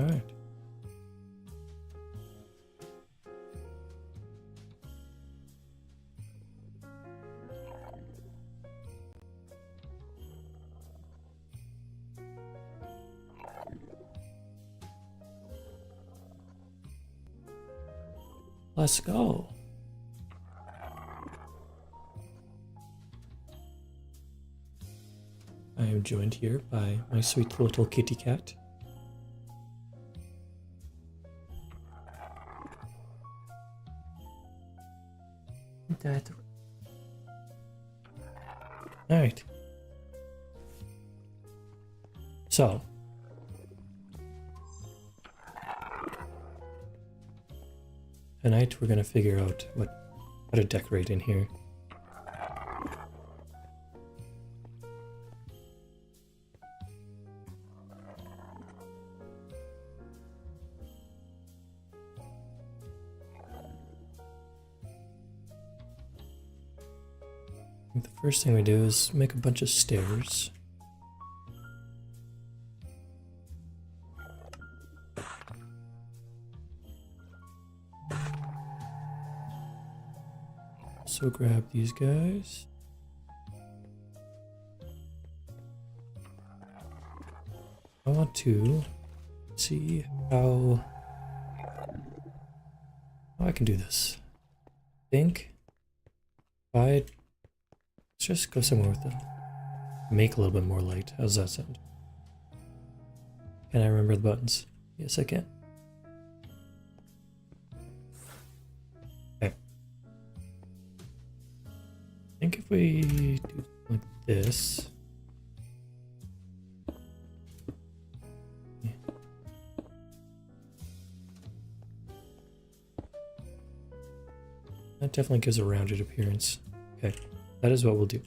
All right. Let's go. I am joined here by my sweet little kitty cat. Alright. So. Tonight we're gonna figure out how to decorate in here. The first thing we do is make a bunch of stairs. So grab these guys. I want to see how I can do this. Think if I let's just go somewhere with it. Make a little bit more light. How's that sound? Can I remember the buttons? Yes, I can. Okay. I think if we do like this. Yeah. That definitely gives a rounded appearance. Okay. That is what we'll do.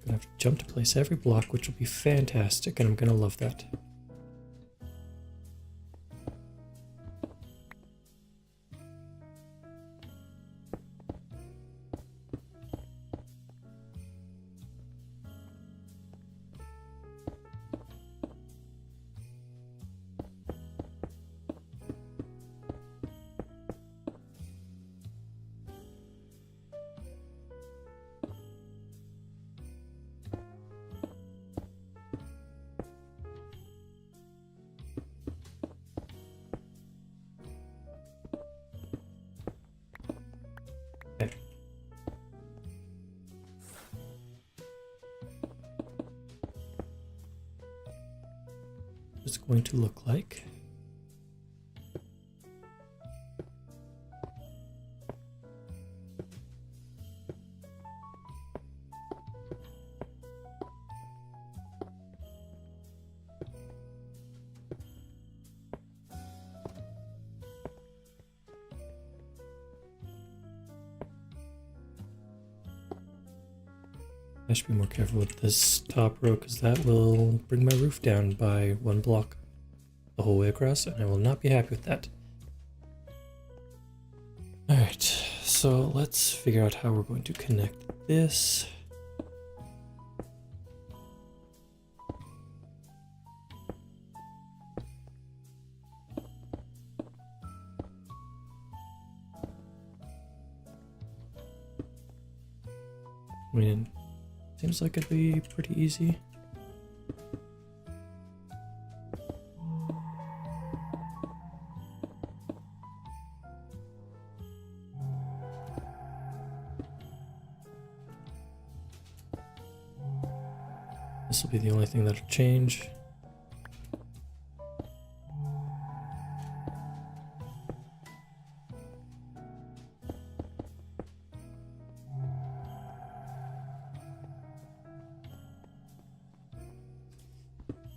Gonna have to jump to place every block, which will be fantastic, and I'm gonna love that. It's going to look like. I should be more careful with this top row because that will bring my roof down by one block the whole way across, and I will not be happy with that. Alright, so let's figure out how we're going to connect this. I mean, seems like it'd be pretty easy. This will be the only thing that'll change.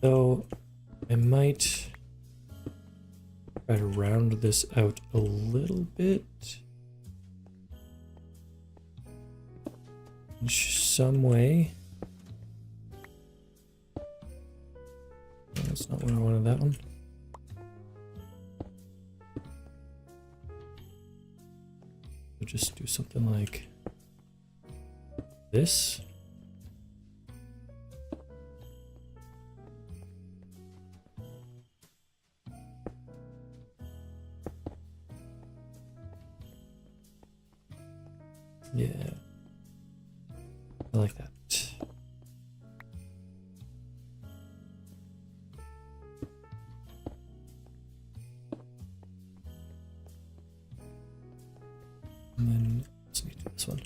So I might try to round this out a little bit in some way. No, that's not what I wanted, that one. We'll just do something like this. Yeah, I like that. And then let's do this one.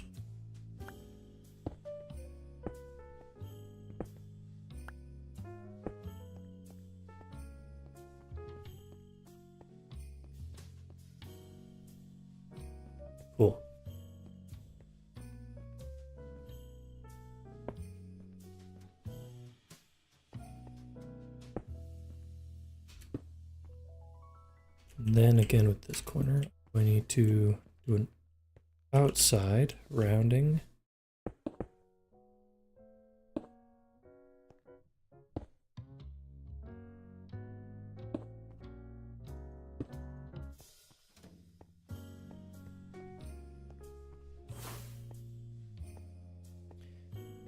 Cool. And then again with this corner, I need to do an outside rounding.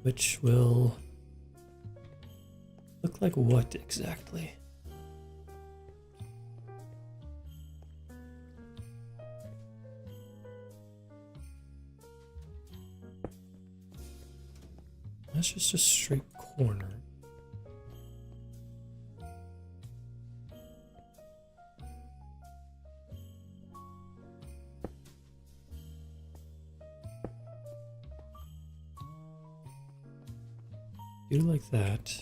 Which will look like what exactly? That's just a straight corner. Do like that.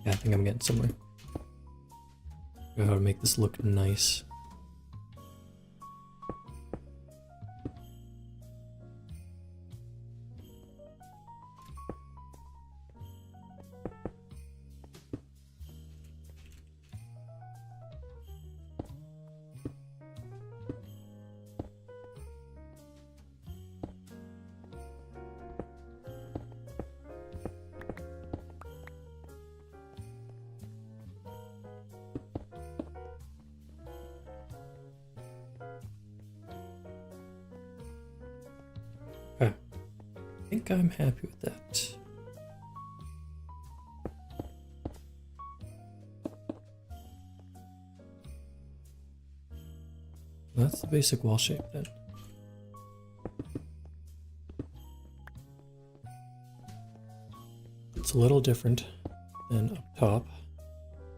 Yeah, I think I'm getting somewhere. Figure out how to make this look nice. Okay. I think I'm happy with that. That's the basic wall shape then. It's a little different than up top.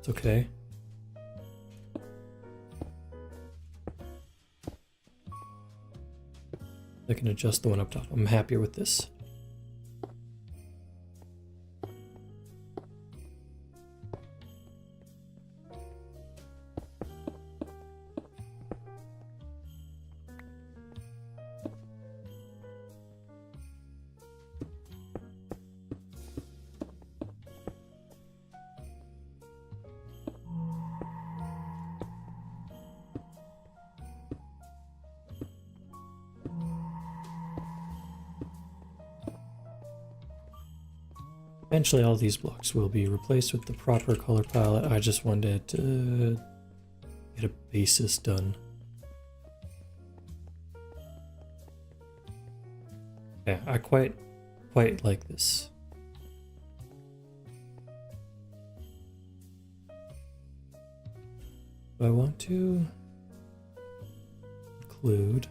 It's okay. I can adjust the one up top. I'm happier with this. Eventually all these blocks will be replaced with the proper color palette. I just wanted to get a basis done. Yeah, I quite like this. So I want to include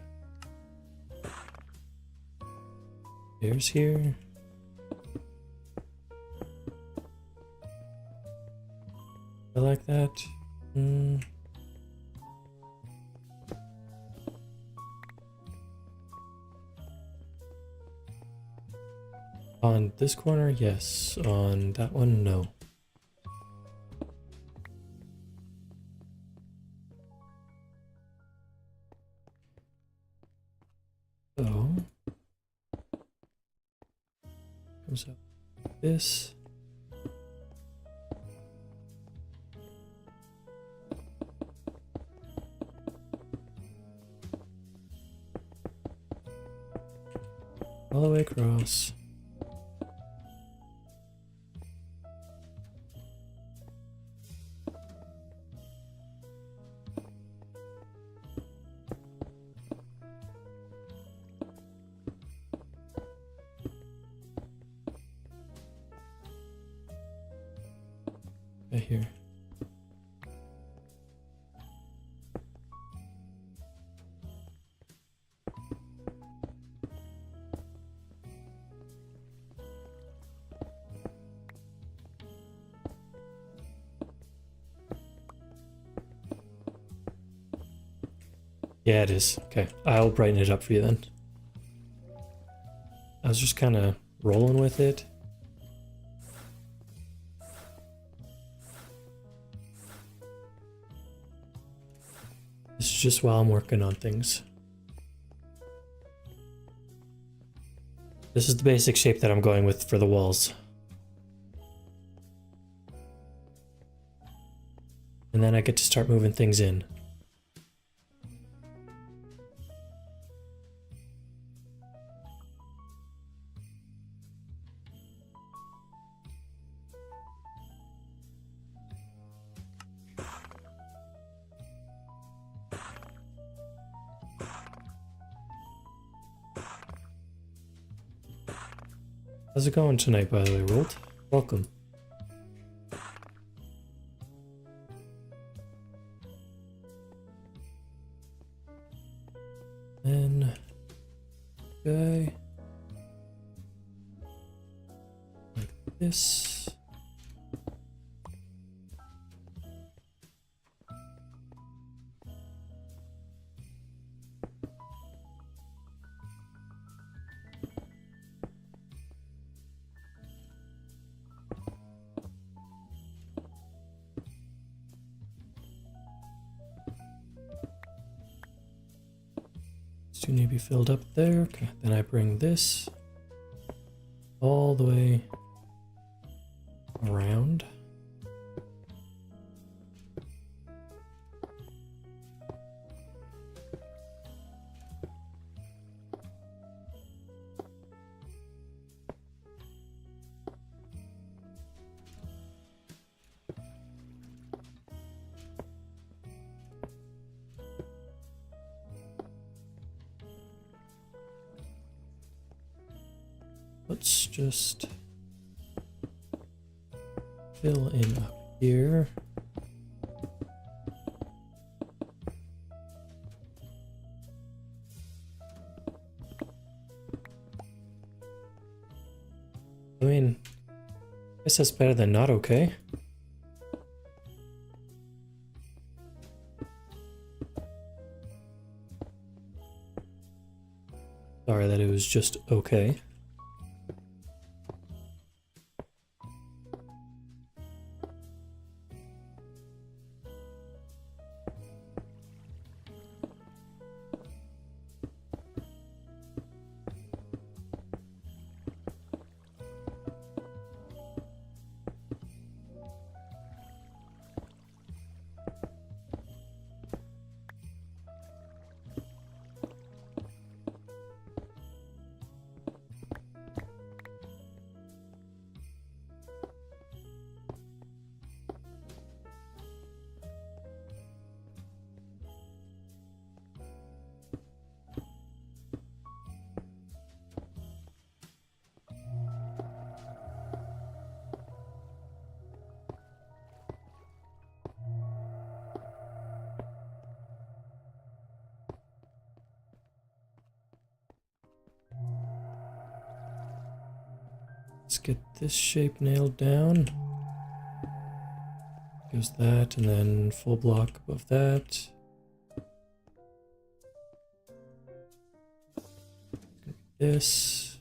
There's here. I like that. On this corner, yes. On that one, no. So comes up like this. All the way across. Right here. Yeah, it is. Okay, I'll brighten it up for you then. I was just kind of rolling with it. This is just while I'm working on things. This is the basic shape that I'm going with for the walls. And then I get to start moving things in. How's it going tonight, by the way, Rolt? Welcome. Then, guy, like this. Two need to be filled up there. Okay, then I bring this all the way around. Let's just fill in up here. I mean, I guess that's better than not okay. Sorry that it was just okay. Let's get this shape nailed down. Goes that, and then full block above that. This.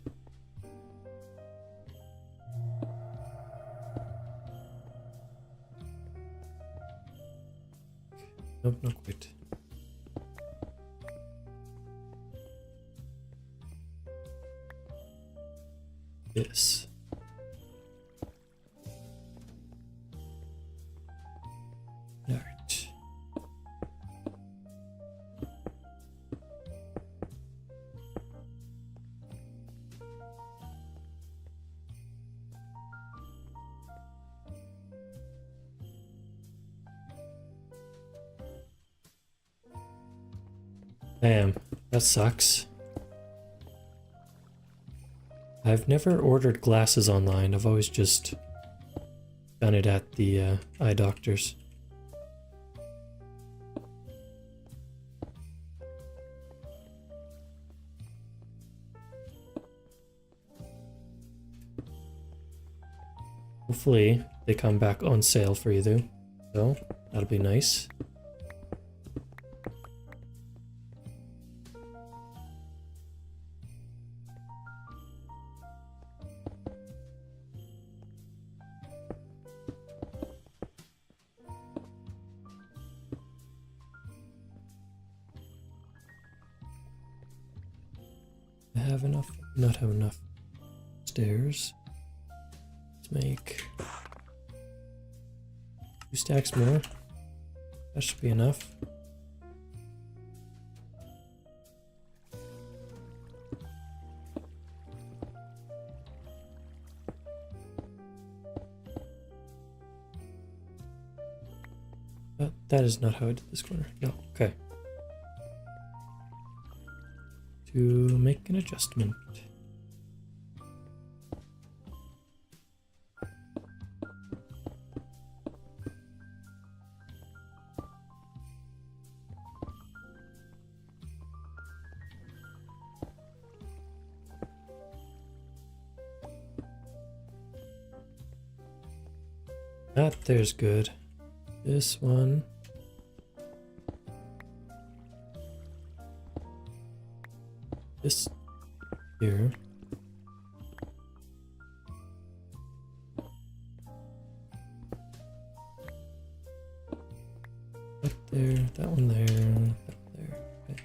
Nope, not quite. This. Alright. Damn, that sucks. I've never ordered glasses online. I've always just done it at the eye doctors. Hopefully they come back on sale for you though. So that'll be nice. I have enough, not have enough stairs. Let's make 2 stacks more. That should be enough. But that is not how I did this corner. No, okay. To make an adjustment. That there's good. This one. This here. That there, that one there, that one there. Okay.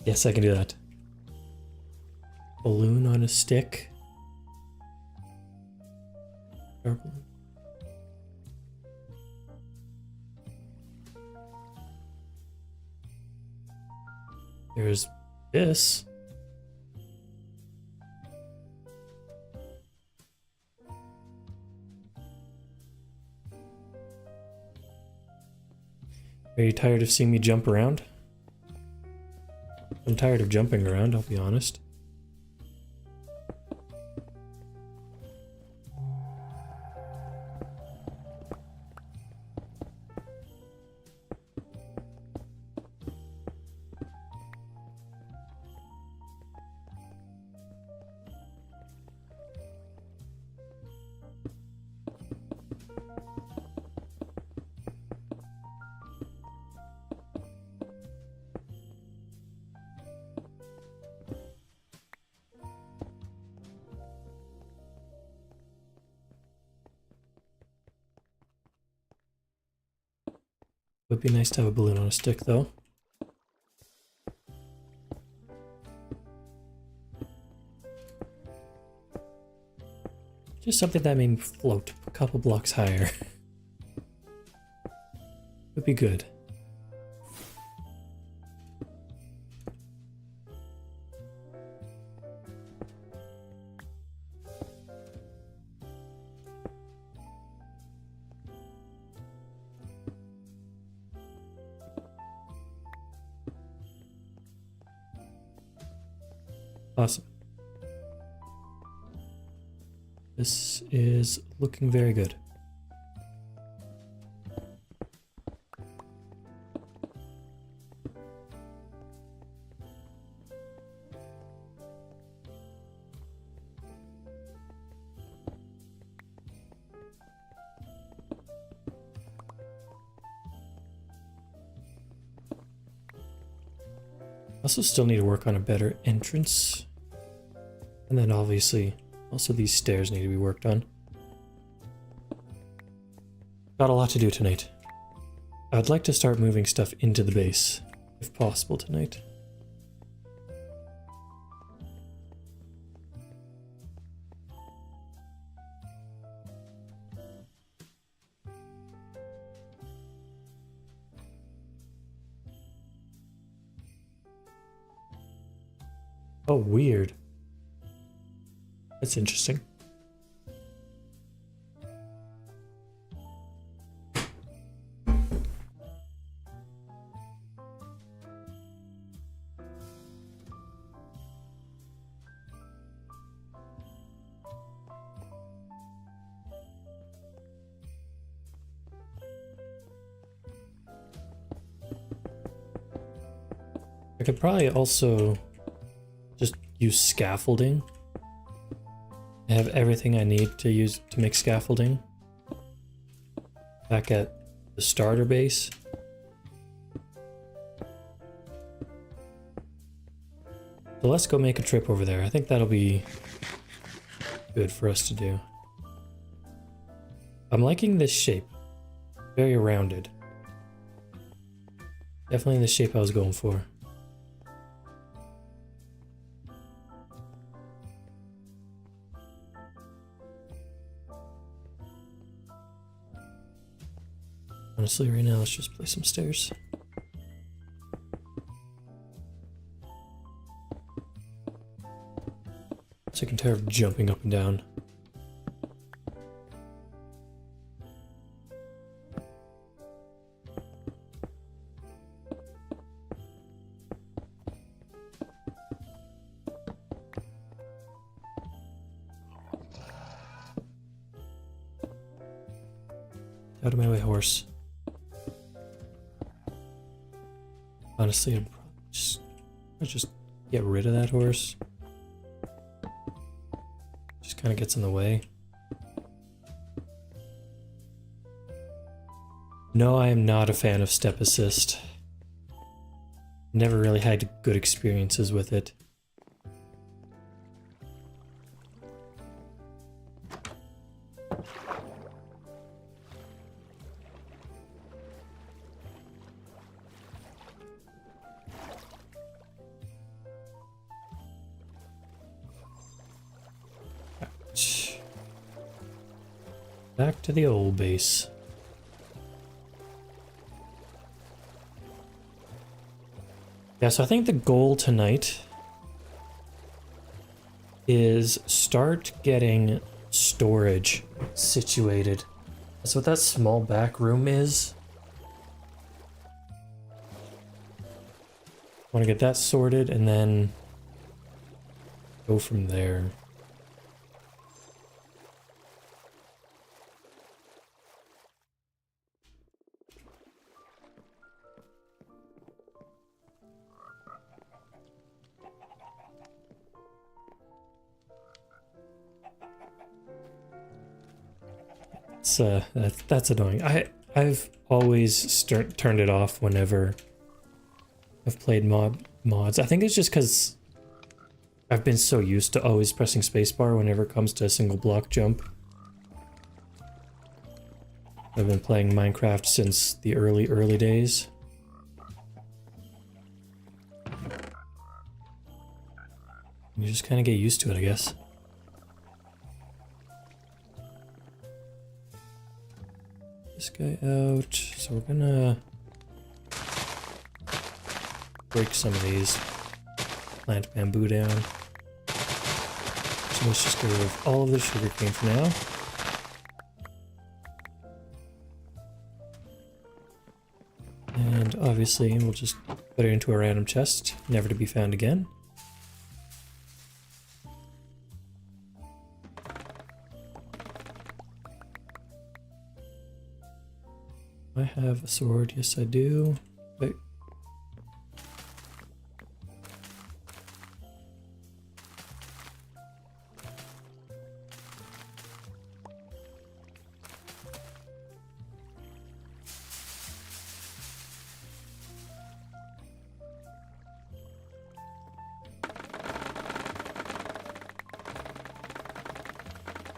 Yes, I can do that. Balloon on a stick. Dark balloon. There's this. Are you tired of seeing me jump around? I'm tired of jumping around, I'll be honest. Would be nice to have a balloon on a stick, though. Just something that made me float a couple blocks higher. Would be good. Awesome. This is looking very good. Also still need to work on a better entrance. And then obviously, also these stairs need to be worked on. Got a lot to do tonight. I'd like to start moving stuff into the base, if possible tonight. Oh, weird. That's interesting. I could probably also just use scaffolding. I have everything I need to use to make scaffolding back at the starter base. So let's go make a trip over there. I think that'll be good for us to do. I'm liking this shape. Very rounded. Definitely the shape I was going for. Honestly, right now, let's just play some stairs. Sick and tired of jumping up and down. Out of my way, horse. Honestly, I'd just get rid of that horse. Just kind of gets in the way. No, I am not a fan of step assist. Never really had good experiences with it. Back to the old base. Yeah, so I think the goal tonight is start getting storage situated. That's what that small back room is. Want to get that sorted and then go from there. That's annoying. I've always turned it off whenever I've played mods. I think it's just because I've been so used to always pressing spacebar whenever it comes to a single block jump. I've been playing Minecraft since the early days. You just kind of get used to it, I guess. This guy out, so we're gonna break some of these, plant bamboo down. So let's just get rid of all of the sugarcane for now. And obviously we'll just put it into a random chest, never to be found again. I have a sword. Yes, I do. Wait.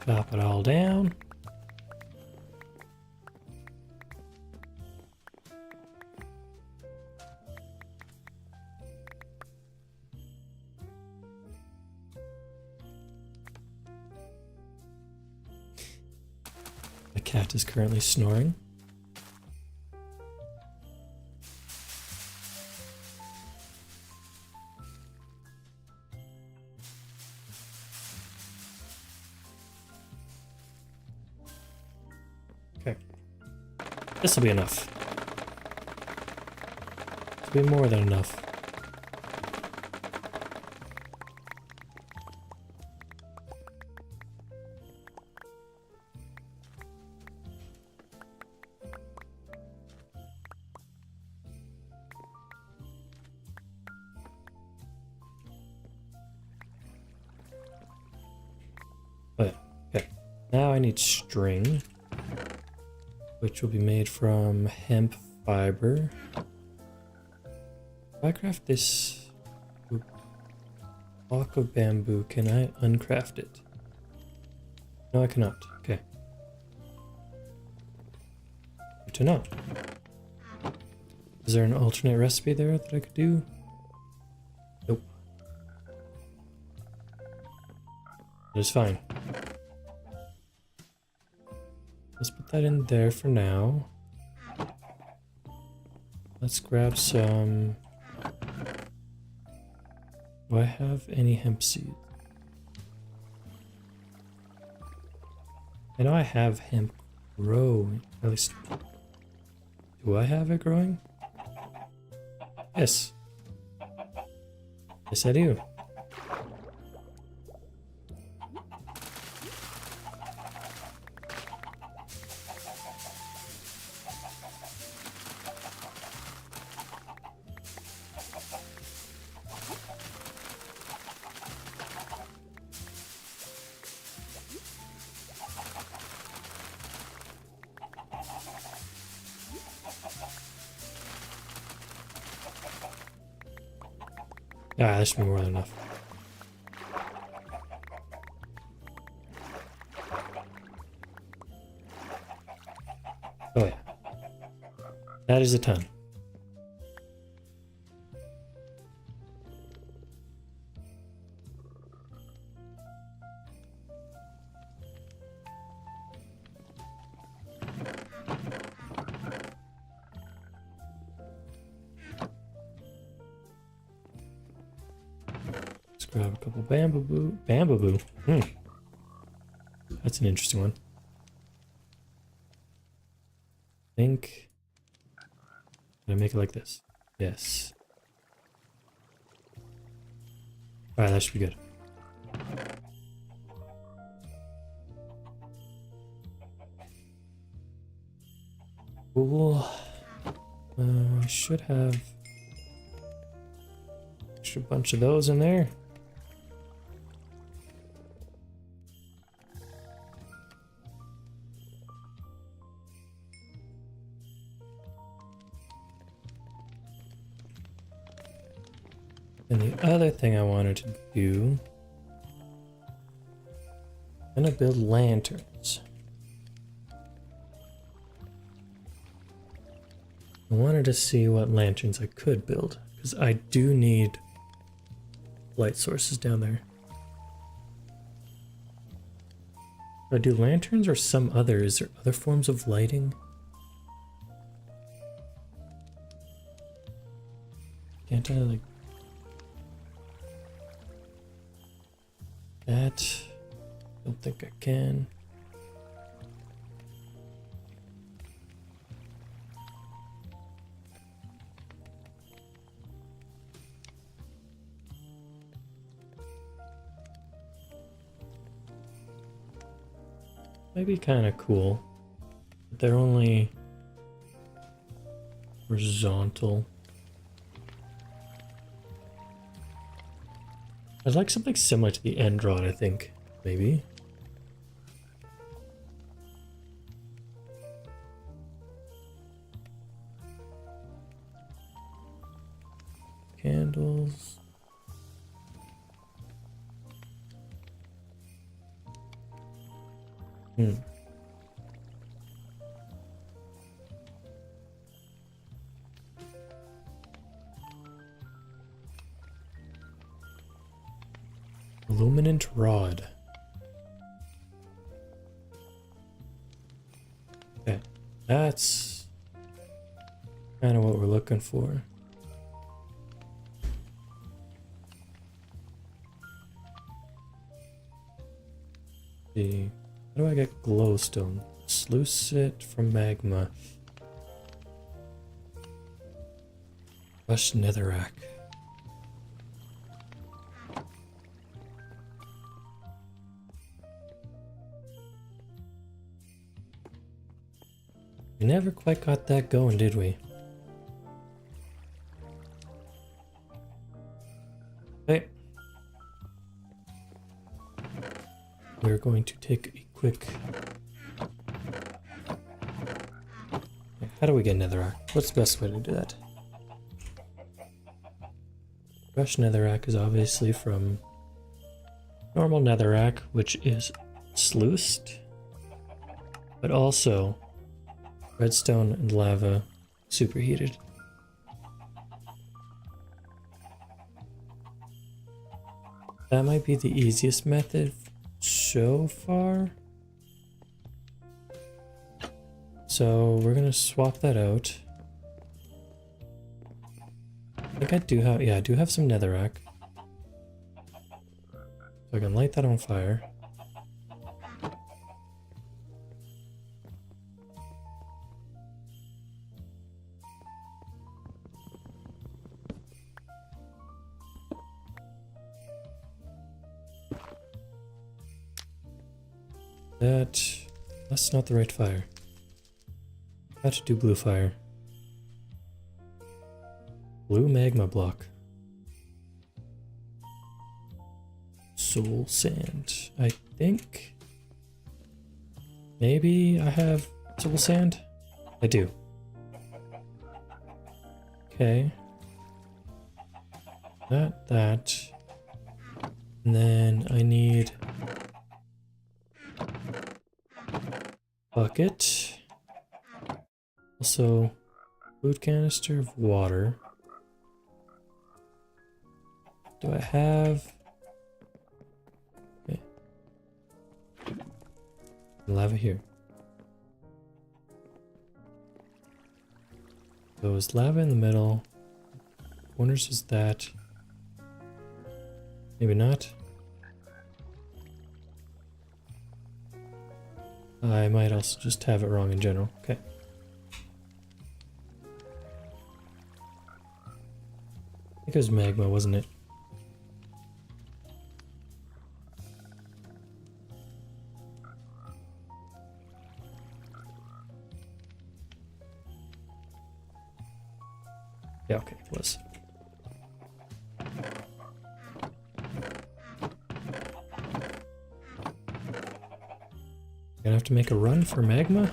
Chop it all down. The cat is currently snoring. Okay. This will be enough. This will be more than enough. But, okay. Now I need string, which will be made from hemp fiber. If I craft this block of bamboo, can I uncraft it? No, I cannot. Okay. Good to know. Is there an alternate recipe there that I could do? Nope. That is fine. Let's put that in there for now. Let's grab some... Do I have any hemp seeds? I know I have hemp growing. At least... Do I have it growing? Yes. Yes, I do. Ah, that should be more than enough. Oh yeah. That is a ton. Grab a couple bamboo. That's an interesting one. I think I'm gonna make it like this. Yes. Alright, that should be good. Cool. I should have a bunch of those in there. And the other thing I wanted to do, I'm gonna build lanterns. I wanted to see what lanterns I could build, because I do need light sources down there. Do I do lanterns or some other? Is there other forms of lighting? Can't I like... that? Don't think I can. Might be kind of cool. But they're only Horizontal. I'd like something similar to the end rod, I think. Maybe. Candles. Illuminant rod. Okay, that's kind of what we're looking for. See, how do I get glowstone? Sluice it from magma. Rush netherrack. We never quite got that going, did we? Okay. We're going to take a quick... How do we get netherrack? What's the best way to do that? Rush netherrack is obviously from normal netherrack, which is sluiced, but also redstone and lava superheated. That might be the easiest method so far. So we're gonna swap that out. I think I do have, yeah, I do have some netherrack. So I can light that on fire. That's not the right fire. I have to do blue fire. Blue magma block. Soul sand. I think maybe I have soul sand? I do. Okay. That. And then I need bucket. Also, food canister of water. Do I have... Okay. Lava here. So is lava in the middle? Corners is that. Maybe not. I might also just have it wrong in general. Okay. I think it was magma, wasn't it? Yeah, okay, it was. Gonna have to make a run for magma?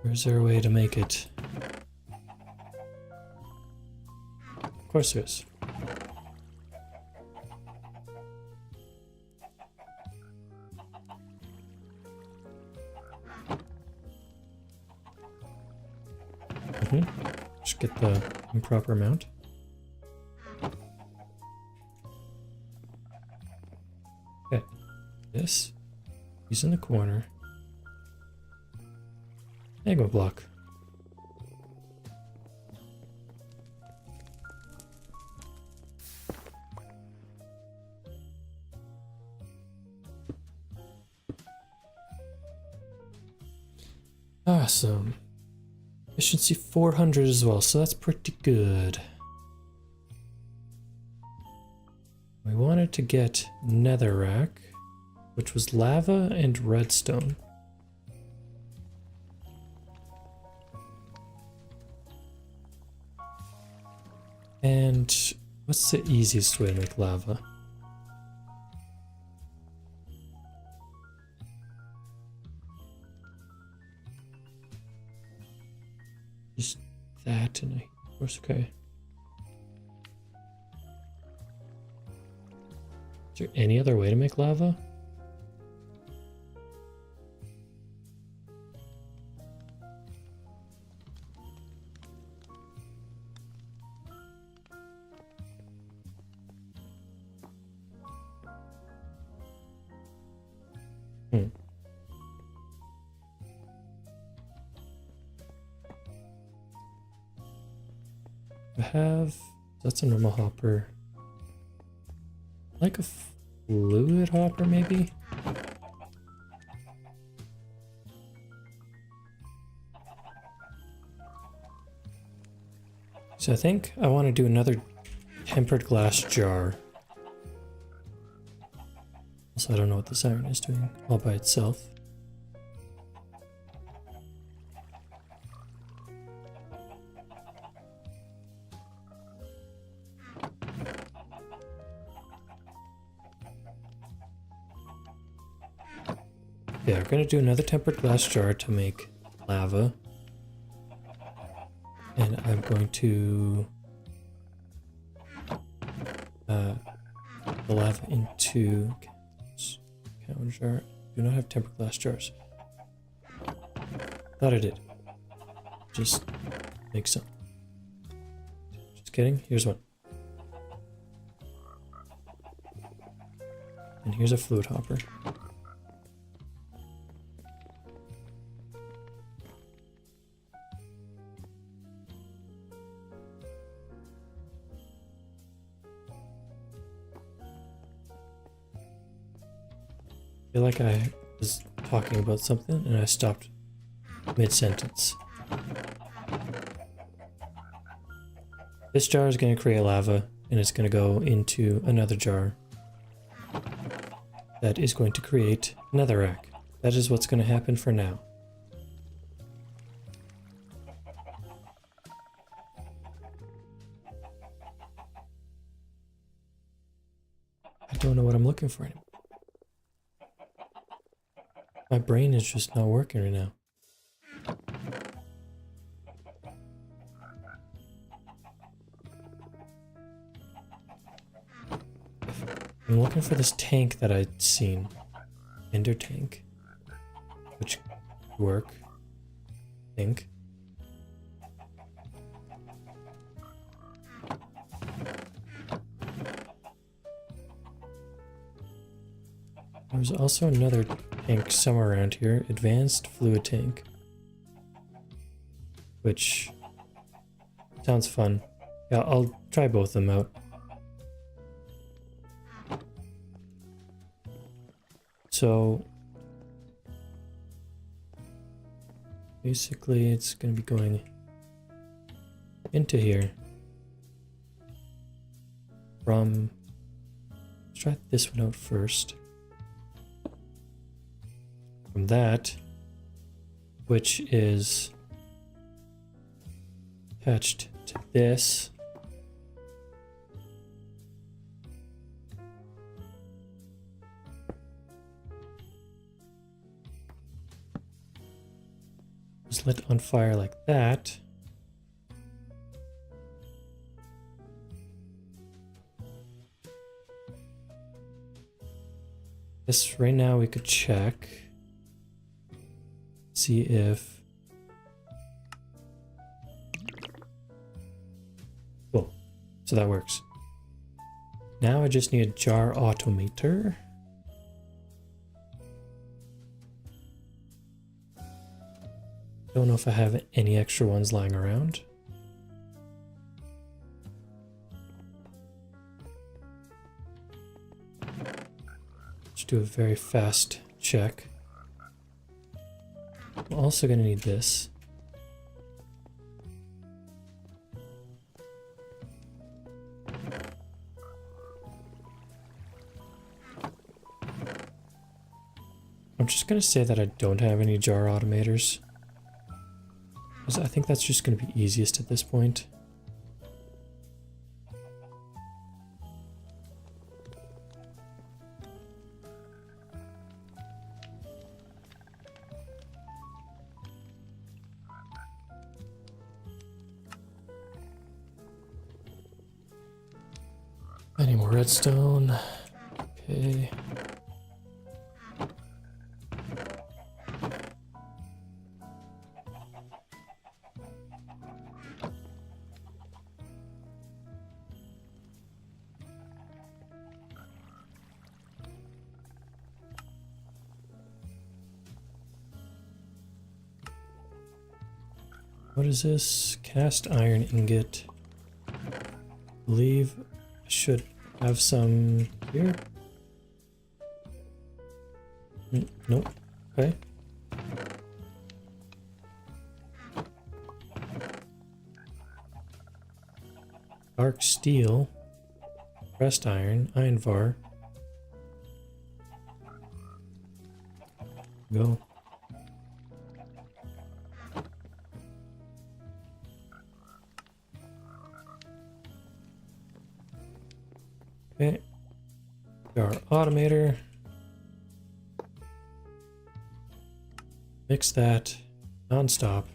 Or is there a way to make it? Of course there is. Just get the improper amount. Okay. This. He's in the corner. Magma block. Awesome. Efficiency 400 as well, so that's pretty good. We wanted to get netherrack, which was lava and redstone. And what's the easiest way to make lava? Just that and of course, okay. Is there any other way to make lava? I have, that's a normal hopper. Like a fluid hopper, maybe? So I think I want to do another tempered glass jar. Also, I don't know what this iron is doing all by itself. Yeah, we're gonna do another tempered glass jar to make lava. And I'm going to the lava into count jar. Do not have tempered glass jars. Thought I did. Just make some. Just kidding. Here's one. And here's a fluid hopper. I feel like I was talking about something and I stopped mid-sentence. This jar is going to create lava and it's going to go into another jar that is going to create netherrack. That is what's going to happen for now. I don't know what I'm looking for anymore. My brain is just not working right now. I'm looking for this tank that I'd seen. Ender tank. Which could work. I think. There's also another tank somewhere around here. Advanced fluid tank. Which sounds fun. Yeah, I'll try both of them out. So basically it's going to be going into here from, let's try this one out first. From that, which is attached to this. Just lit on fire like that. This right now we could check. See if, cool, so that works. Now I just need a jar automator. Don't know if I have any extra ones lying around. Let's do a very fast check. I'm also going to need this. I'm just going to say that I don't have any jar automators, because I think that's just going to be easiest at this point. Any more redstone? Okay. What is this? Cast iron ingot. Believe I should have some here. Nope. Okay. Dark steel. Pressed iron. Iron var. Go. Okay. Our automator. Mix that non-stop.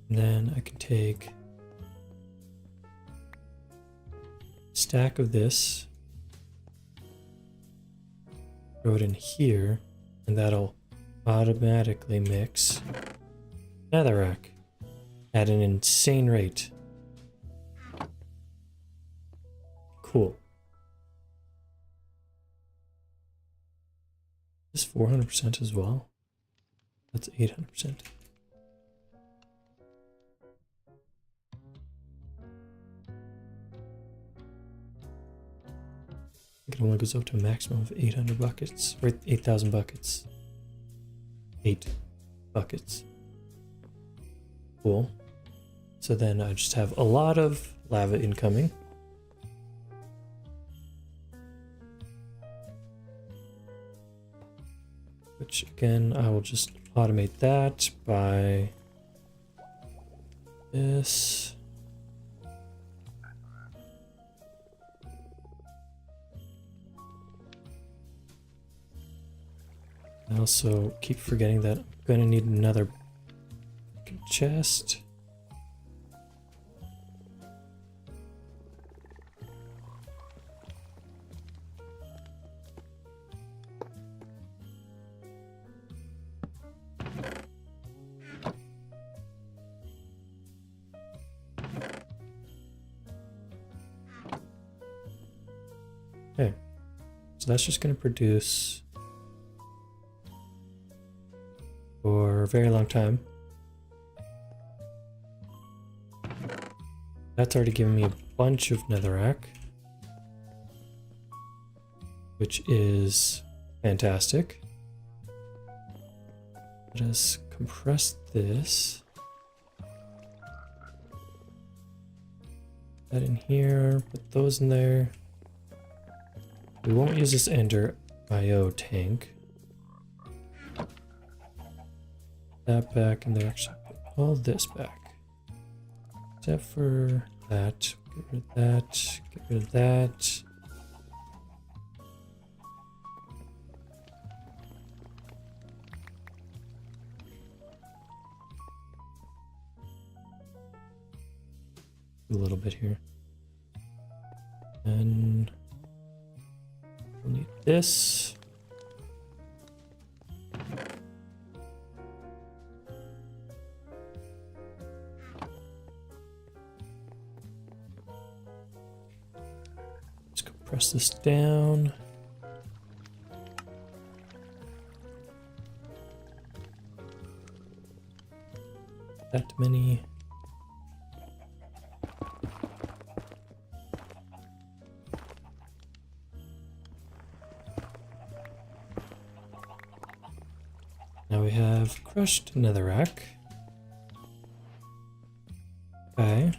And then I can take a stack of this, throw it in here, and that'll automatically mix netherrack at an insane rate. Cool. Is 400% as well? That's 800%. It only goes up to a maximum of 800 buckets, or 8,000 buckets. 8 buckets. Cool. So then I just have a lot of lava incoming. Which again, I will just automate that by this. I also keep forgetting that I'm gonna need another chest. Okay, so that's just gonna produce for a very long time. That's already given me a bunch of netherrack, which is fantastic. Let us compress this. That in here, put those in there. We won't use this Ender IO tank. That back, and then actually put all this back. Except for that. Get rid of that. Get rid of that. A little bit here. And we'll need this. Press this down. That many. Now we have crushed netherrack. Okay.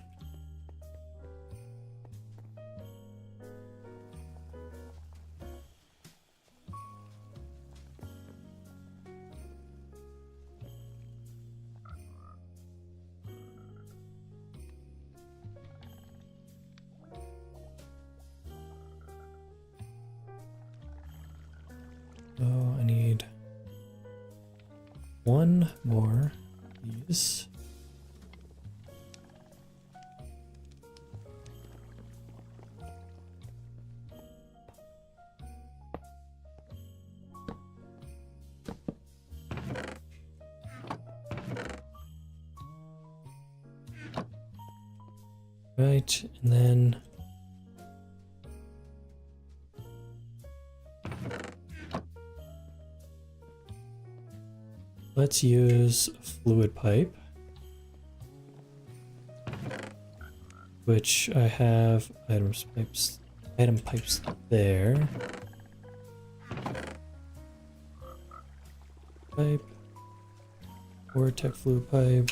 Oh, I need one more of these. Right, and then let's use a fluid pipe, which I have item pipes there. Pipe, Vortex fluid pipe.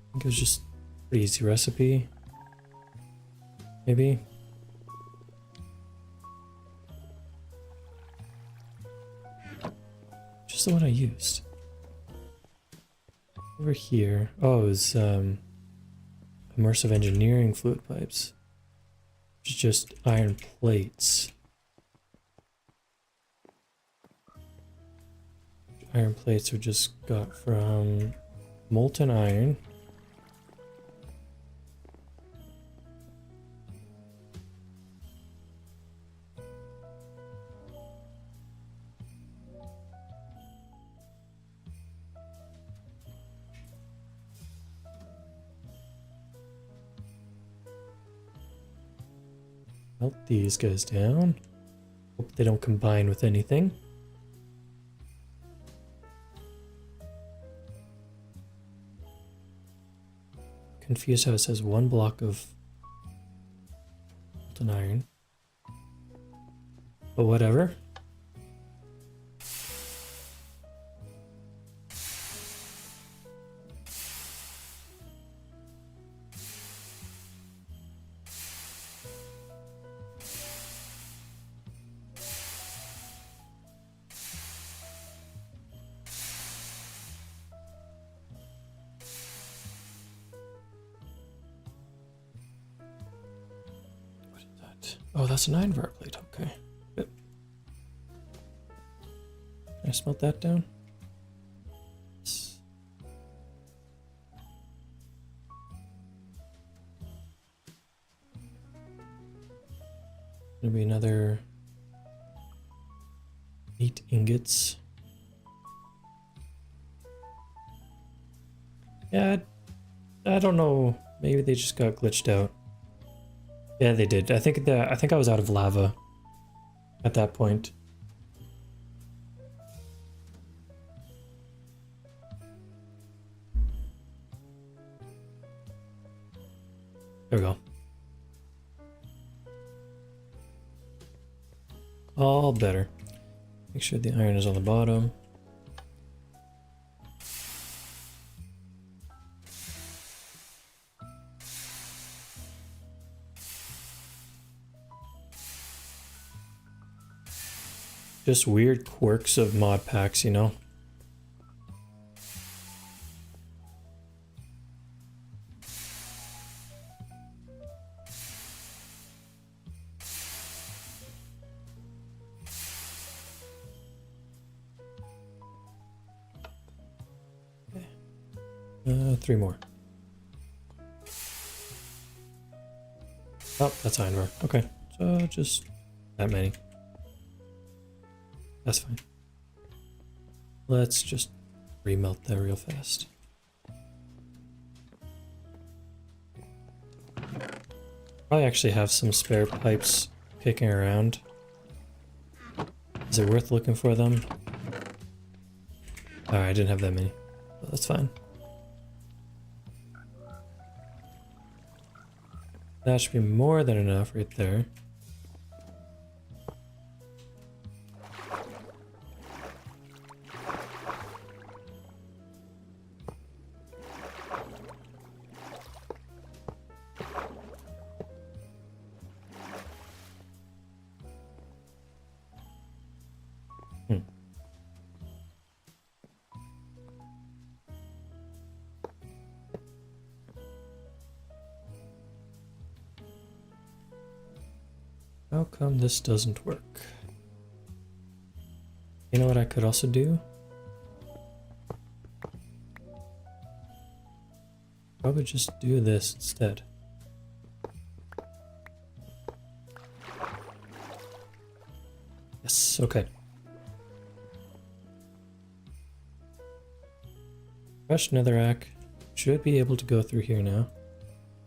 I think it was just a pretty easy recipe. Maybe. Just the one I used. Over here. Oh, it was immersive engineering fluid pipes. Which is just iron plates. Iron plates are just got from molten iron. Melt these guys down. Hope they don't combine with anything. Confused how it says one block of molten iron. But whatever. Oh, that's an iron bar plate. Okay. Yep. Can I smelt that down? Yes. Gonna be another 8 ingots. Yeah, I don't know. Maybe they just got glitched out. Yeah, they did. I think I was out of lava at that point. There we go. All better. Make sure the iron is on the bottom. Just weird quirks of mod packs, you know? Okay. 3 more. Oh, that's iron ore. Okay, so just that many. That's fine. Let's just remelt that real fast. I actually have some spare pipes kicking around. Is it worth looking for them? Alright, I didn't have that many, but that's fine. That should be more than enough right there. How come this doesn't work? You know what I could also do? Probably just do this instead. Yes, okay. Fresh netherrack should be able to go through here now,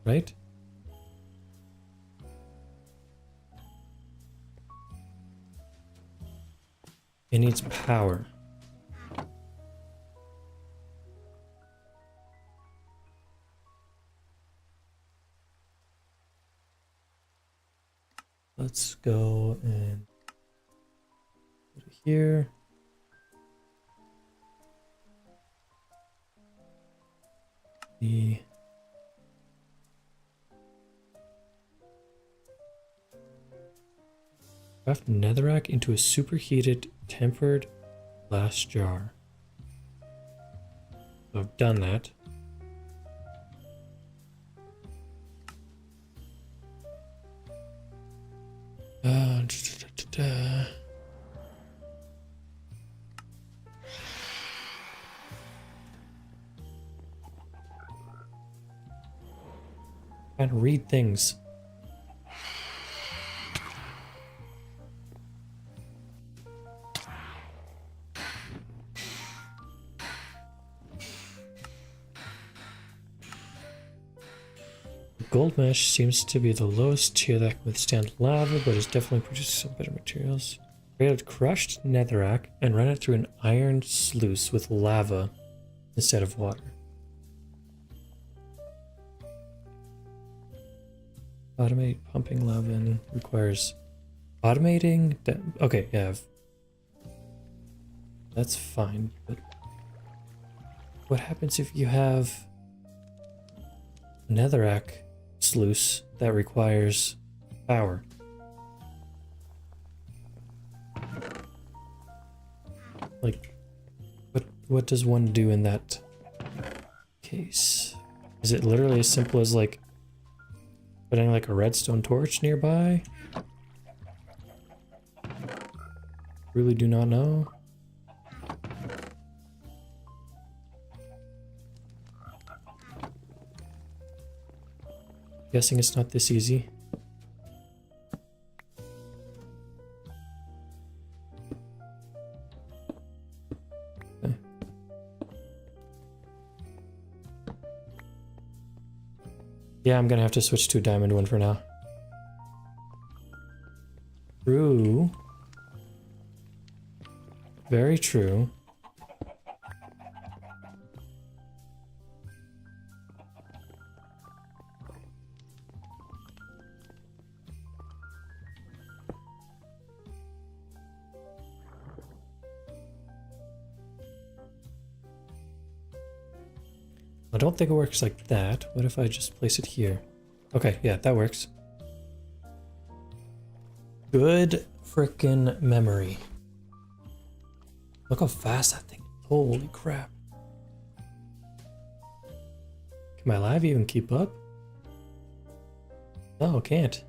right? It needs power. Let's go and put it here. The craft netherrack into a superheated tempered glass jar. So I've done that. Can't read things. Gold mesh seems to be the lowest tier that can withstand lava, but is definitely producing some better materials. Create crushed netherrack and run it through an iron sluice with lava instead of water. Automate pumping lava in requires automating. Okay, yeah, that's fine. But what happens if you have netherrack sluice that requires power? Like, what does one do in that case? Is it literally as simple as like putting like a redstone torch nearby? Really do not know. Guessing it's not this easy. Okay. Yeah, I'm gonna have to switch to a diamond one for now. True. Very true. I don't think it works like that. What if I just place it here? Okay, yeah, that works. Good frickin' memory. Look how fast that thing is. Holy crap. Can my live even keep up? No, it can't.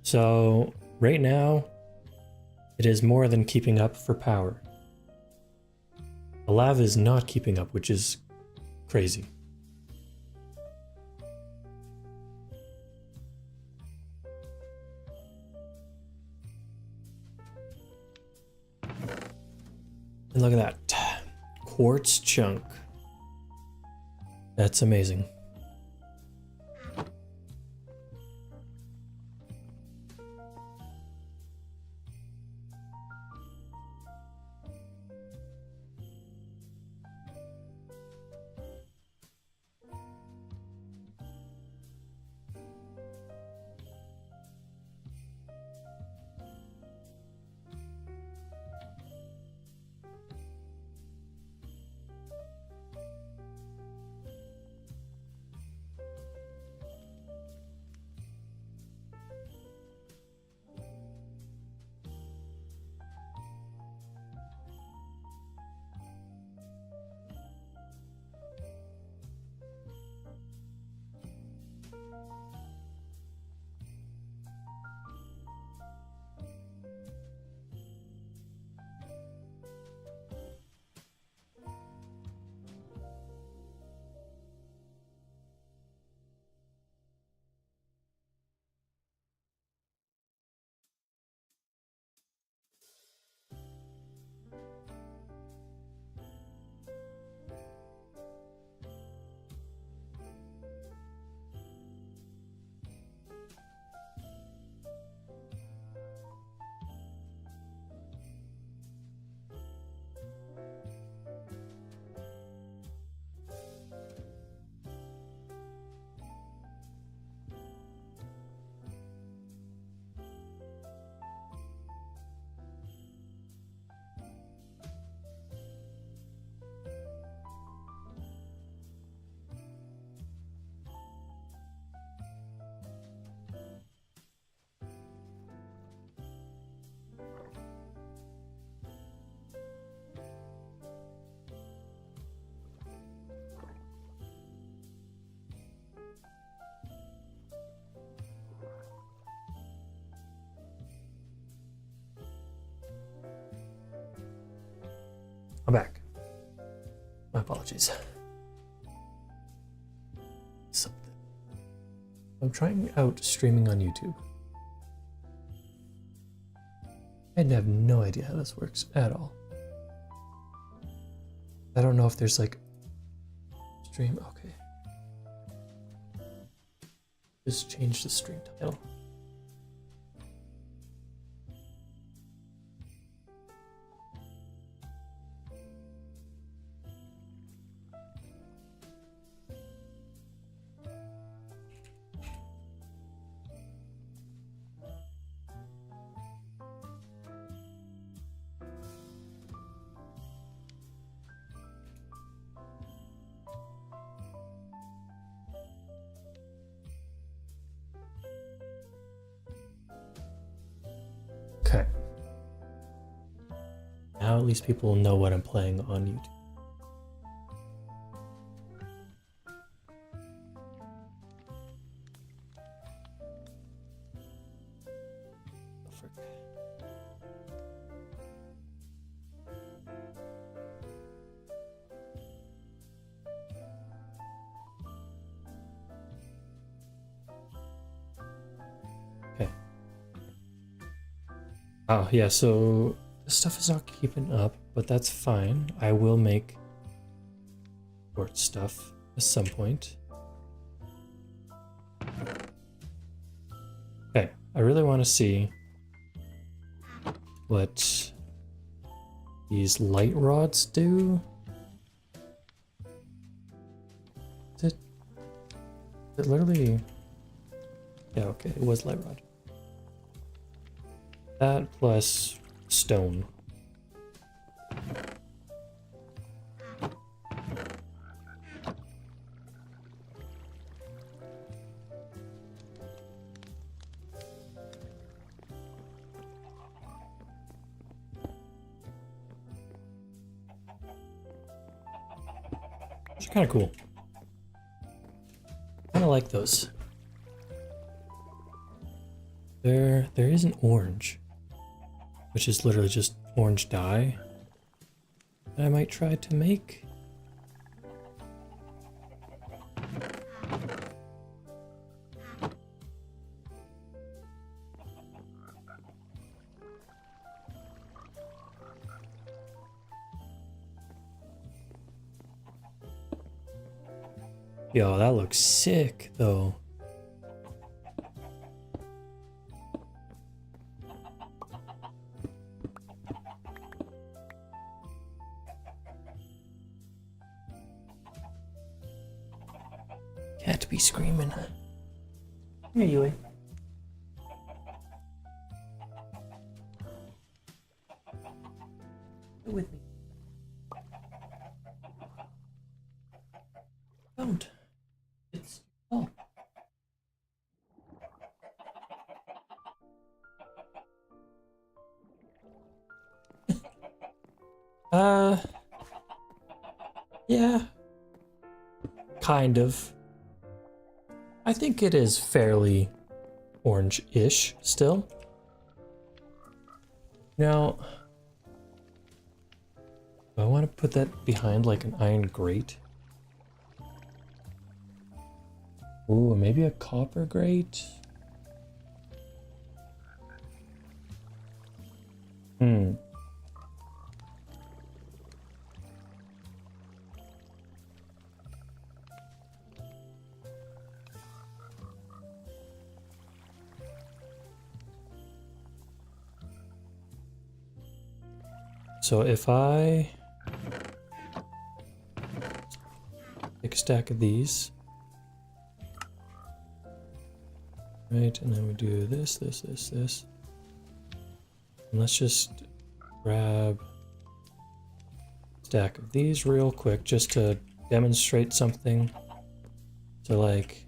So, right now, it is more than keeping up for power. The lava is not keeping up, which is crazy. And look at that. Quartz chunk. That's amazing. apologies. Something. I'm trying out streaming on YouTube. I have no idea how this works at all. I don't know if there's like stream. Okay. Just change the stream title. Okay. Now at least people will know what I'm playing on YouTube. Okay. Oh yeah, so this stuff is not keeping up, but that's fine. I will make short stuff at some point. Okay, I really want to see what these light rods do. Is it literally... Yeah, okay, it was light rod. That plus stone. It's kind of cool. Kind of like those. There is an orange, which is literally just orange dye that I might try to make. Yo, that looks sick though. Cat be screaming. Here you are. With me. Don't. It's oh. Yeah. Kind of. I think it is fairly orange-ish still. Now, I want to put that behind like an iron grate. Ooh, maybe a copper grate? So if I take a stack of these, right, and then we do this, this, this, this, and let's just grab a stack of these real quick just to demonstrate something. So like,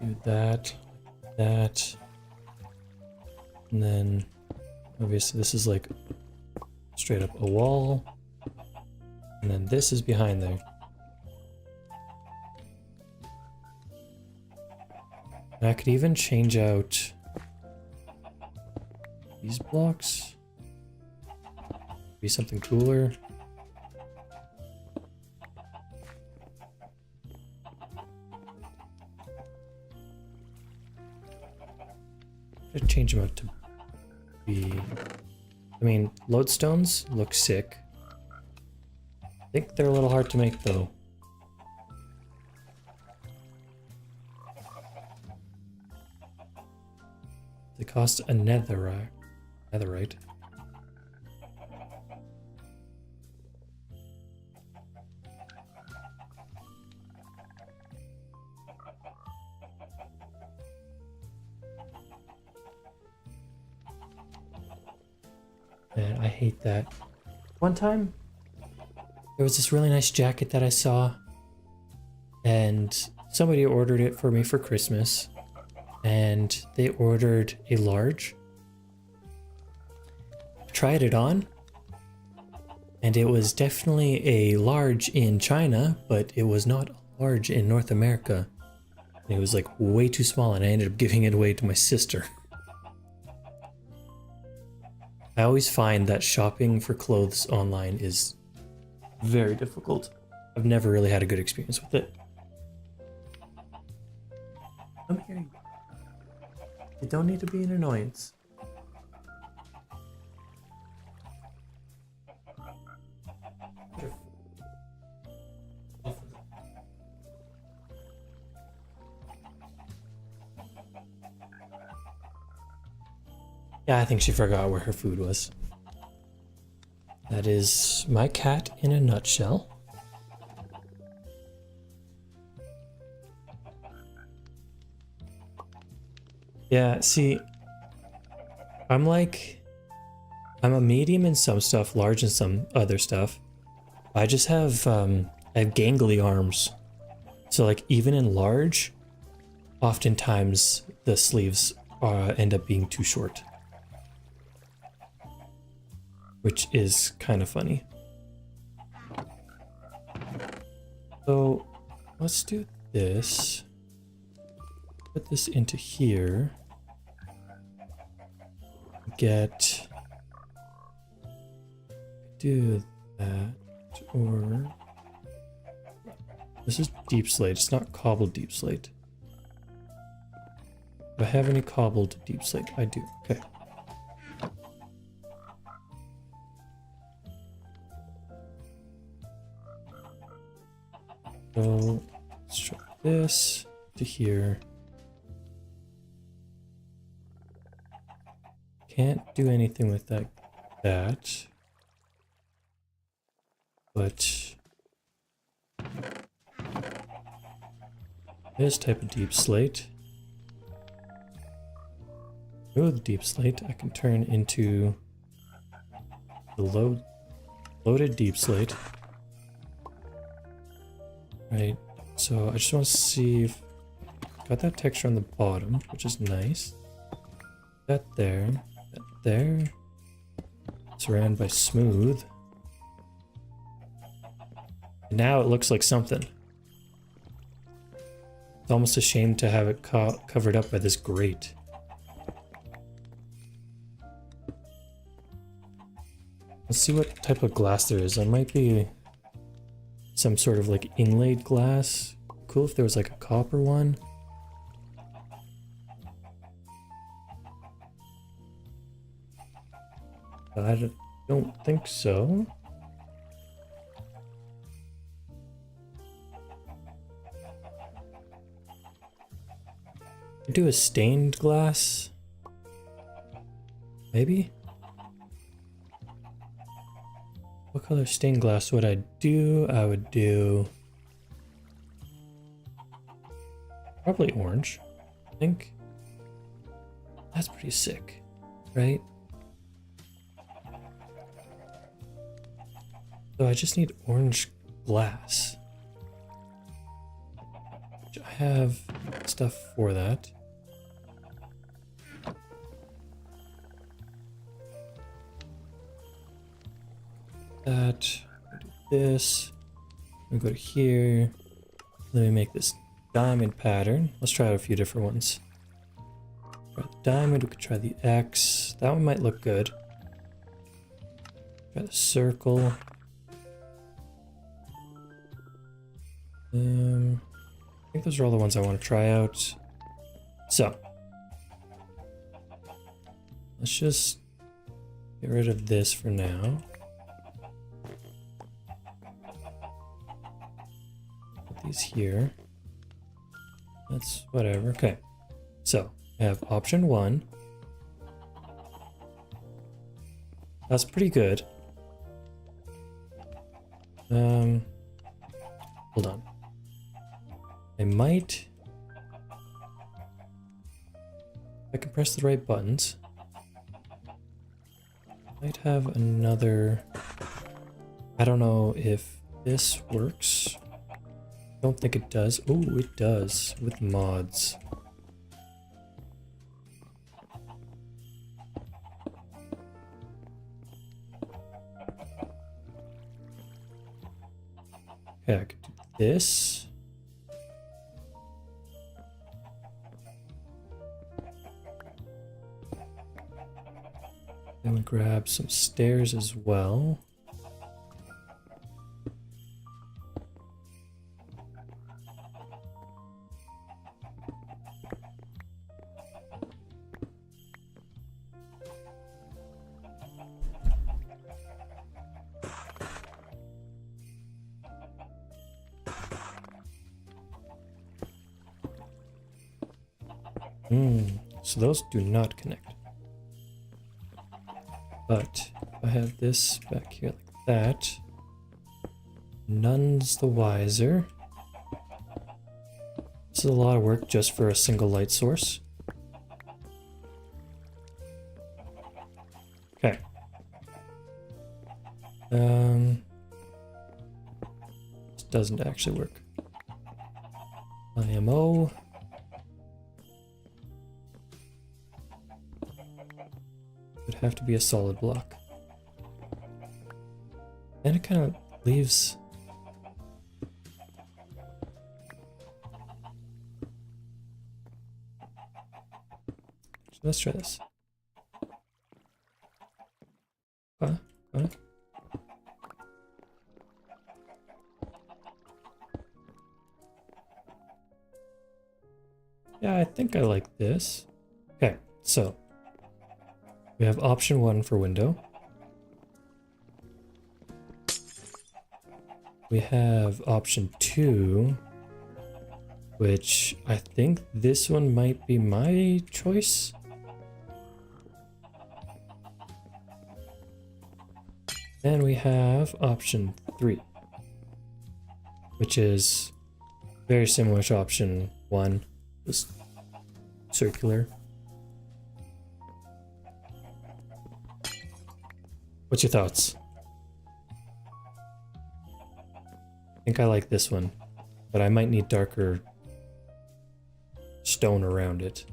do that, and then obviously this is like straight up a wall, and then this is behind there. And I could even change out these blocks. Be something cooler. I'd change them out to be... I mean, lodestones look sick. I think they're a little hard to make though. They cost a netherite. Man, I hate that. One time, there was this really nice jacket that I saw, and somebody ordered it for me for Christmas, and they ordered a large. Tried it on, and it was definitely a large in China, but it was not large in North America. And it was like way too small, and I ended up giving it away to my sister. I always find that shopping for clothes online is very difficult. I've never really had a good experience with it. Come here. You don't need to be an annoyance. Yeah, I think she forgot where her food was. That is my cat in a nutshell. Yeah, see, I'm a medium in some stuff, large in some other stuff. I just have, I have gangly arms. So like even in large, oftentimes the sleeves end up being too short. Which is kind of funny. So let's do this. Put this into here. Do that, or this is deep slate. It's not cobbled deep slate. Do I have any cobbled deep slate? I do. Okay. So let's try this to here. Can't do anything with that. But this type of deep slate. Oh, the deep slate I can turn into the loaded deep slate. Right, so I just want to see if got that texture on the bottom, which is nice. That there, surrounded by smooth. Now it looks like something. It's almost a shame to have it covered up by this grate. Let's see what type of glass there is. There might be some sort of like inlaid glass. Cool if there was like a copper one. But I don't think so. Do a stained glass? Maybe? What color stained glass would I do? I would do probably orange, I think. That's pretty sick, right? So I just need orange glass. I have stuff for that. Do this. We go to here. Let me make this diamond pattern. Let's try out a few different ones. Try the diamond, we could try the X. That one might look good. Try the circle. I think those are all the ones I want to try out. So, let's just get rid of this for now. Put these here. That's whatever. Okay. So, I have option 1. That's pretty good. Hold on. I might... If I can press the right buttons, I might have another... I don't know if this works. I don't think it does. Oh, it does with mods. Okay, I could do this. Then we grab some stairs as well. So those do not connect. But if I have this back here like that, none's the wiser. This is a lot of work just for a single light source. Okay. This doesn't actually work. IMO. Would have to be a solid block. And it kind of leaves... So let's try this. Okay. Yeah, I think I like this. Okay, so we have option 1 for window. We have option 2, which I think this one might be my choice. Then we have option 3, which is very similar to option 1, just circular. What's your thoughts? I think I like this one, but I might need darker stone around it.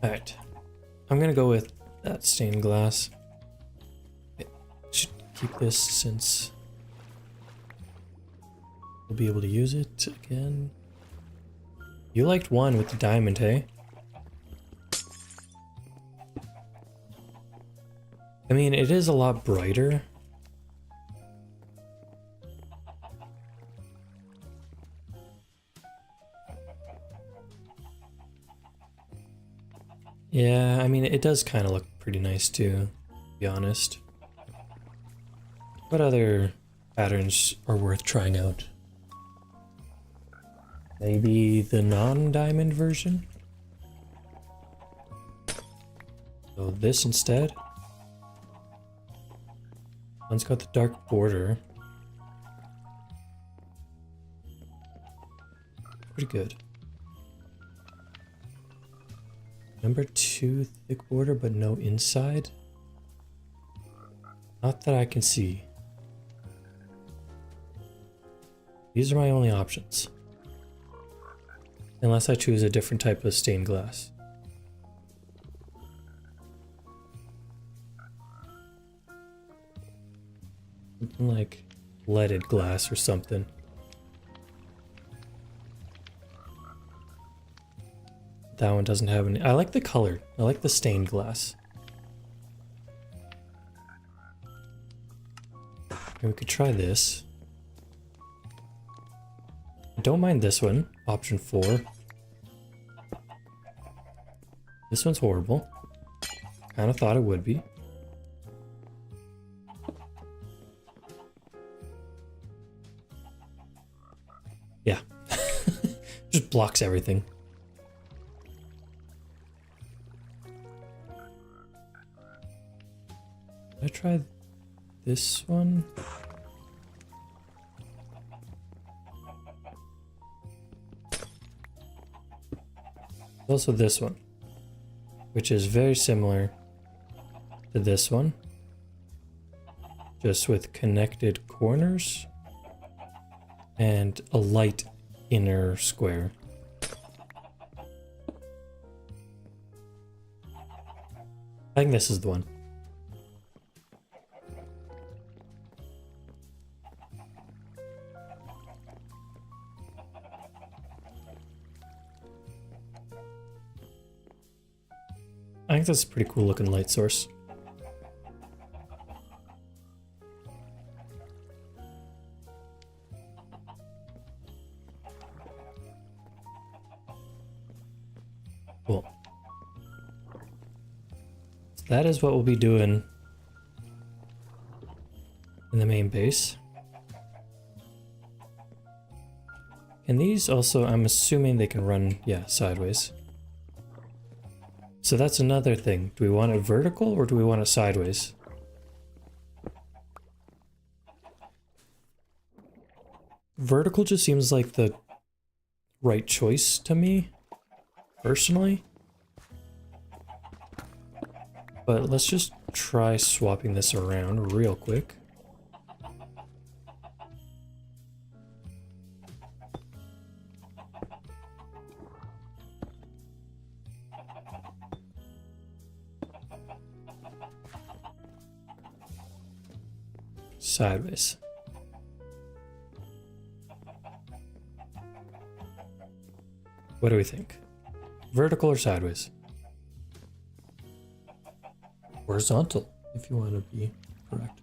Alright, I'm gonna go with that stained glass. I should keep this since we'll be able to use it again. You liked 1 with the diamond, hey? I mean, it is a lot brighter. Yeah, I mean, it does kind of look pretty nice too, to be honest. What other patterns are worth trying out? Maybe the non-diamond version? So this instead. One's got the dark border. Pretty good. Number 2, thick border, but no inside. Not that I can see. These are my only options. Unless I choose a different type of stained glass. Something like leaded glass or something. That one doesn't have any. I like the color. I like the stained glass. And we could try this. I don't mind this one. Option 4. This one's horrible. Kind of thought it would be. Yeah. Just blocks everything. Did I try this one? Also this one, which is very similar to this one, just with connected corners and a light inner square. I think this is the one. I think that's a pretty cool looking light source. Cool. So that is what we'll be doing in the main base. And these also, I'm assuming they can run, yeah, sideways. So that's another thing. Do we want it vertical or do we want it sideways? Vertical just seems like the right choice to me, personally. But let's just try swapping this around real quick. Sideways. What do we think? Vertical or sideways? Horizontal, if you want to be correct.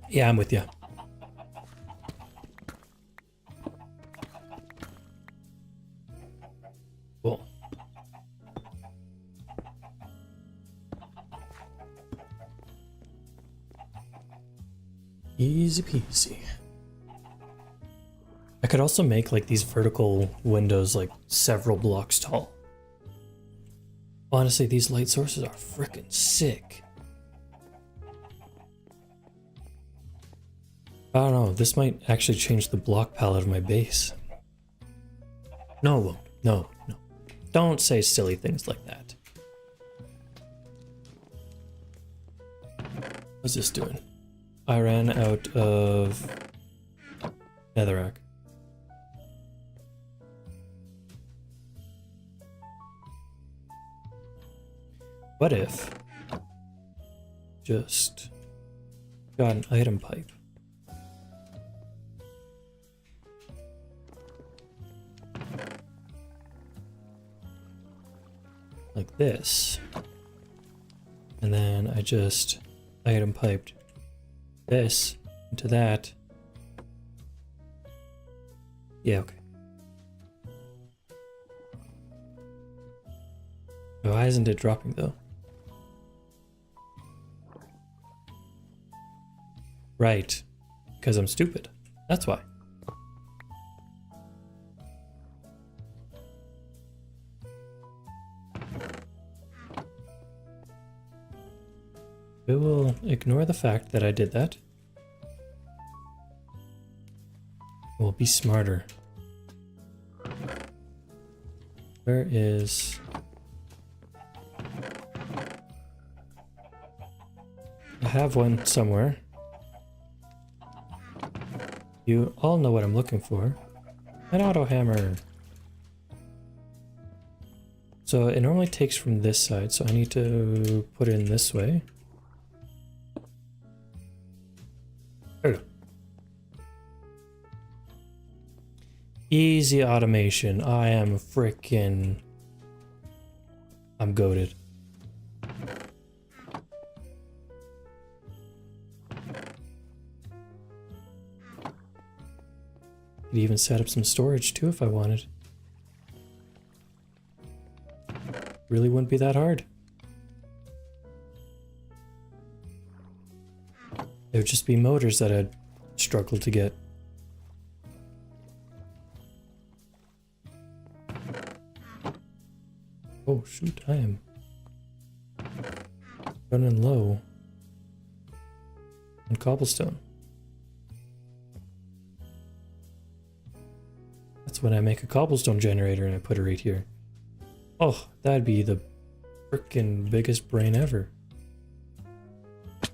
Yeah, I'm with you. Cool. Easy peasy. I could also make like these vertical windows like several blocks tall. Honestly, these light sources are freaking sick. I don't know, this might actually change the block palette of my base. No, it won't. No, no. Don't say silly things like that. What's this doing? I ran out of netherrack. What if just got an item pipe? Like this. And then I just item piped this into that. Yeah, okay. Why isn't it dropping though? Right, because I'm stupid. That's why. We will ignore the fact that I did that. We'll be smarter. Where is... I have one somewhere. You all know what I'm looking for. An auto hammer. So it normally takes from this side, so I need to put it in this way. There we go. Easy automation. I am freaking... I'm goated. Could even set up some storage too if I wanted. Really wouldn't be that hard. It would just be motors that I'd struggle to get. Oh shoot, I am running low on cobblestone. That's when I make a cobblestone generator and I put it right here. Oh, that'd be the frickin' biggest brain ever. I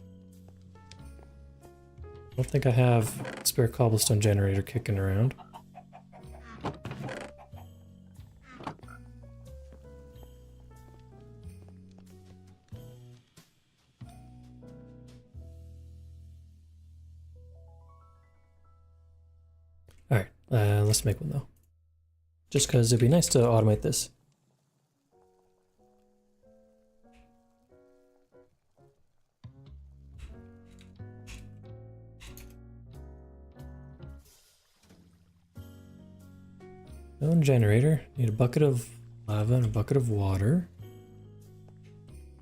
don't think I have a spare cobblestone generator kicking around. Alright, let's make one though. Just because it'd be nice to automate this. Stone generator. Need a bucket of lava and a bucket of water.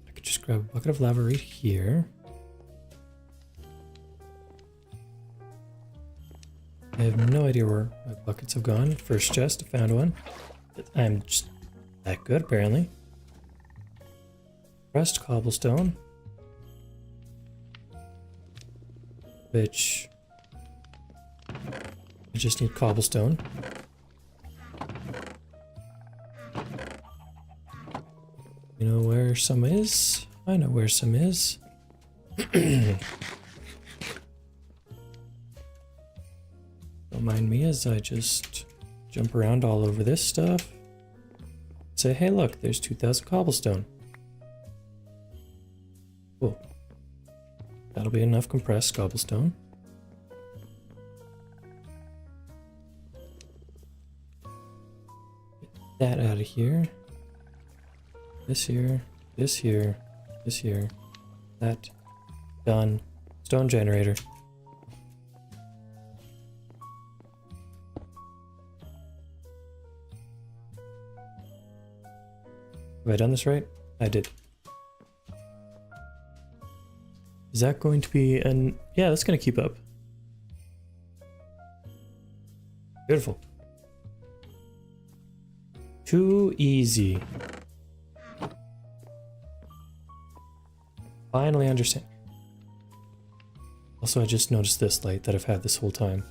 I could just grab a bucket of lava right here. I have no idea where my buckets have gone. First chest, I found one. I'm just that good, apparently. Pressed cobblestone. Which... I just need cobblestone. You know where some is? I know where some is. Don't mind me as I just jump around all over this stuff. Say, hey look, there's 2,000 cobblestone. Cool. That'll be enough compressed cobblestone. Get that out of here. This here, this here, this here. That. Done. Stone generator. Have I done this right? I did. Is that going to be an... Yeah, that's going to keep up. Beautiful. Too easy. Finally understand. Also, I just noticed this light that I've had this whole time.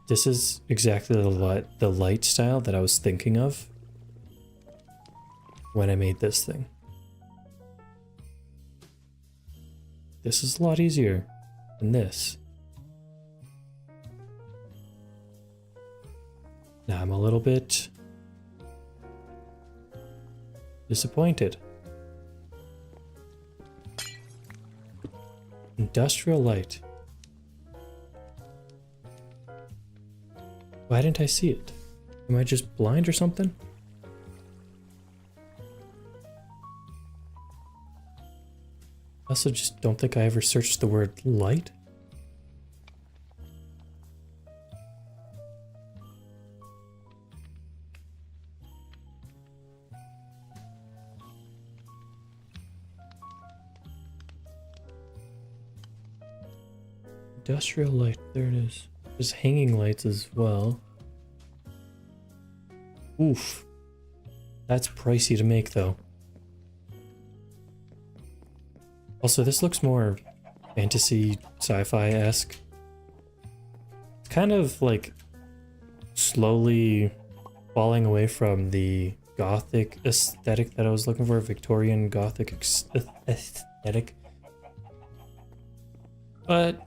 This is exactly the light style that I was thinking of when I made this thing. This is a lot easier than this. Now I'm a little bit disappointed. Industrial light. Why didn't I see it? Am I just blind or something? I also just don't think I ever searched the word light. Industrial light, there it is. There's hanging lights as well. Oof. That's pricey to make though. Also, this looks more fantasy, sci-fi-esque. It's kind of like slowly falling away from the Gothic aesthetic that I was looking for, Victorian Gothic magnetic. But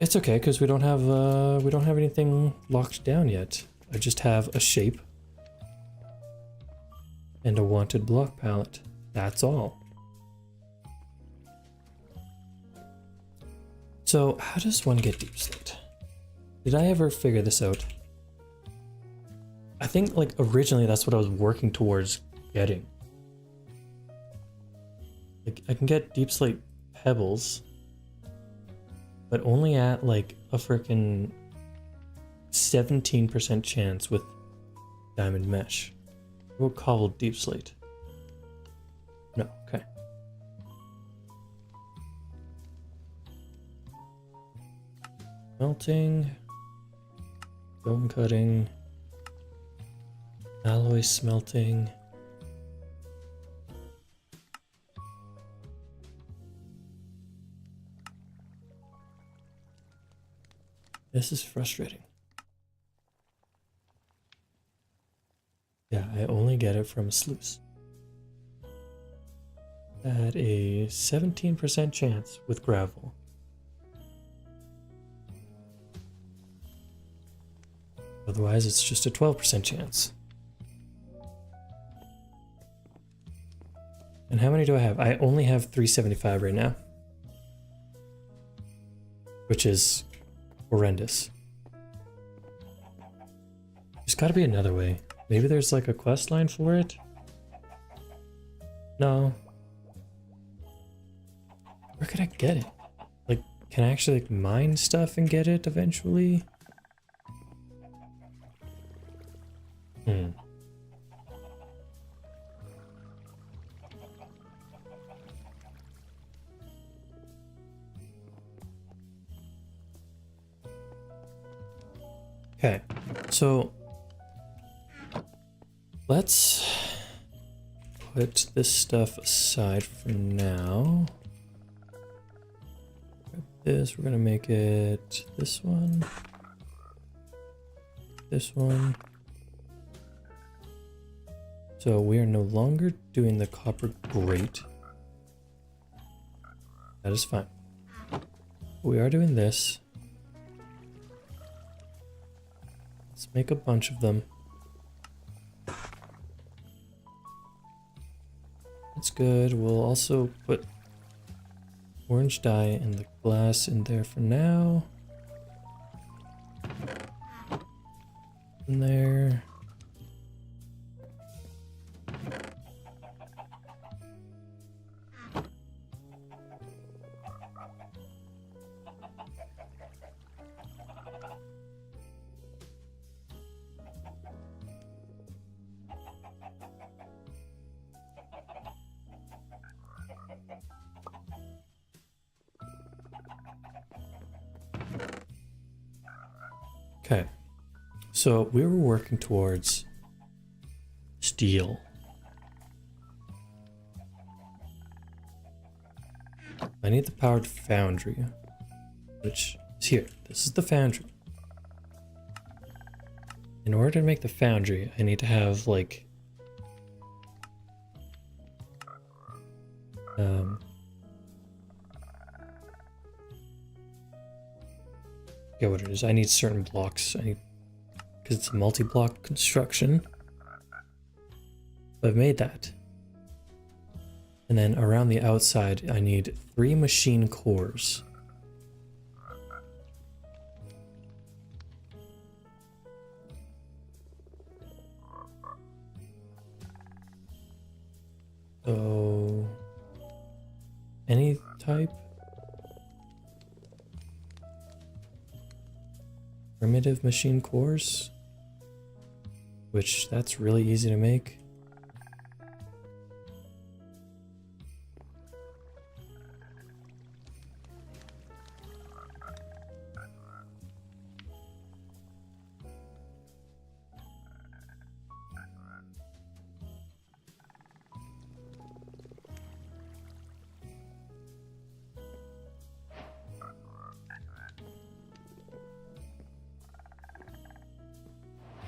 it's okay because we don't have anything locked down yet. I just have a shape and a wanted block palette. That's all. So how does one get deep slate? Did I ever figure this out? I think like originally that's what I was working towards getting. Like I can get deep slate pebbles, but only at like a frickin' 17% chance with diamond mesh. We'll cobble deep slate. No, okay. Melting, film cutting, alloy smelting. This is frustrating. Yeah, I only get it from a sluice. At a 17% chance with gravel. Otherwise, it's just a 12% chance. And how many do I have? I only have 375 right now. Which is horrendous. There's gotta be another way. Maybe there's like a quest line for it? No. Where could I get it? Like, can I actually like mine stuff and get it eventually? Okay, so let's put this stuff aside for now. Grab this, we're gonna make it this one, this one. So we are no longer doing the copper grate. That is fine. We are doing this. Let's make a bunch of them. That's good. We'll also put orange dye and the glass in there for now. In there. Okay, so we were working towards steel. I need the powered foundry, which is here. This is the foundry. In order to make the foundry, I need to have like yeah, what it is. I need certain blocks. I need, because it's a multi-block construction. I've made that. And then around the outside, I need 3 machine cores. So, any type? Primitive machine cores, which that's really easy to make.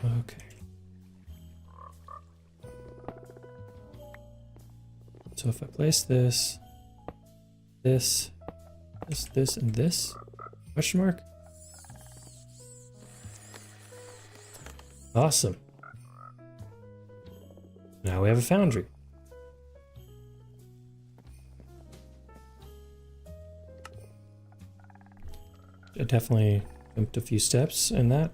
Okay. So if I place this, this, and this, question mark? Awesome. Now we have a foundry. I definitely jumped a few steps in that.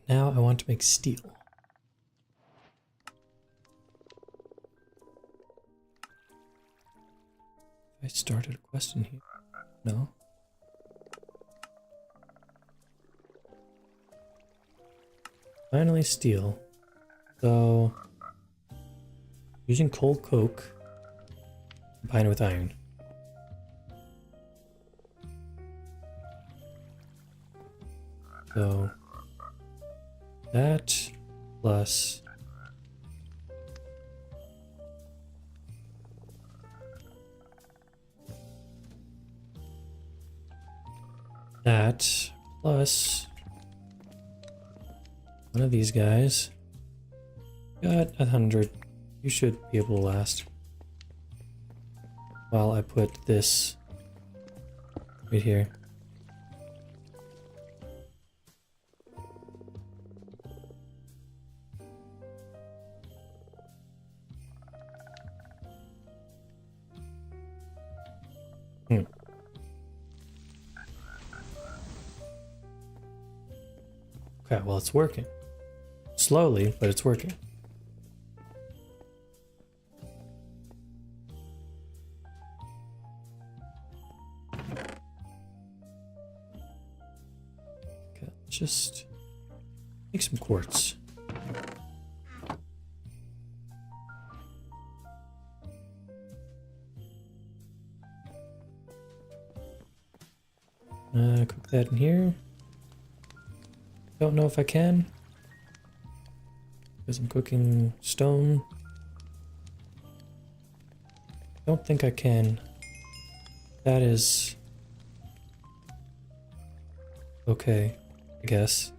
Now I want to make steel. I started a question here. No? Finally steel. So using coal coke combined with iron. So that plus that plus one of these guys. Got 100. You should be able to last. While I put this right here. Okay, well, it's working. Slowly, but it's working. Okay, let's just make some quartz. Cook that in here. Don't know if I can, because I'm cooking stone. Don't think I can. That is okay, I guess.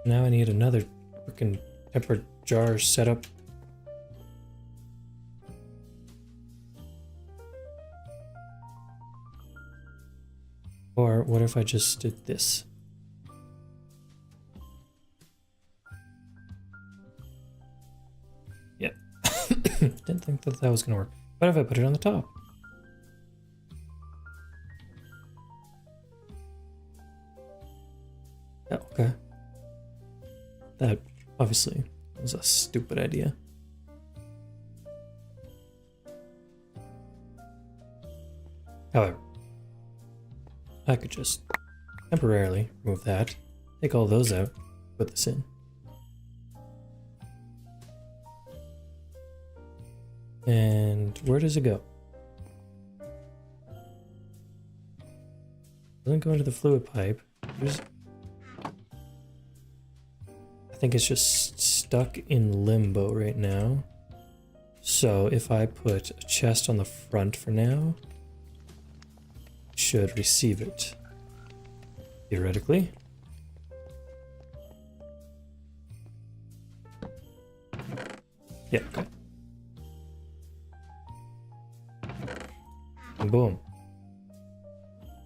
Now I need another freaking tempered jar setup. Or what if I just did this? Yeah. Didn't think that was gonna work. What if I put it on the top? Yeah, okay. That obviously was a stupid idea. However, I could just temporarily remove that, take all those out, put this in. And where does it go? Doesn't go into the fluid pipe. I think it's just stuck in limbo right now. So if I put a chest on the front for now, should receive it, theoretically. Yeah, okay. And boom.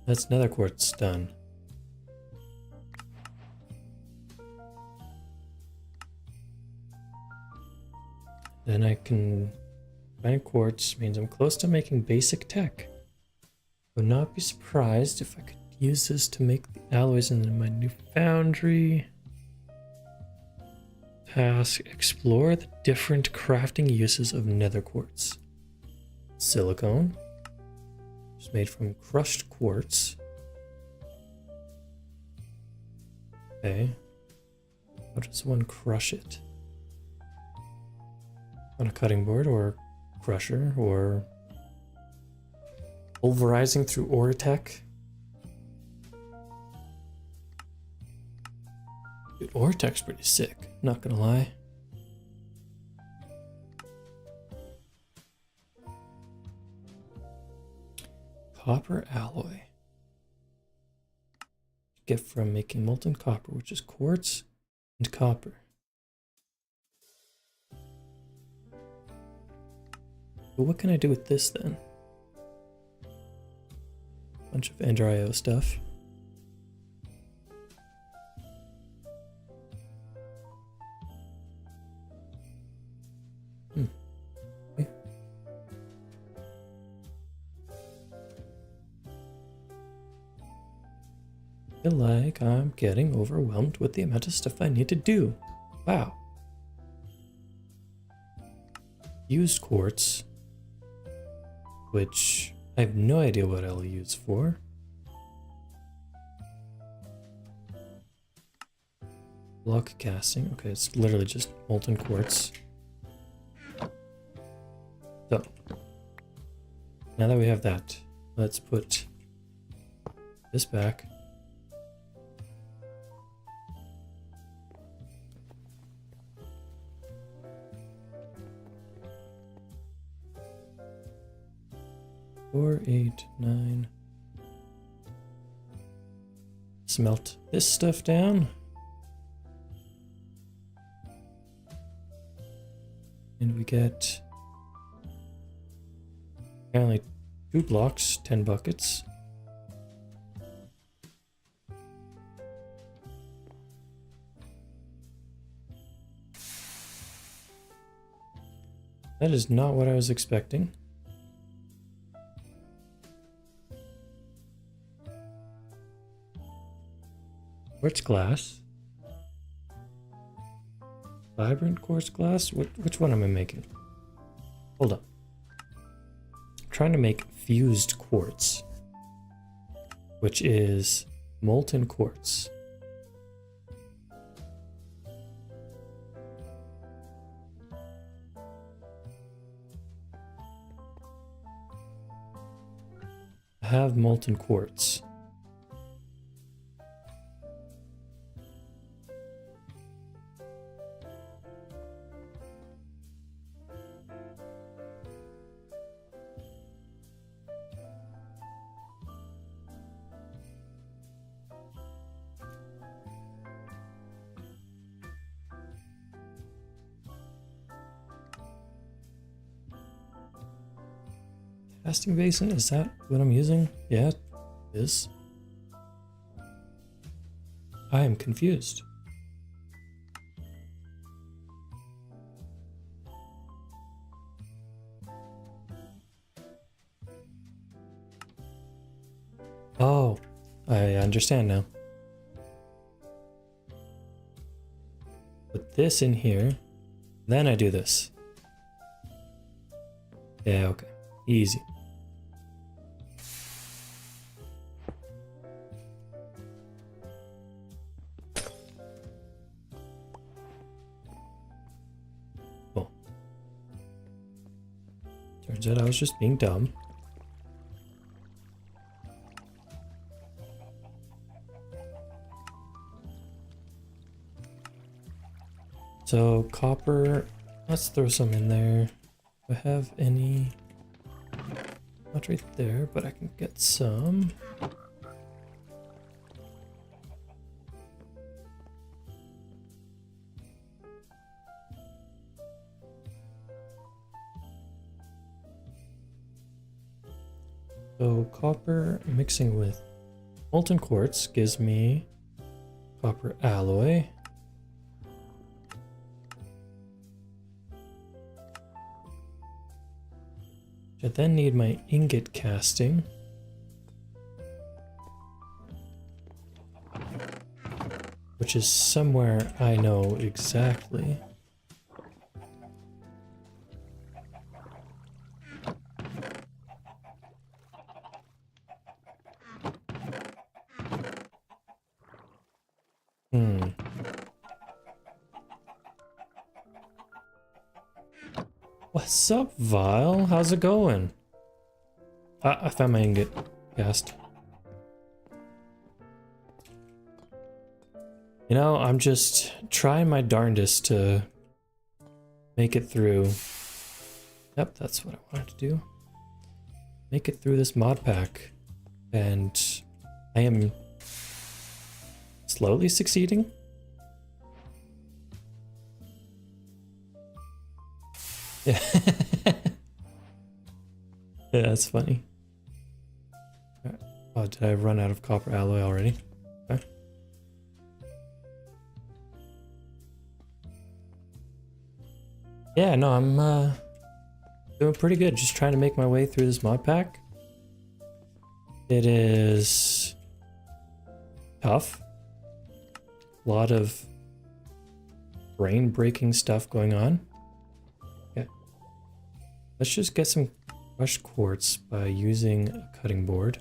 That's another quartz done. Then I can find quartz, means I'm close to making basic tech. Would not be surprised if I could use this to make the alloys in my new foundry. Task: explore the different crafting uses of nether quartz. Silicone, it's made from crushed quartz. Okay, how does one crush it? On a cutting board or crusher or pulverizing through Oratech. Dude, Oratech's pretty sick, not gonna lie. copper alloy. Get from making molten copper, which is quartz and copper. But what can I do with this then? Bunch of Ender IO stuff. Okay. I feel like I'm getting overwhelmed with the amount of stuff I need to do. Wow. Used quartz, which I have no idea what I'll use for. Block casting. Okay, it's literally just molten quartz. So, now that we have that, let's put this back. Four, 8, 9. Smelt this stuff down. And we get apparently 2 blocks, 10 buckets. That is not what I was expecting. Quartz glass. Vibrant quartz glass? Which one am I making? Hold up. I'm trying to make fused quartz, which is molten quartz. I have molten quartz. Casting basin, is that what I'm using? Yeah, it is. I am confused. Oh, I understand now. Put this in here, then I do this. Yeah, okay. Easy. Cool. Turns out I was just being dumb. So copper, let's throw some in there. Do I have any? Not right there, but I can get some. So copper mixing with molten quartz gives me copper alloy. I then need my ingot casting. Which is somewhere I know exactly. What's up, Vile? How's it going? I found my ingot cast. You know, I'm just trying my darndest to make it through. Yep, that's what I wanted to do. Make it through this mod pack and I am slowly succeeding. Yeah. Yeah, that's funny. Oh, did I run out of copper alloy already? Okay. Yeah, no, I'm doing pretty good. Just trying to make my way through this mod pack. It is tough. A lot of brain-breaking stuff going on. Okay. Let's just get some crushed quartz by using a cutting board,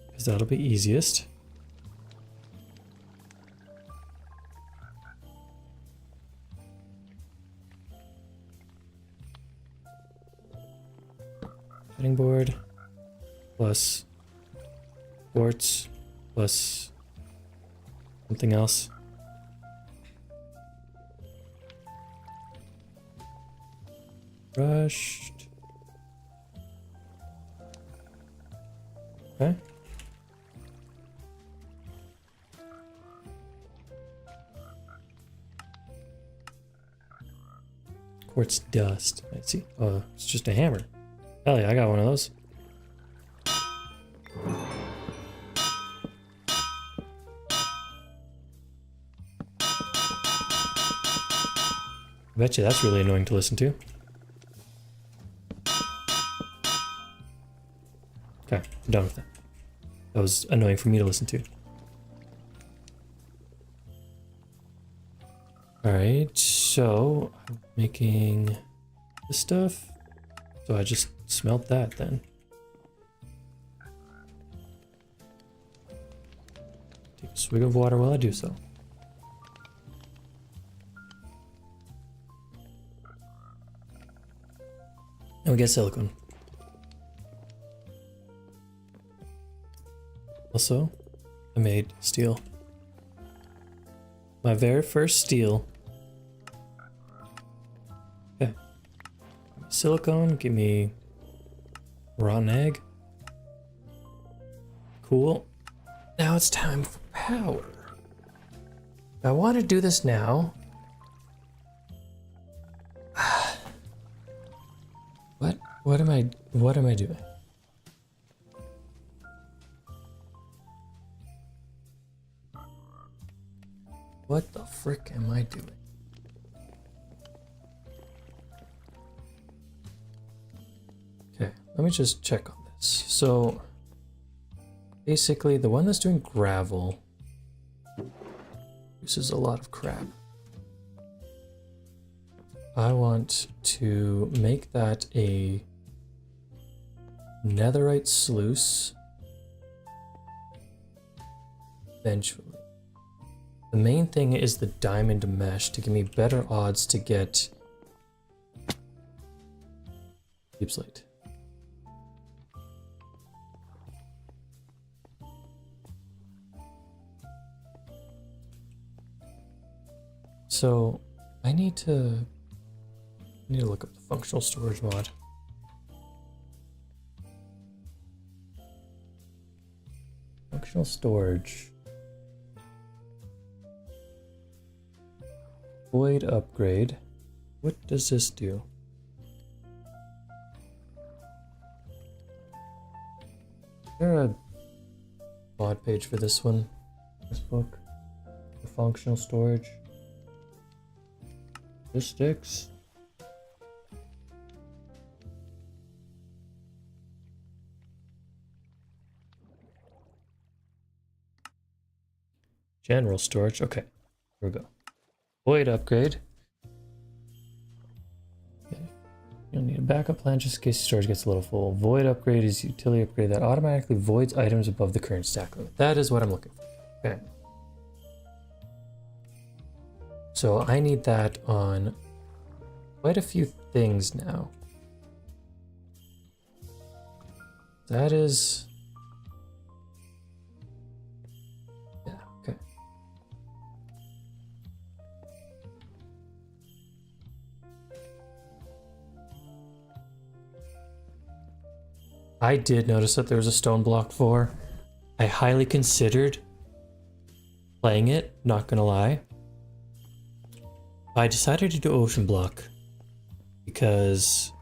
because that'll be easiest. Cutting board plus quartz plus something else. Crushed. Okay. Quartz dust. I see. Oh, it's just a hammer. Hell yeah, I got one of those. I bet you that's really annoying to listen to. Okay, I'm done with that. That was annoying for me to listen to. Alright, so I'm making this stuff. So I just smelt that then. Take a swig of water while I do so. And we get silicone. Also, I made steel. My very first steel. Okay. Silicone, give me rotten egg. Cool. Now it's time for power. I want to do this now. What am I doing? What the frick am I doing? Okay, let me just check on this. So basically the one that's doing gravel uses a lot of crap. I want to make that a netherite sluice eventually. The main thing is the diamond mesh to give me better odds to get deep slate. So I need to look up the functional storage mod. Functional storage. Void upgrade. What does this do? Is there a mod page for this one? This book? The functional storage? Statistics? General storage. Okay, here we go. Void upgrade. Okay. You'll need a backup plan just in case storage gets a little full. Void upgrade is utility upgrade that automatically voids items above the current stack limit. That is what I'm looking for. Okay. So I need that on quite a few things now. That is... yeah, okay. I did notice that there was a stone block 4. I highly considered playing it, not gonna lie. I decided to do Ocean Block because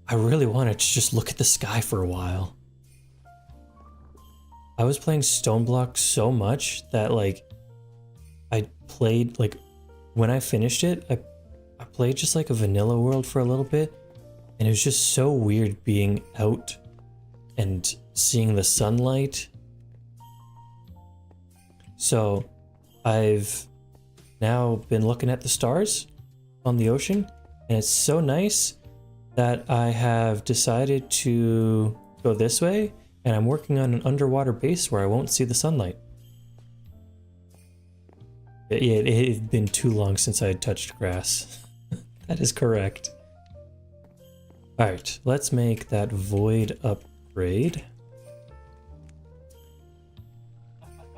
I really wanted to just look at the sky for a while. I was playing Stone Block so much that like I played like when I finished it, I played just like a vanilla world for a little bit, and it was just so weird being out and seeing the sunlight. So I've now been looking at the stars on the ocean, and it's so nice that I have decided to go this way, and I'm working on an underwater base where I won't see the sunlight. It had been too long since I had touched grass. That is correct. Alright, let's make that void upgrade.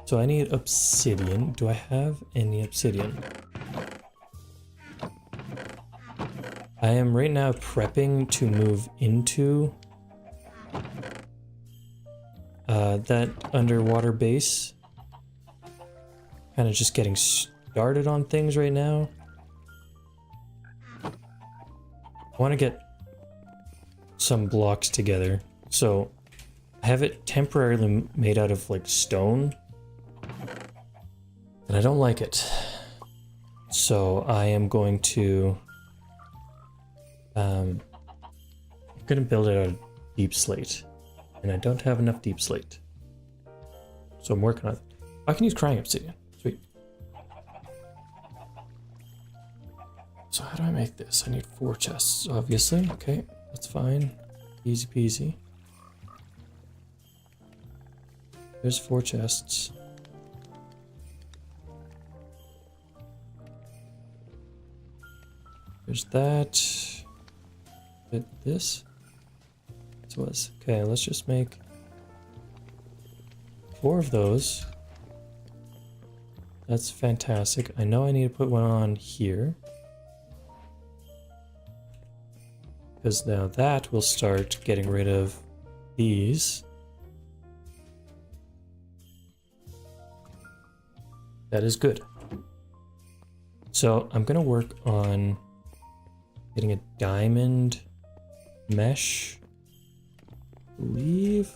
So I need obsidian. Do I have any obsidian? I am right now prepping to move into that underwater base. Kind of just getting started on things right now. I want to get some blocks together. So I have it temporarily made out of like stone, and I don't like it. So I am going to I'm gonna build it out of deep slate, and I don't have enough deep slate, so I'm working on it. I can use crying obsidian. Sweet. So how do I make this? I need 4 chests, obviously. Okay, that's fine. Easy peasy. There's 4 chests. There's that. This was okay. Let's just make 4 of those. That's fantastic. I know I need to put one on here, because now that will start getting rid of these. That is good. So I'm gonna work on getting a diamond mesh, I believe.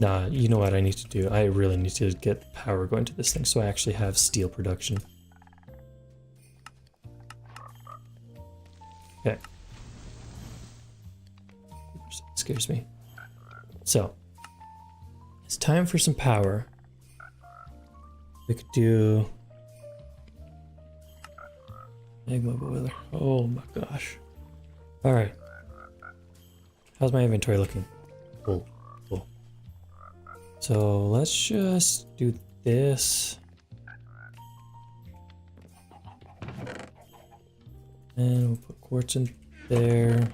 Nah, you know what I need to do? I really need to get power going to this thing so I actually have steel production. Okay. Oops, that scares me. So, it's time for some power. We could do magma boiler. Oh my gosh. Alright. How's my inventory looking? Cool. Cool. So let's just do this. And we'll put quartz in there.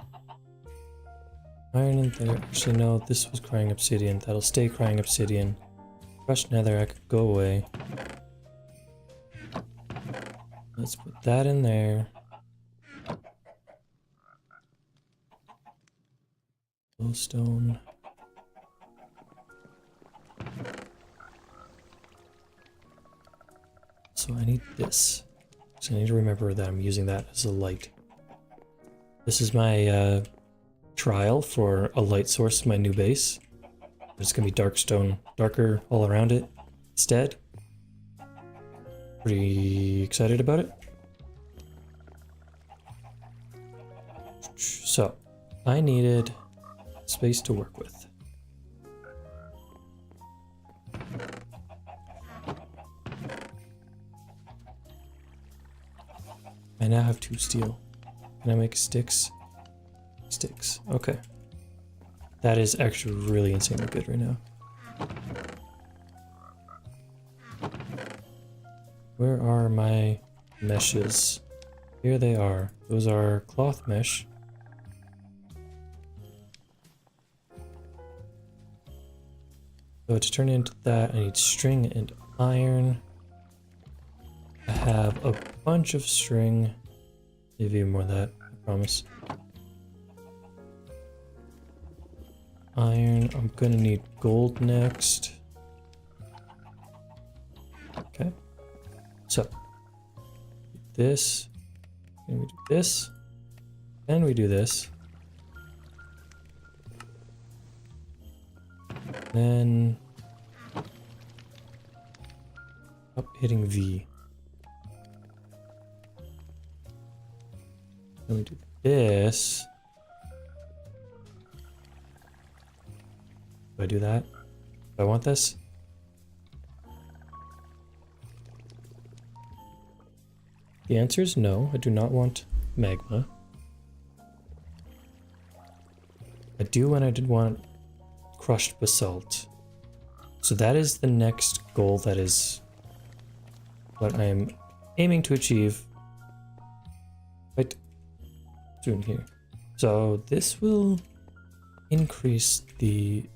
Iron in there. Actually, no, this was crying obsidian. That'll stay crying obsidian. Crushed nether, I could go away. Let's put that in there. Glowstone. So I need this. So I need to remember that I'm using that as a light. This is my trial for a light source in my new base. It's gonna be dark stone, darker all around it instead. Pretty excited about it. So, I needed space to work with. I now have 2 steel. Can I make sticks? Sticks. Okay. That is actually really insanely good right now. Where are my meshes? Here they are. Those are cloth mesh. So to turn into that, I need string and iron. I have a bunch of string. Maybe even more than that. Promise. Iron. I'm gonna need gold next. Okay. So this. And we do this. Then we do this. Then up hitting V. Then we do this. Do I do that? Do I want this? The answer is no, I do not want magma. I do and I did want crushed basalt. So that is the next goal, that is what I am aiming to achieve right soon here. So this will increase the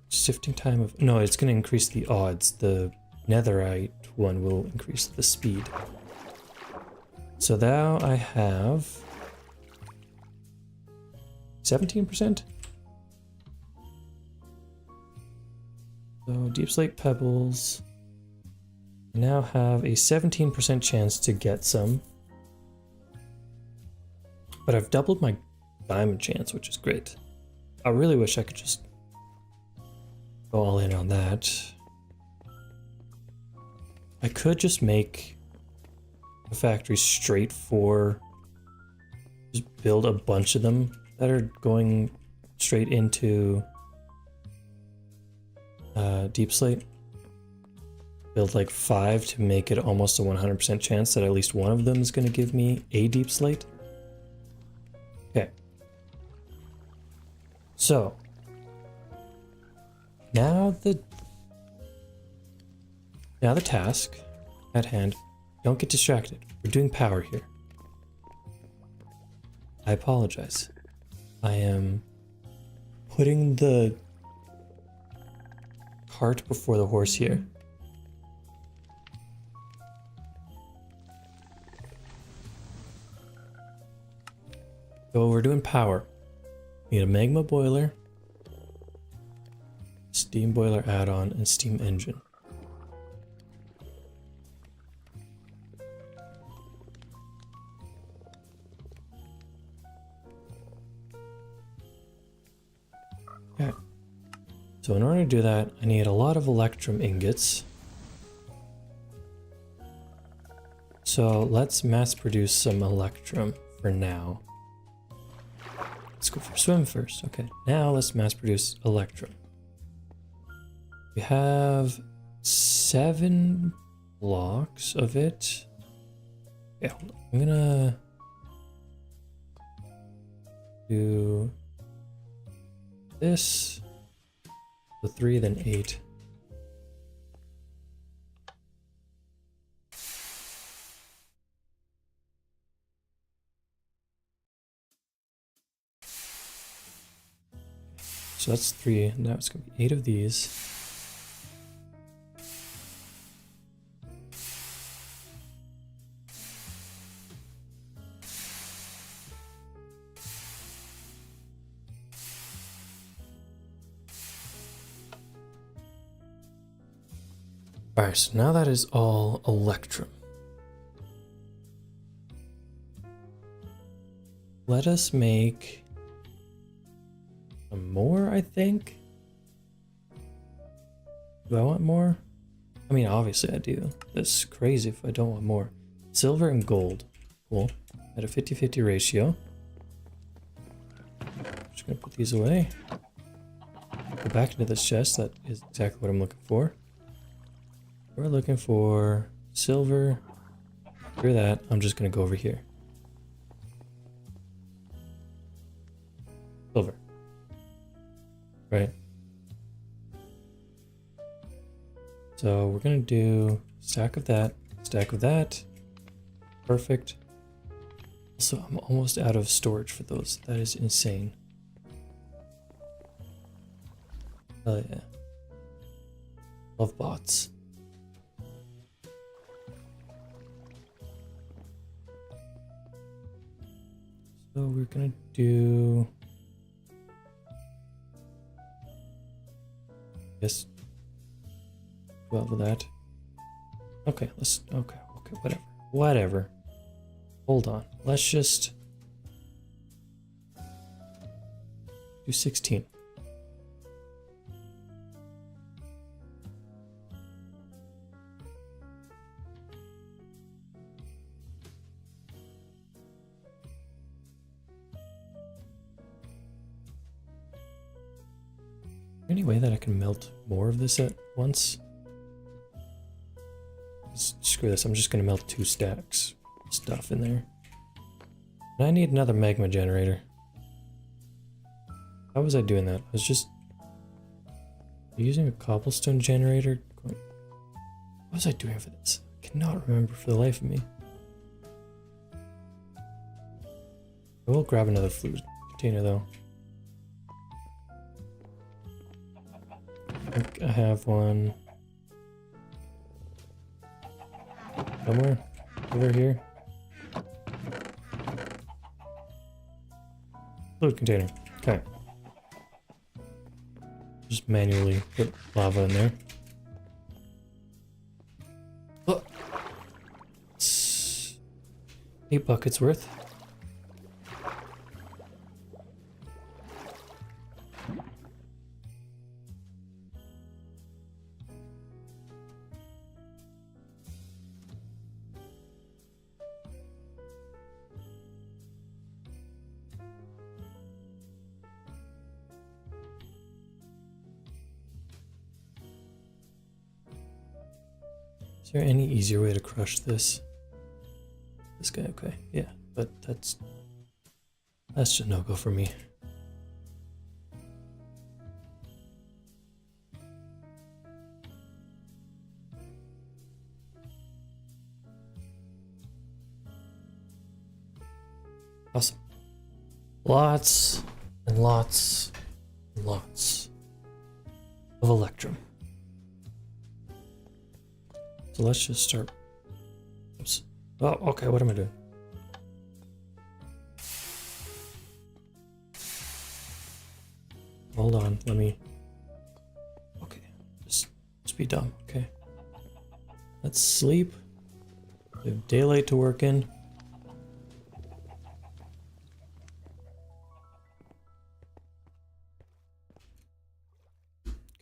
sifting time of... No, it's going to increase the odds. The netherite one will increase the speed. So now I have 17%. So deep slate pebbles. I now have a 17% chance to get some. But I've doubled my diamond chance, which is great. I really wish I could just go all in on that. I could just make a factory straight for... just build a bunch of them that are going straight into deep slate. Build like 5 to make it almost a 100% chance that at least one of them is going to give me a deep slate. Okay. So now the task at hand. Don't get distracted. We're doing power here. I apologize. I am putting the cart before the horse here. So we're doing power. We need a magma boiler, steam boiler add-on, and steam engine. Okay. So in order to do that, I need a lot of electrum ingots. So let's mass produce some electrum for now. Let's go for swim first. Okay, now let's mass produce electrum. We have 7 blocks of it. Yeah, I'm gonna do this. The 3, then 8. So that's 3, now it's going to be 8 of these. Alright, so now that is all electrum. Let us make some more, I think. Do I want more? I mean, obviously I do. That's crazy if I don't want more. Silver and gold. Cool. At a 50-50 ratio. Just gonna put these away. Go back into this chest. That is exactly what I'm looking for. We're looking for silver. Screw that. I'm just gonna go over here. Silver. Right. So we're gonna do stack of that, stack of that. Perfect. Also, I'm almost out of storage for those. That is insane. Oh yeah. Love bots. So we're gonna do, yes, 12 of that. Okay, okay, whatever. Hold on, let's just do 16. Any way that I can melt more of this at once? Screw this, I'm just gonna melt 2 stacks of stuff in there. And I need another magma generator. How was I doing that? I was just using a cobblestone generator. What was I doing for this? I cannot remember for the life of me. I will grab another fluid container though. I think I have one somewhere over here. Fluid container. Okay. Just manually put lava in there. Oh. 8 buckets worth. Is there any easier way to crush this? This guy, okay, yeah, but that's just a no-go for me. Awesome. Lots and lots and lots of electrum. So let's just start. Oops. Oh, okay, what am I doing? Hold on, let me. Okay, just be dumb, okay? Let's sleep. We have daylight to work in.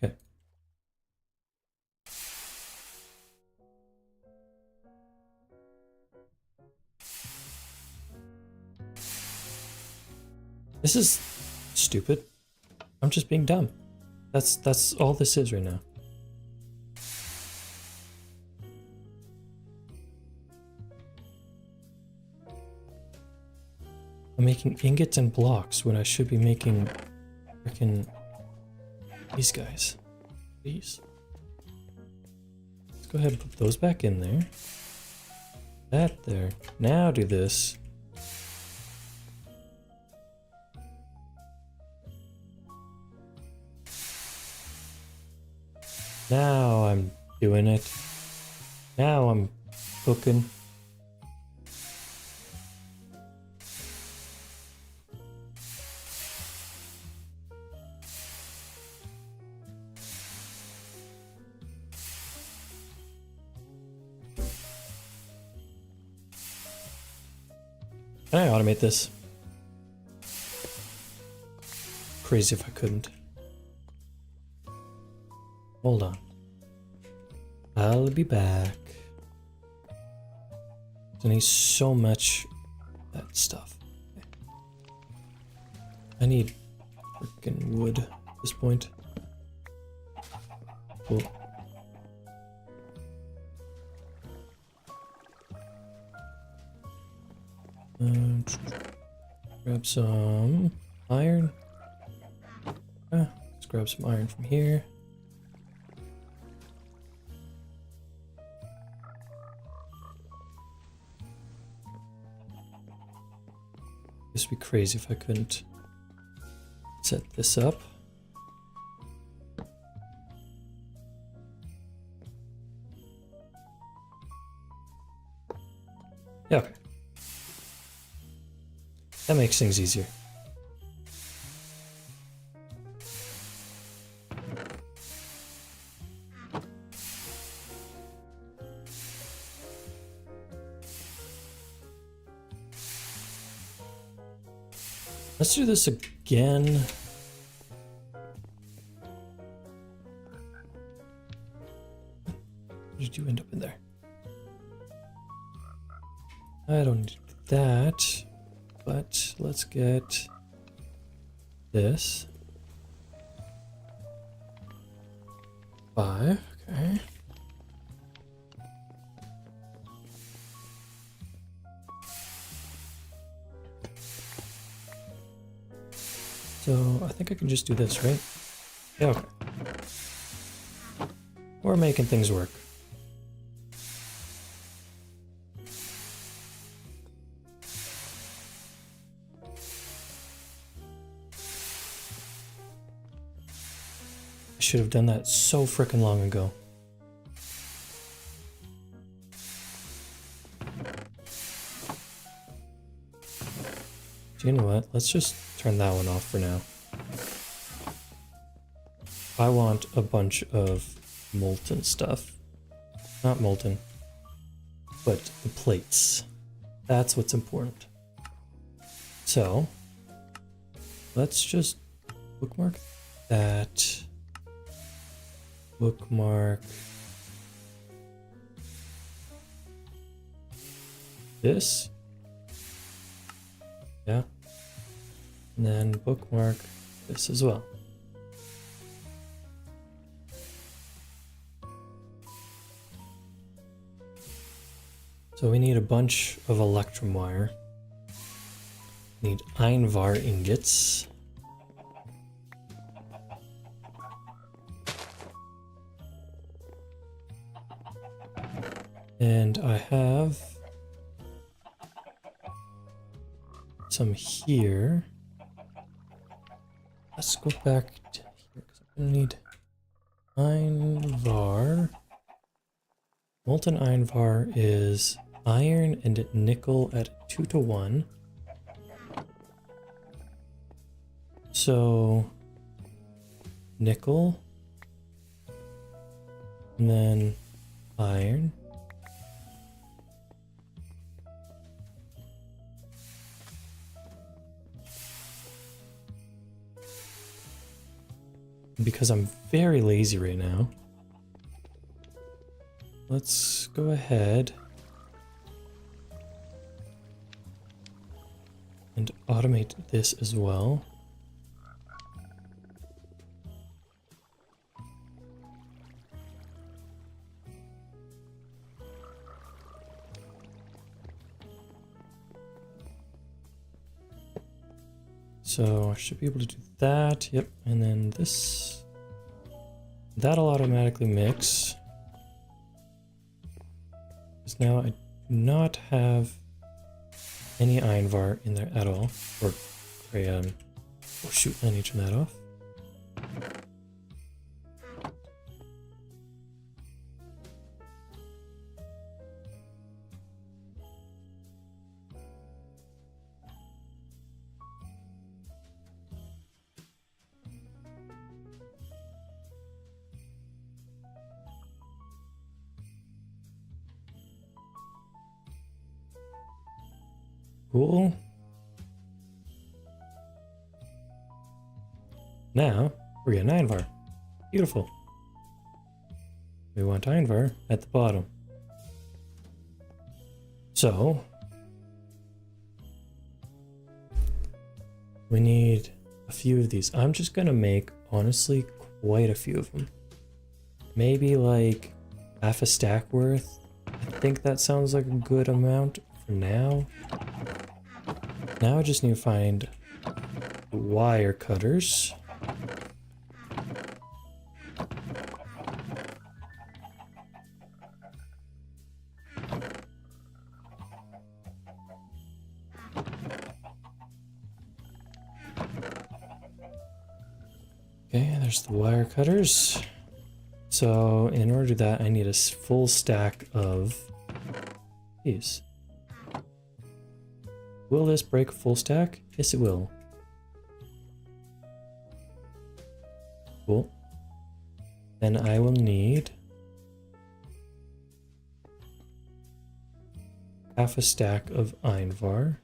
Okay. This is stupid. I'm just being dumb. That's all this is right now. I'm making ingots and blocks when I should be making frickin' these guys. These. Let's go ahead and put those back in there. That there. Now do this. Now I'm doing it. Now I'm cooking. Can I automate this? Crazy if I couldn't. Hold on. I'll be back. I need so much of that stuff. Okay. I need freaking wood at this point. Cool. Grab some iron. Let's grab some iron from here. This would be crazy if I couldn't set this up. Yeah, okay. That makes things easier. Let's do this again. Where did you end up in there? I don't need that, but let's get this. 5, okay. So I think I can just do this, right? Yeah, okay. We're making things work. I should have done that so frickin' long ago. Do you know what? Let's just turn that one off for now. I want a bunch of molten stuff. Not molten, but the plates. That's what's important. So, let's just bookmark that. Bookmark this. Yeah. And then bookmark this as well. So we need a bunch of electrum wire. We need Einvar ingots. And I have some here. Let's go back to here because I'm gonna need Einvar. Molten Einvar is iron and nickel at 2-to-1. So nickel and then iron. Because I'm very lazy right now, let's go ahead and automate this as well. So I should be able to do that, yep, and then this, that'll automatically mix. Because now I do not have any Einvar in there at all, or sorry, oh shoot, I need to turn that off. Cool. Now we're getting Einvar. Beautiful. We want Einvar at the bottom. So we need a few of these. I'm just gonna make, honestly, quite a few of them. Maybe like half a stack worth. I think that sounds like a good amount for now. Now I just need to find wire cutters. Okay, there's the wire cutters. So in order to do that, I need a full stack of these. Will this break a full stack? Yes, it will. Cool. Then I will need half a stack of Einvar.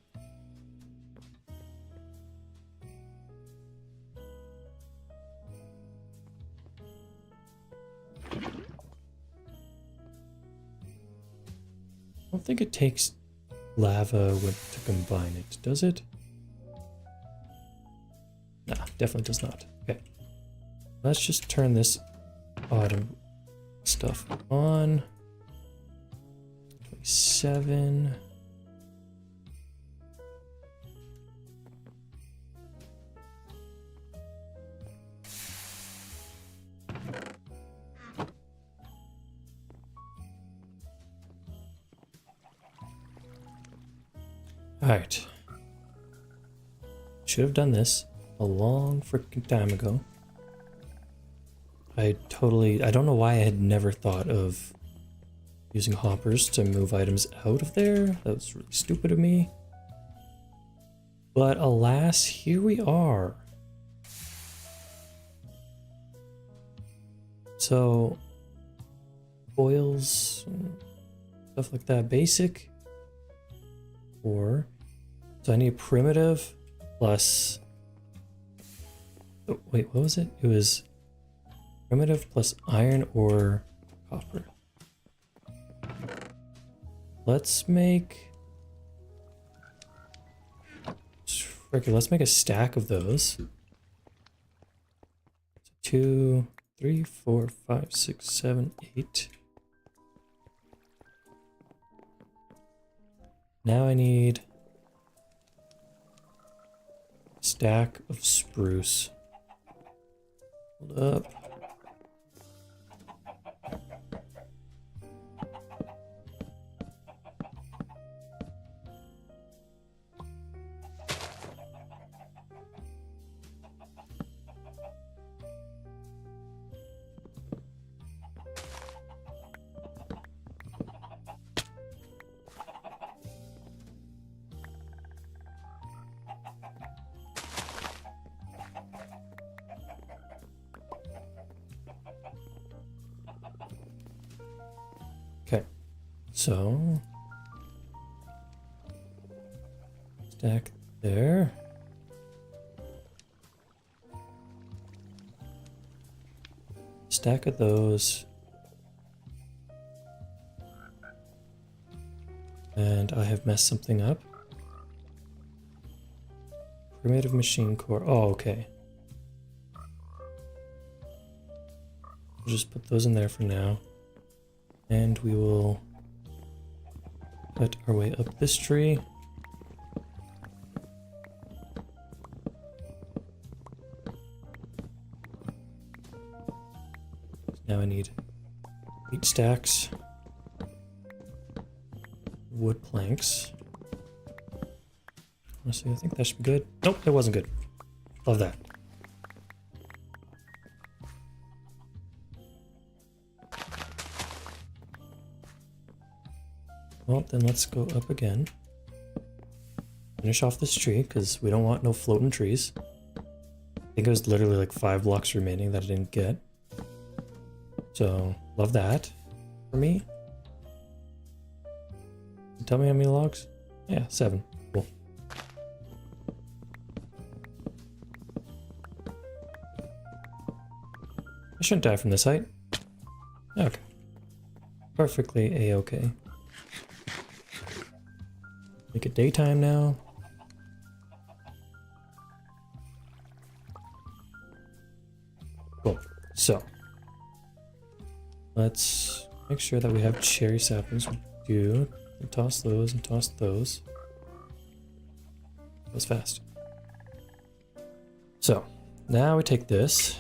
I don't think it takes lava to combine it, does it? Nah, definitely does not. Okay. Let's just turn this autumn stuff on. 27. Alright. Should have done this a long freaking time ago. I don't know why I had never thought of using hoppers to move items out of there. That was really stupid of me. But alas, here we are. So, oils, stuff like that, basic. So I need primitive plus, oh, wait, what was it? It was primitive plus iron or copper. Let's make a stack of those. 2, 3, 4, 5, 6, 7, 8. Now I need a stack of spruce. Hold up. Okay, so stack there. Stack of those. And I have messed something up. Primitive machine core. Oh, okay. We'll just put those in there for now. And we will cut our way up this tree. Now I need 8 stacks. Wood planks. Honestly, I think that should be good. Nope, that wasn't good. Love that. Well, then let's go up again. Finish off this tree, because we don't want no floating trees. I think it was literally like 5 blocks remaining that I didn't get. So, love that for me. Tell me how many logs? Yeah, 7. Cool. I shouldn't die from this height. Okay. Perfectly a-okay. Make it daytime now. Cool. So, let's make sure that we have cherry saplings. We do. And toss those and toss those. That was fast. So, now we take this.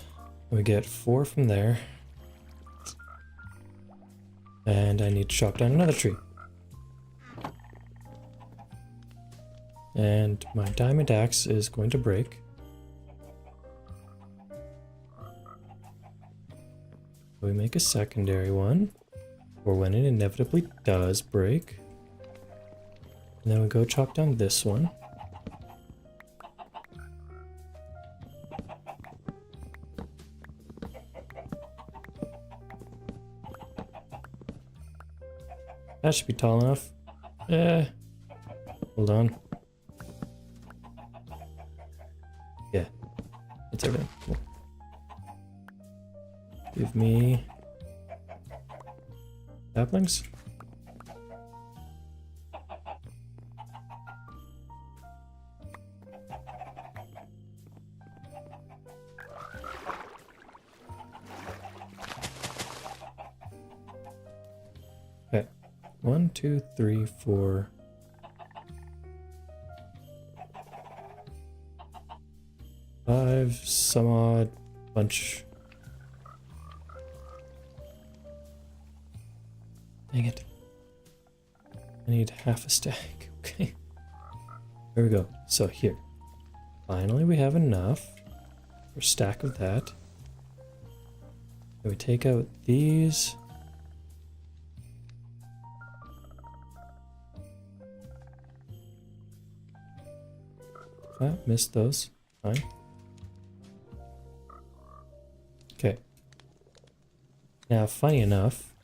And we get 4 from there. And I need to chop down another tree. And my diamond axe is going to break. We make a secondary one for when it inevitably does break. And then we go chop down this one. That should be tall enough. Hold on. Yeah, it's everything. Cool. Give me saplings. Okay, 1, 2, 3, 4. 5, some odd bunch. Dang it. I need half a stack. Okay. There we go. So here. Finally we have enough for a stack of that. Then we take out these. Missed those. Fine. Okay. Now, funny enough,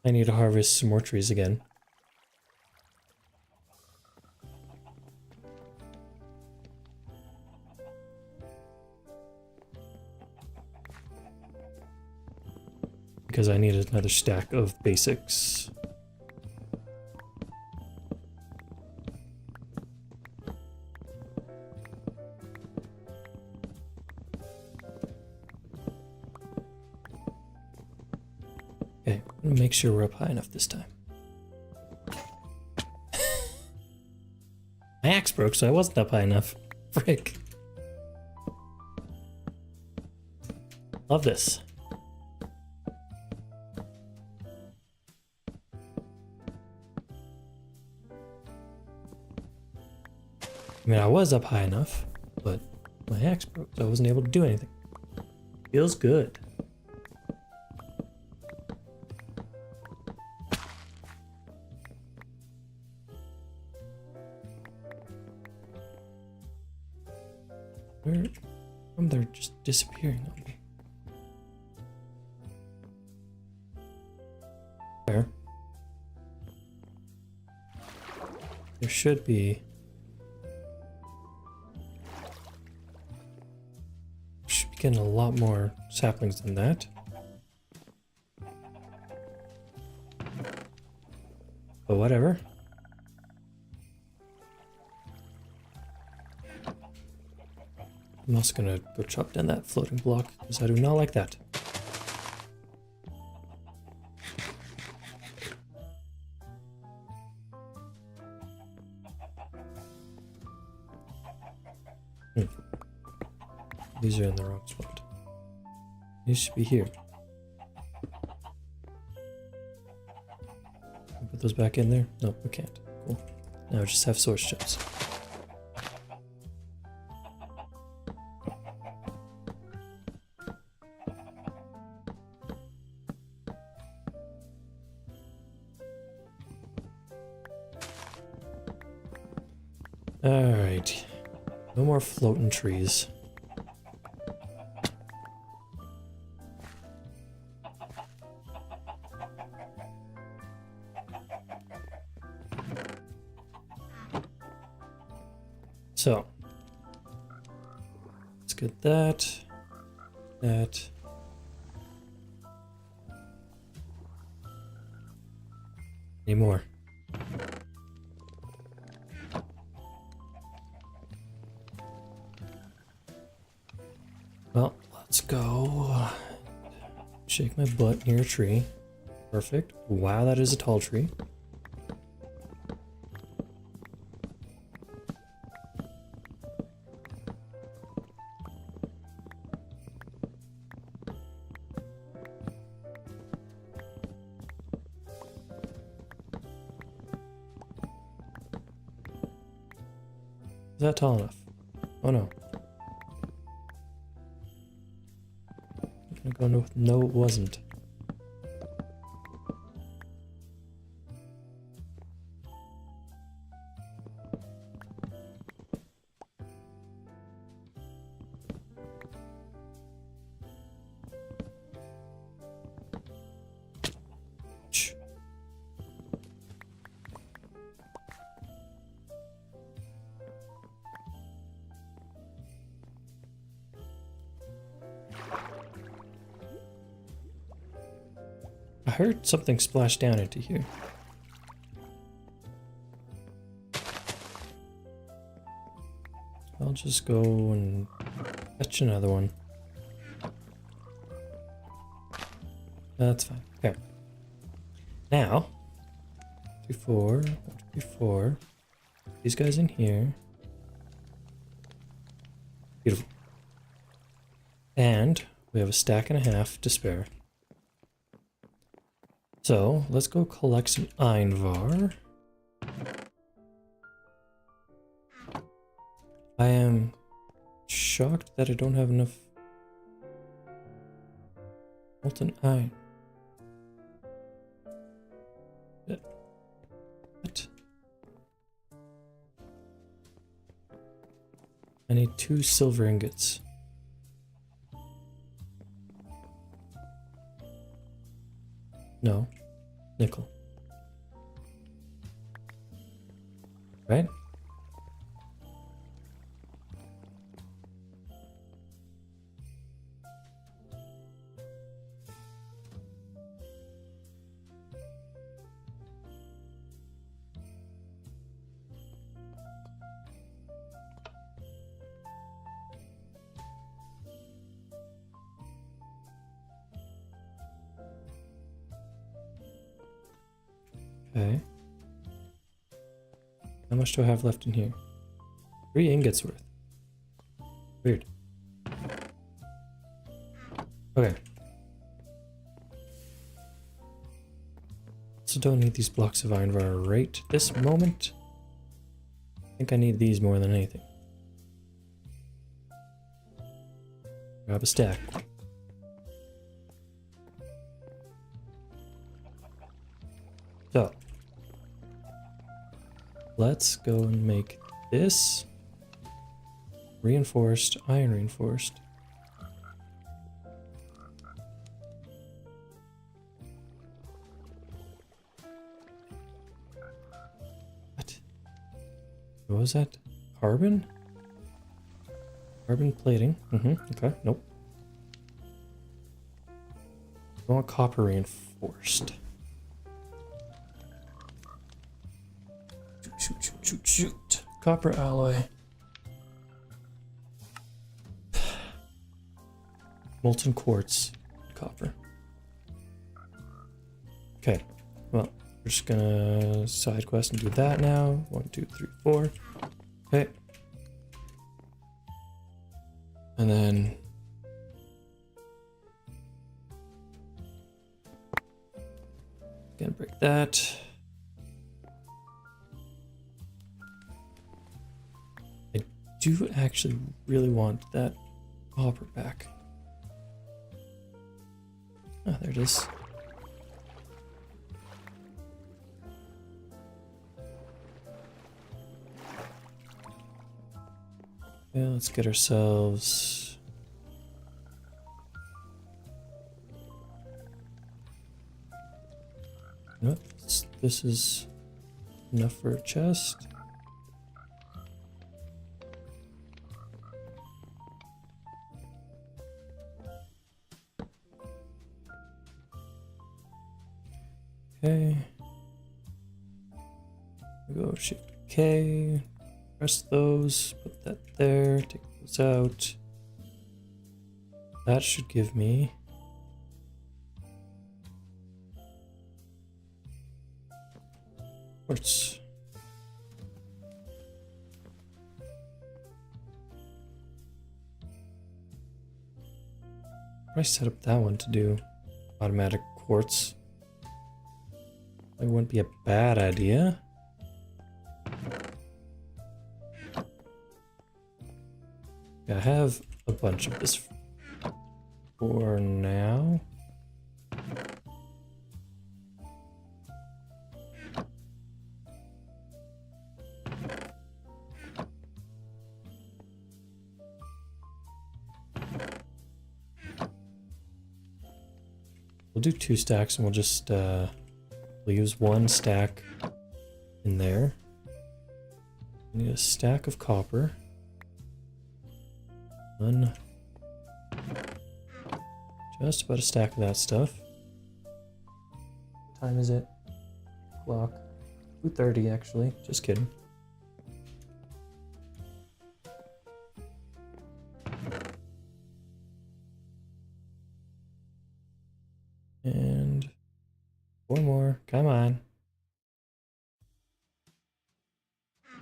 I need to harvest some more trees again. Because I need another stack of basics. Okay, I'm gonna make sure we're up high enough this time. My axe broke, so I wasn't up high enough. Frick. Love this. I mean, I was up high enough, but my axe broke, so I wasn't able to do anything. Feels good. Where? They're just disappearing on me. There. There should be. Should be getting a lot more saplings than that. But whatever. I'm also gonna go chop down that floating block because I do not like that. These are in the wrong spot. These should be here. Put those back in there? No, we can't. Cool. Now we just have source chips. Alright. No more floating trees. So, let's get that, that. Any more? Well, let's go shake my butt near a tree. Perfect. Wow, that is a tall tree. Is that tall enough? Oh no. I'm gonna go with no, it wasn't. I heard something splash down into here. I'll just go and fetch another one. That's fine. Okay. Now, 2, 4, 2, 4. These guys in here. Beautiful. And we have a stack and a half to spare. So let's go collect some Einvar. I am shocked that I don't have enough molten iron. What? I need 2 silver ingots. No, nickel. Right? Okay. How much do I have left in here? 3 ingots worth. Weird. Okay. Also don't need these blocks of Einvar right this moment. I think I need these more than anything. Grab a stack. So, let's go and make this reinforced, iron reinforced. What? What was that? Carbon? Carbon plating. Okay, nope. I want copper reinforced. Shoot. Copper alloy. Molten quartz. Copper. Okay. Well, we're just gonna side quest and do that now. 1, 2, 3, 4. Okay. And then gonna break that. Do actually really want that copper back. Oh, there it is. Yeah, let's get ourselves nope, this is enough for a chest. Okay. We go Shift K, press those, put that there, take those out. That should give me quartz. I set up that one to do automatic quartz. It wouldn't be a bad idea. Yeah, I have a bunch of this for now. We'll do 2 stacks and we'll just we'll use 1 stack in there. We need a stack of copper. 1. Just about a stack of that stuff. time is it? Clock. 2:30 actually. Just kidding. And 4 more. Come on.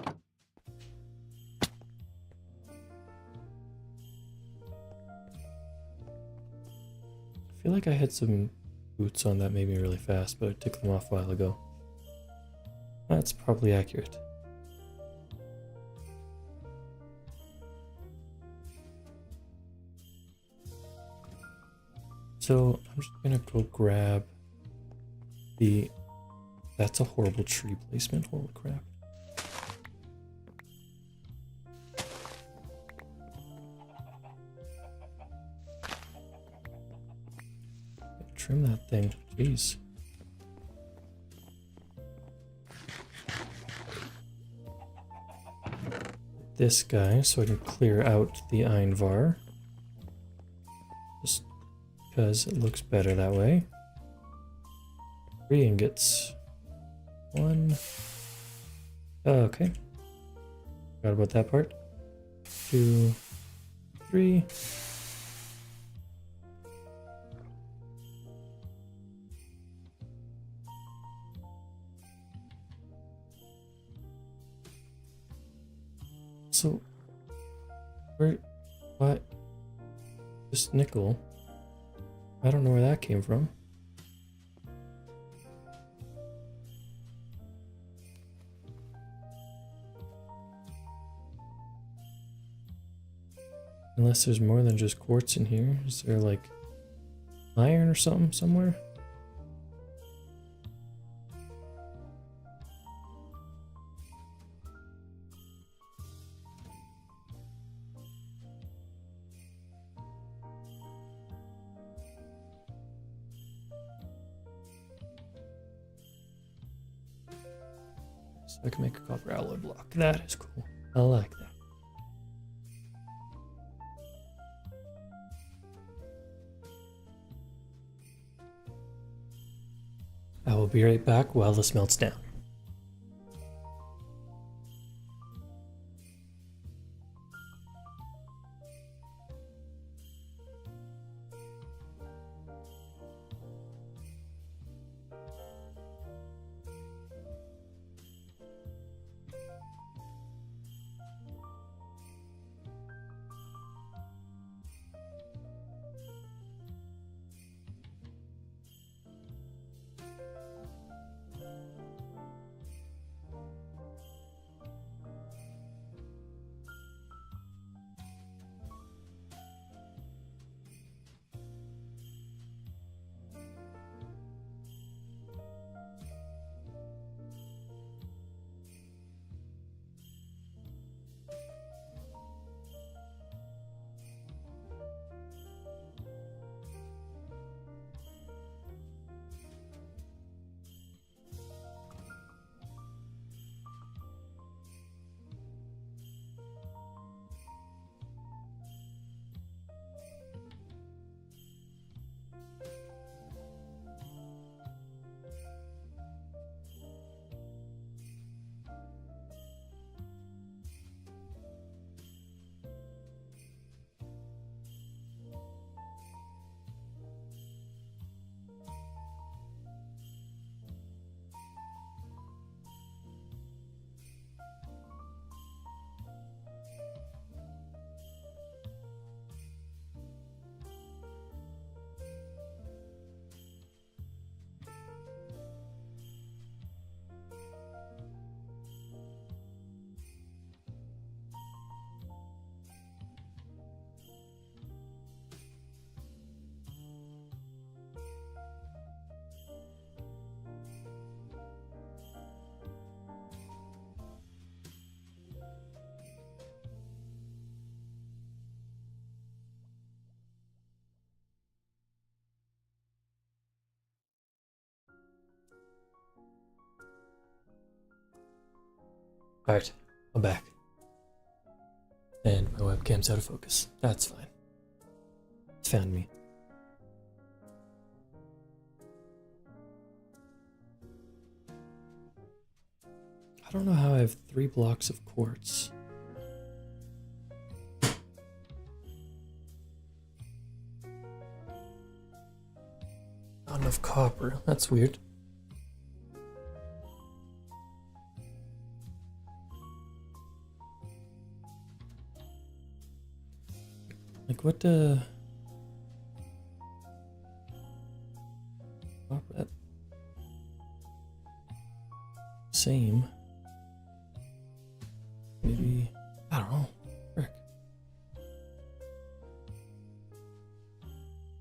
I feel like I had some boots on that made me really fast, but I took them off a while ago. That's probably accurate. So I'm just gonna go grab the... That's a horrible tree placement, holy crap. Trim that thing, jeez. This guy, so I can clear out the Einvar. Just because it looks better that way. 3 ingots. 1. Okay. Forgot about that part. 2, 3. So, what? Just nickel. I don't know where that came from. Unless there's more than just quartz in here. Is there like iron or something somewhere? So I can make a copper alloy block. That is cool. I like that. I will be right back while this melts down. Alright, I'm back. And my webcam's out of focus. That's fine. It's found me. I don't know how I have 3 blocks of quartz. Not enough copper. That's weird. Like what the... That same. Maybe, I don't know. Frick.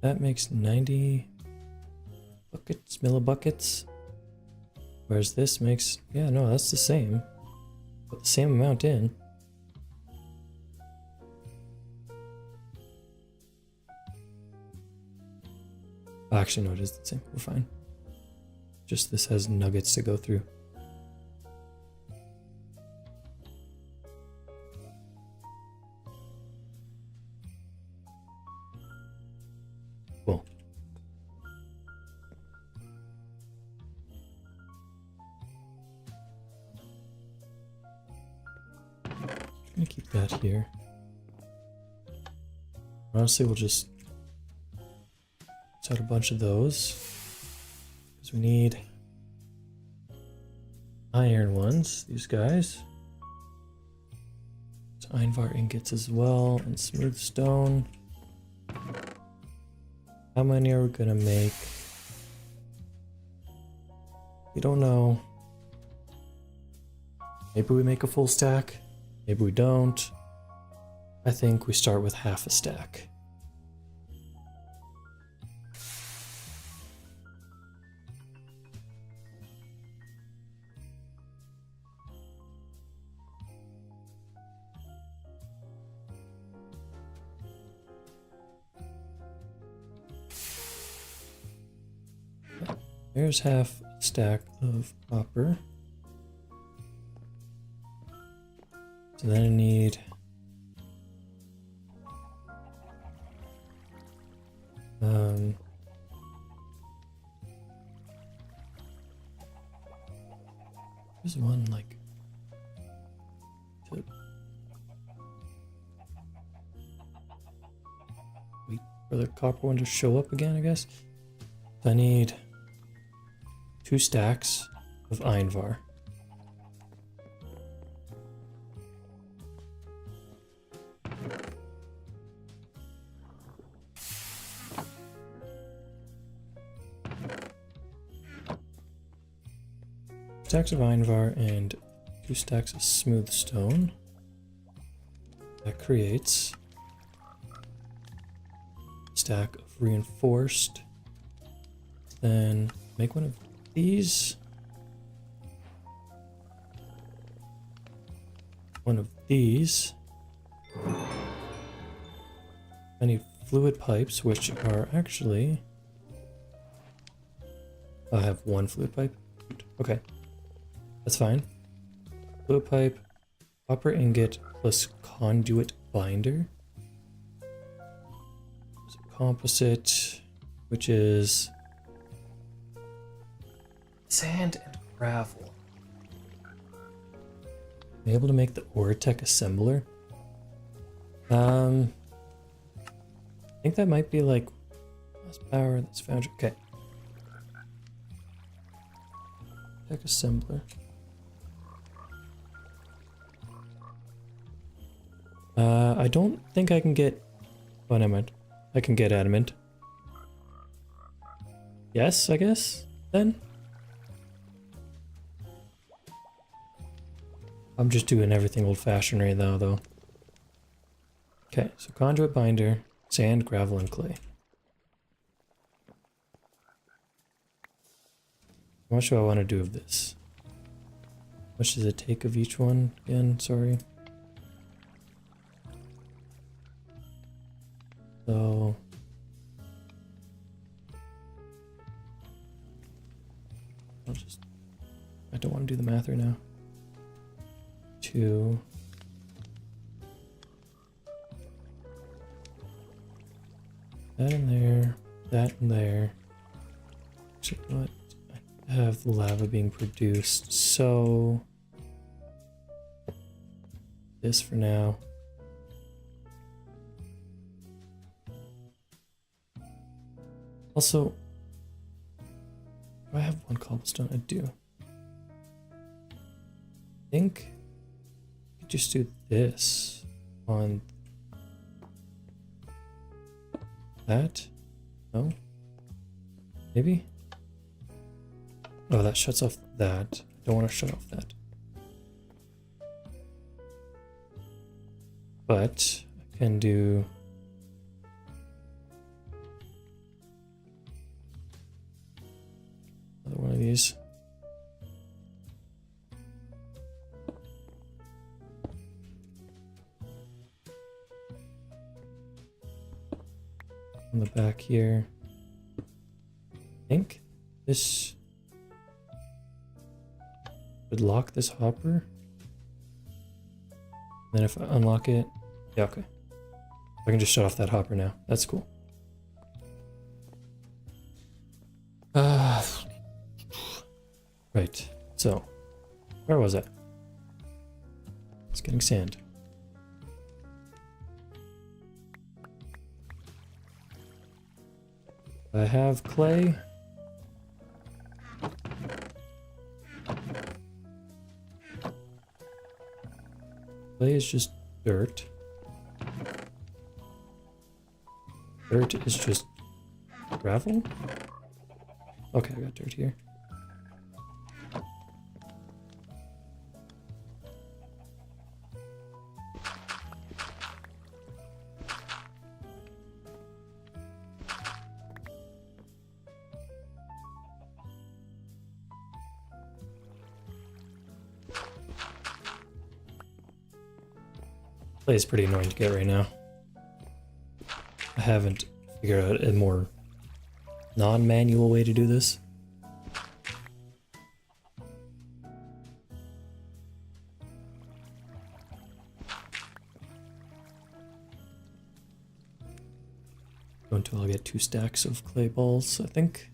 That makes 90 buckets, millibuckets. Whereas this makes, yeah, no, that's the same. Put the same amount in. Actually, no, it is the same. We're fine. Just this has nuggets to go through. Cool. I'm gonna keep that here. Honestly, we'll just out a bunch of those because we need iron ones, these guys. So Einvar ingots as well, and smooth stone. How many are we gonna make? We don't know. Maybe we make a full stack, maybe we don't. I think we start with half a stack. There's half a stack of copper. So then I need there's one like to wait for the copper one to show up again, I guess. So I need 2 stacks of Einvar. Stacks of Einvar and 2 stacks of smooth stone. That creates a stack of reinforced. Then make one of these. One of these. I need fluid pipes, which are actually... I have 1 fluid pipe. Okay. That's fine. Fluid pipe, copper ingot plus conduit binder. So composite, which is sand and gravel. I'm able to make the Oratech assembler. I think that might be like less power that's found. Okay. Tech assembler. I don't think I can get... Oh, never mind. I can get adamant. Yes, I guess, then? I'm just doing everything old-fashioned right now, though. Okay, so conduit binder, sand, gravel, and clay. How much do I want to do of this? How much does it take of each one? Again, sorry. So... I don't want to do the math right now. 2... That in there, that in there. Actually, what? I have lava being produced, so this for now. Also, do I have one cobblestone? I do. I think I could just do this on that. No? Maybe? Oh, that shuts off that. I don't want to shut off that. But I can do... another one of these. On the back here. I think this would lock this hopper. Then if I unlock it, yeah, okay. I can just shut off that hopper now. That's cool. Right, so where was I? It's getting sand. I have clay. Clay is just dirt. Dirt is just gravel? Okay, I got dirt here. Clay is pretty annoying to get right now. I haven't figured out a more non-manual way to do this. Go until I get 2 stacks of clay balls, I think.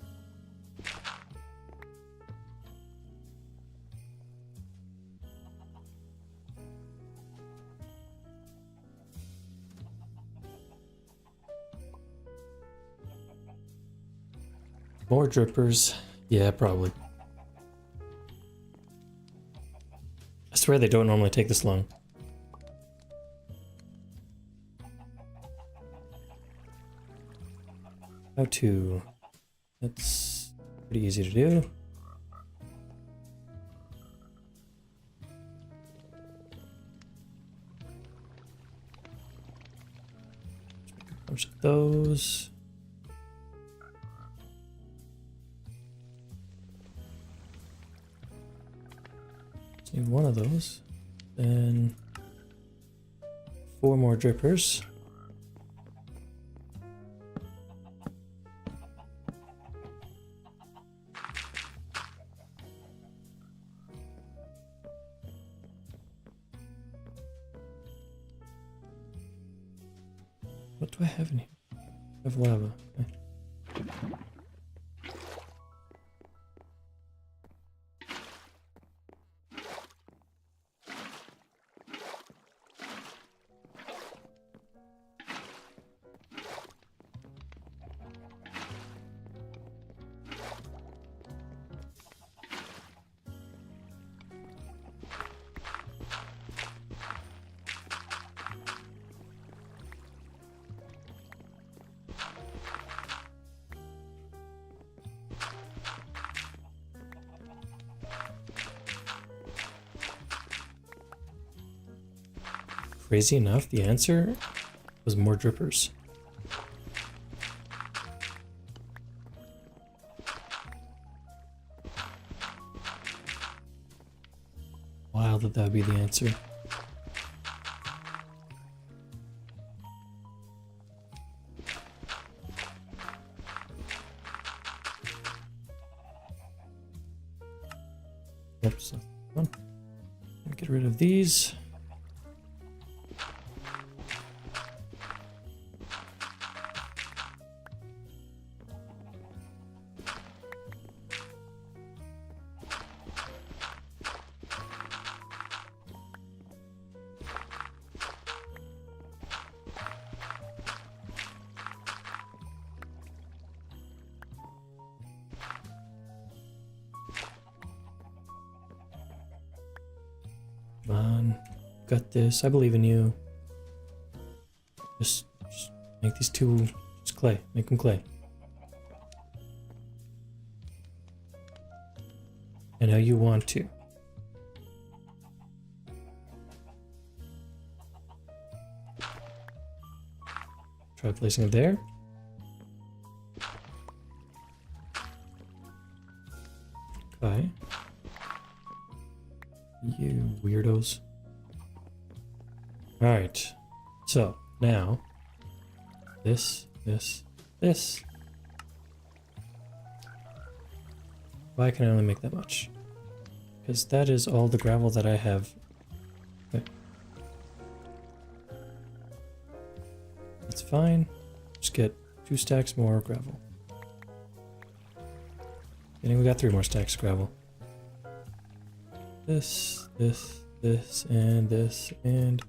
More drippers. Yeah, probably. I swear they don't normally take this long. How to... That's pretty easy to do. A bunch of those. Need one of those, then 4 more drippers. What do I have in here? I have lava. Okay. Crazy enough, the answer was more drippers. Wild that would be the answer. Oops, that's one. Get rid of these. Come on. Got this. I believe in you. Just make these two just clay. Make them clay. And how you want to. Try placing it there. Okay. You weirdos. Alright. So, now. This. Why can I only make that much? Because that is all the gravel that I have. Okay. That's fine. Just get 2 stacks more gravel. And we got 3 more stacks of gravel. This, and...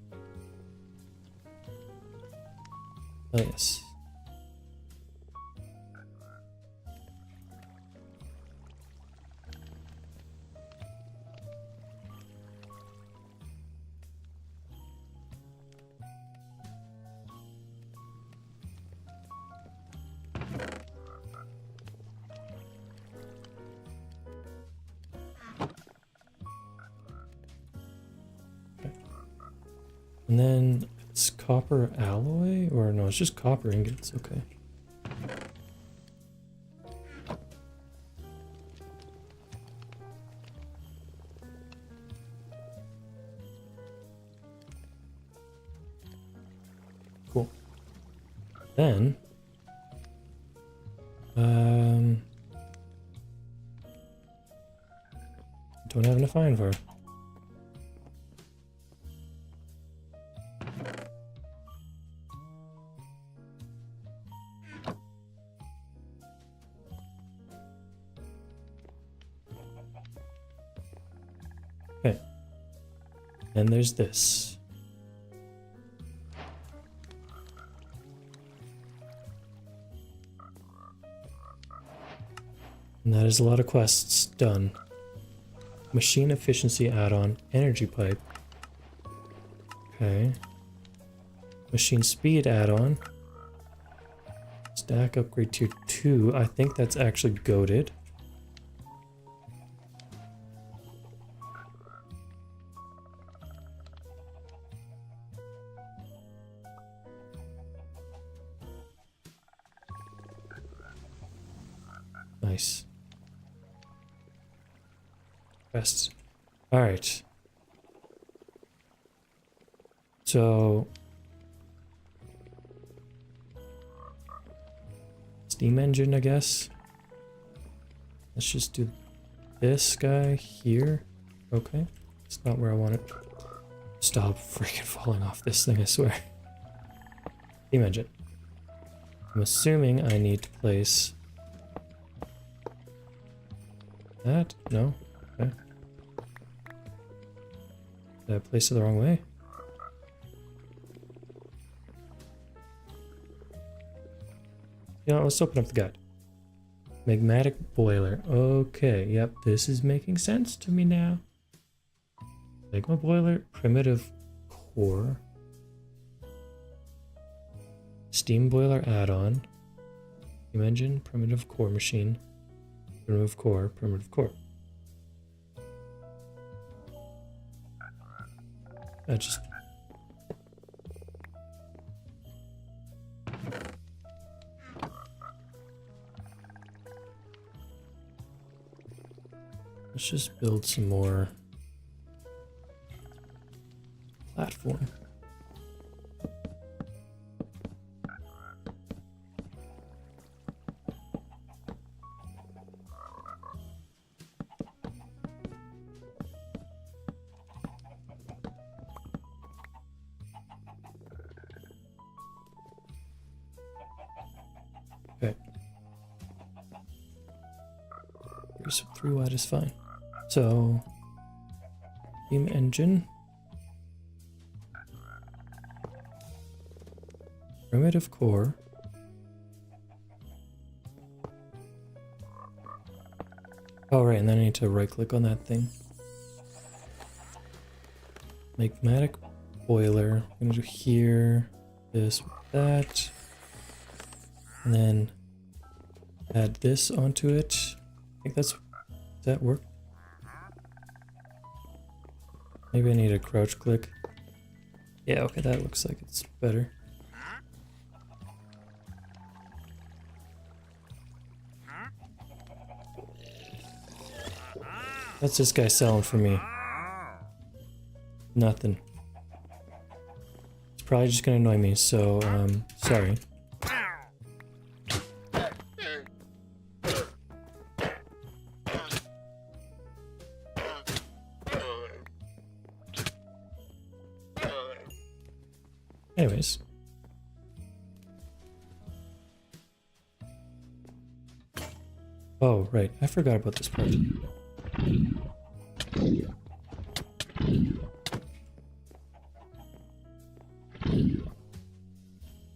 Oh, yes. And then it's copper alloy, or no, it's just copper ingots, okay. Cool. Then, don't have enough iron for. Okay. Then there's this. And that is a lot of quests done. Machine efficiency add-on, energy pipe. Okay. Machine speed add-on. Stack upgrade tier 2. I think that's actually goated. Nice. Best. All right. So steam engine, I guess. Let's just do this guy here. Okay. It's not where I want it. Stop freaking falling off this thing, I swear. Steam engine. I'm assuming I need to place that. No. Okay. Did I place it the wrong way? You know, let's open up the guide. Magmatic boiler. Okay, yep, this is making sense to me now. Magma boiler, primitive core. Steam boiler add-on. Steam engine, primitive core machine. Primitive core, primitive core. I just... Let's just build some more platform. Okay. 3 wide is fine. So, steam engine, primitive core, oh right, and then I need to right click on that thing. magmatic boiler. I'm gonna do here, this, that, and then add this onto it. I think that's, does that work? Maybe I need a crouch click. Yeah, okay, that looks like it's better. What's this guy selling for me? Nothing. It's probably just gonna annoy me, so, sorry. Anyways. Oh, right. I forgot about this part.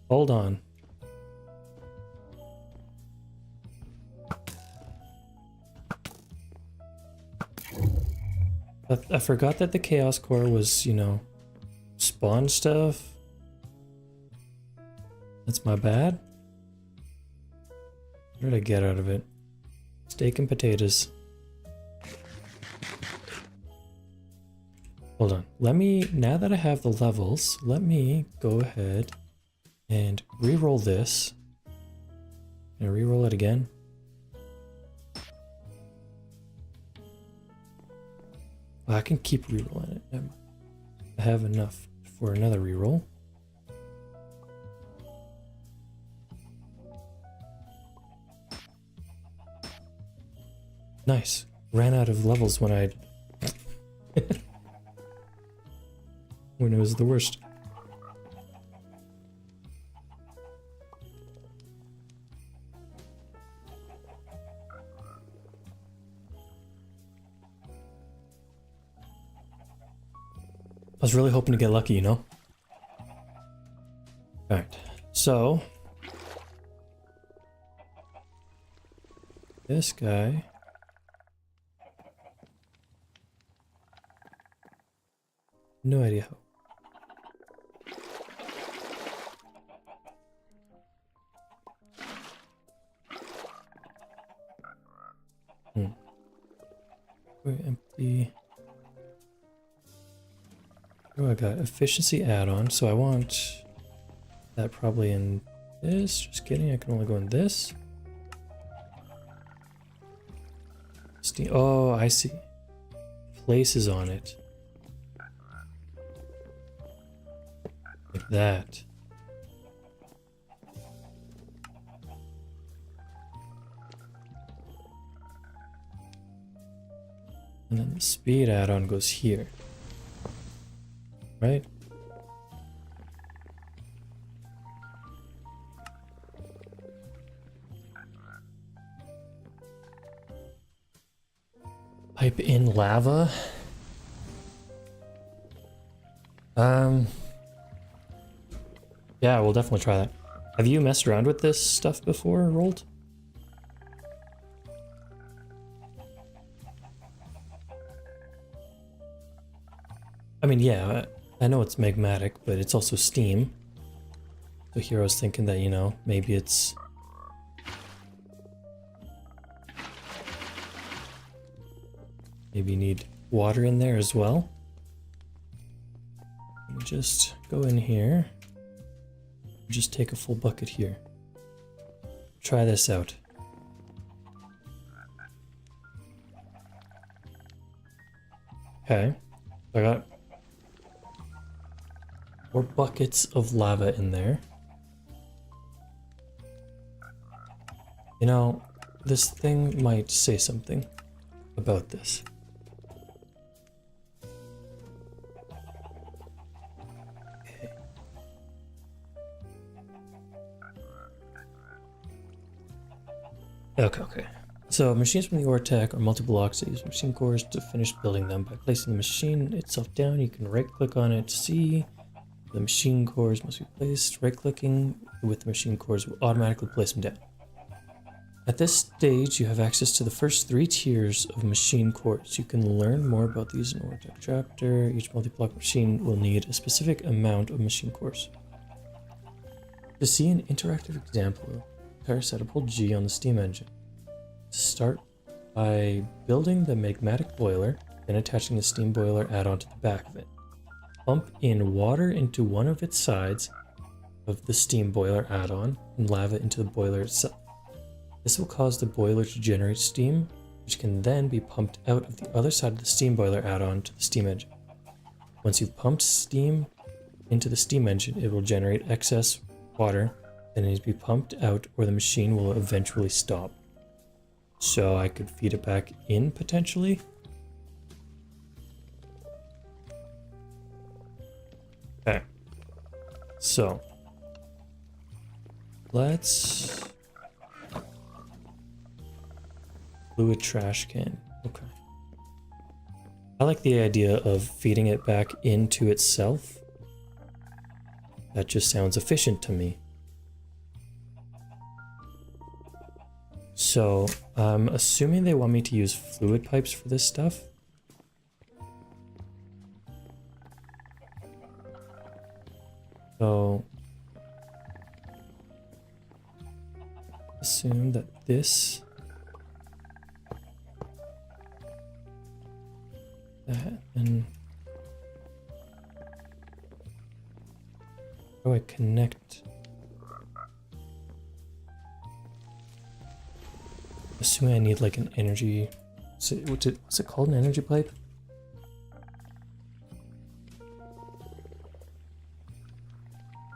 Hold on. I forgot that the Chaos Core was, you know, spawn stuff. That's my bad. What did I get out of it? Steak and potatoes. Hold on. Let me, now that I have the levels, let me go ahead and re-roll this. Can I re-roll it again? Oh, I can keep re-rolling it. Never mind. I have enough for another re-roll. Nice. Ran out of levels when I... when it was the worst. I was really hoping to get lucky, you know? Alright, so... this guy... no idea how. We're empty. Oh, I got efficiency add-on, so I want that probably in this. Just kidding, I can only go in this. Steam. Oh, I see. Places on it. Like that. And then the speed add-on goes here. Right? Pipe in lava? Yeah, we'll definitely try that. Have you messed around with this stuff before, Rolled? I mean, yeah, I know it's magmatic, but it's also steam. So here I was thinking that, you know, maybe it's... maybe you need water in there as well. Let me just go in here. Just take a full bucket here. Try this out. Okay, I got 4 buckets of lava in there. You know, this thing might say something about this. Okay. So machines from the ore tech are multi-blocks that use machine cores to finish building them. By placing the machine itself down, you can right-click on it to see the machine cores must be placed. Right-clicking with the machine cores will automatically place them down. At this stage, you have access to the first 3 tiers of machine cores. You can learn more about these in Ortec chapter. Each multi-block machine will need a specific amount of machine cores. To see an interactive example, press hold G on the steam engine. Start by building the magmatic boiler, then attaching the steam boiler add-on to the back of it. Pump in water into one of its sides of the steam boiler add-on and lava into the boiler itself. This will cause the boiler to generate steam, which can then be pumped out of the other side of the steam boiler add-on to the steam engine. Once you've pumped steam into the steam engine, it will generate excess water, then it needs to be pumped out or the machine will eventually stop. So I could feed it back in potentially. Okay. So let's fluid trash can. Okay. I like the idea of feeding it back into itself. That just sounds efficient to me. So I'm assuming they want me to use fluid pipes for this stuff. So assume that this, that, and how do I connect? Assuming I need like an energy, what's it called, an energy pipe?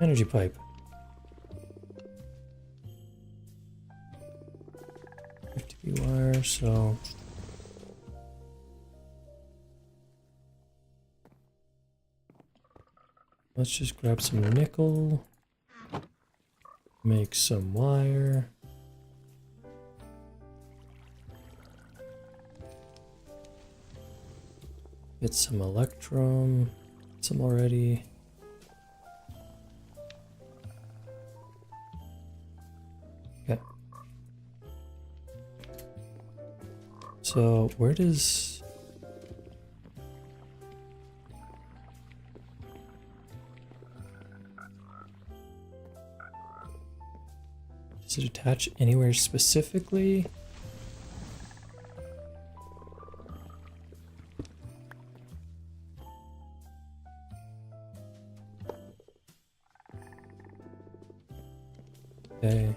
Energy pipe. 50 wire, so let's just grab some nickel, make some wire. Get some electrum, some already. Okay. So where does it attach anywhere specifically? Okay.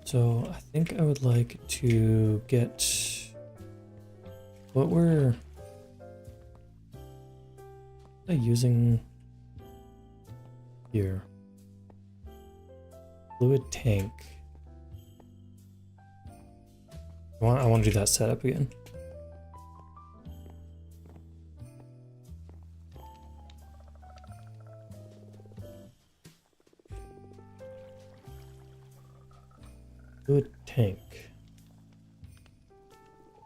So I think I would like to get what we're using here. Fluid tank. I want to do that setup again. Fluid tank.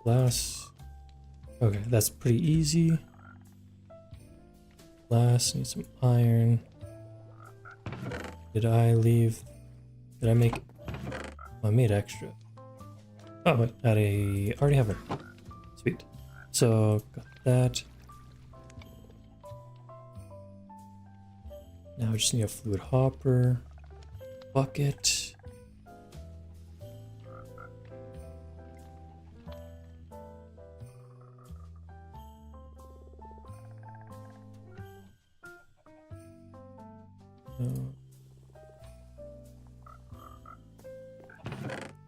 Glass. Okay, that's pretty easy. Glass, need some iron. Did I make, oh, I made extra. Oh, wait, I already have it. Sweet. So, got that. Now I just need a fluid hopper, bucket.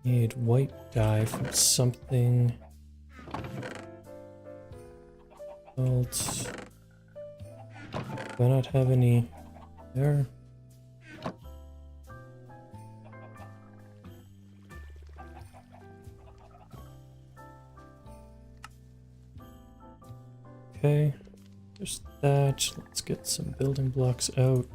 Need white dye from something else. Do I not have any there? Okay, there's that. Let's get some building blocks out.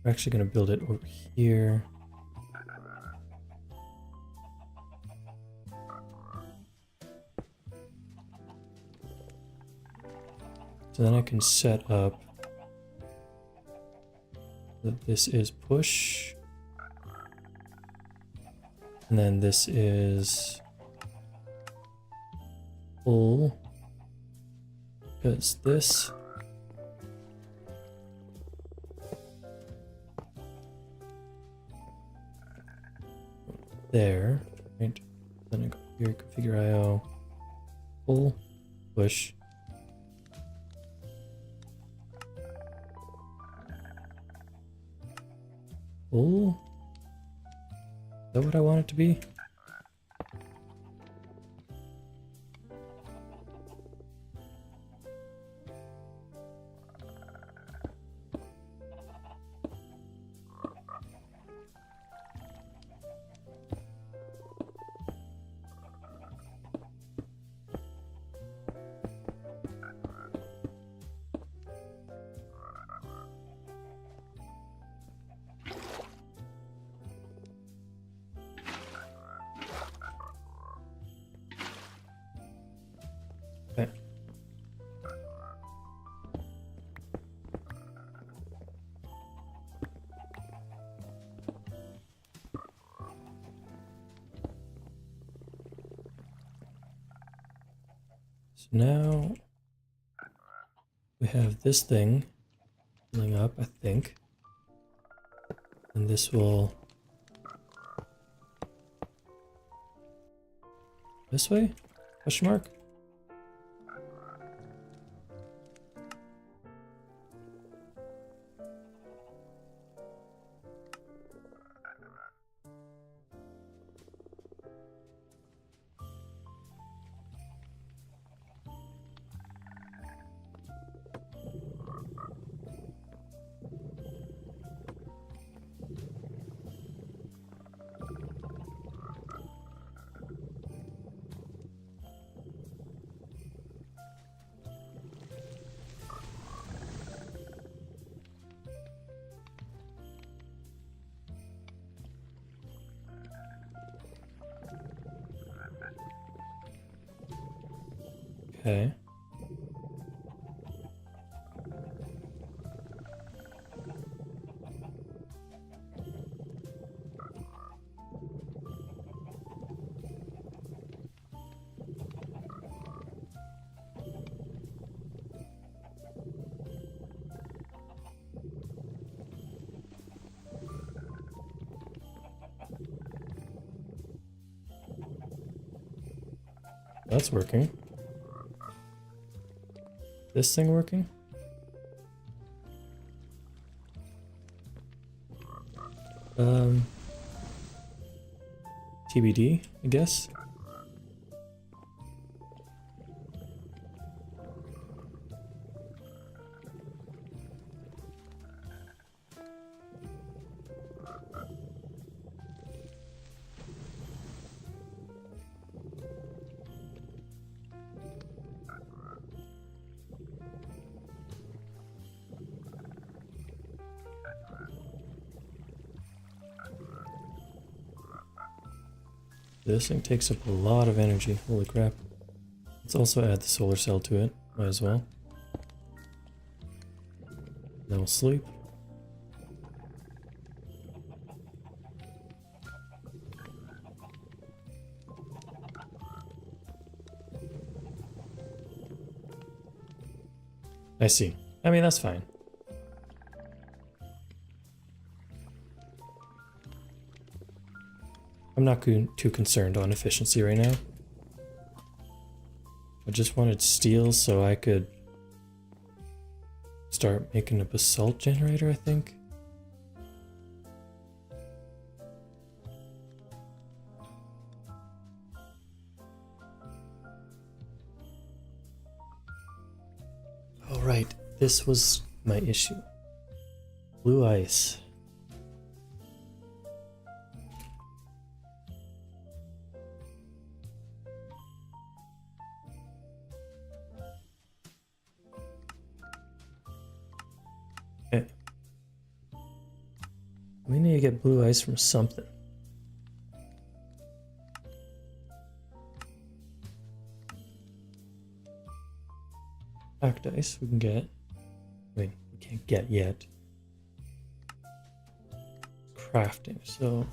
We're actually going to build it over here. So then I can set up that this is push. And then this is pull. Because this there, right? Then I go here, configure IO, pull, push. Pull? Is that what I want it to be? Okay. So now we have this thing filling up, I think. And this will... this way? Question mark? Okay. That's working. This thing working? TBD, I guess. This thing takes up a lot of energy, holy crap. Let's also add the solar cell to it, might as well. Then we'll sleep. I see. I mean, that's fine. I'm not too concerned on efficiency right now. I just wanted steel so I could start making a basalt generator, I think. Oh, right. This was my issue. Blue ice. Okay. We need to get blue ice from something. packed ice we can get. I mean, we can't get yet. Crafting, so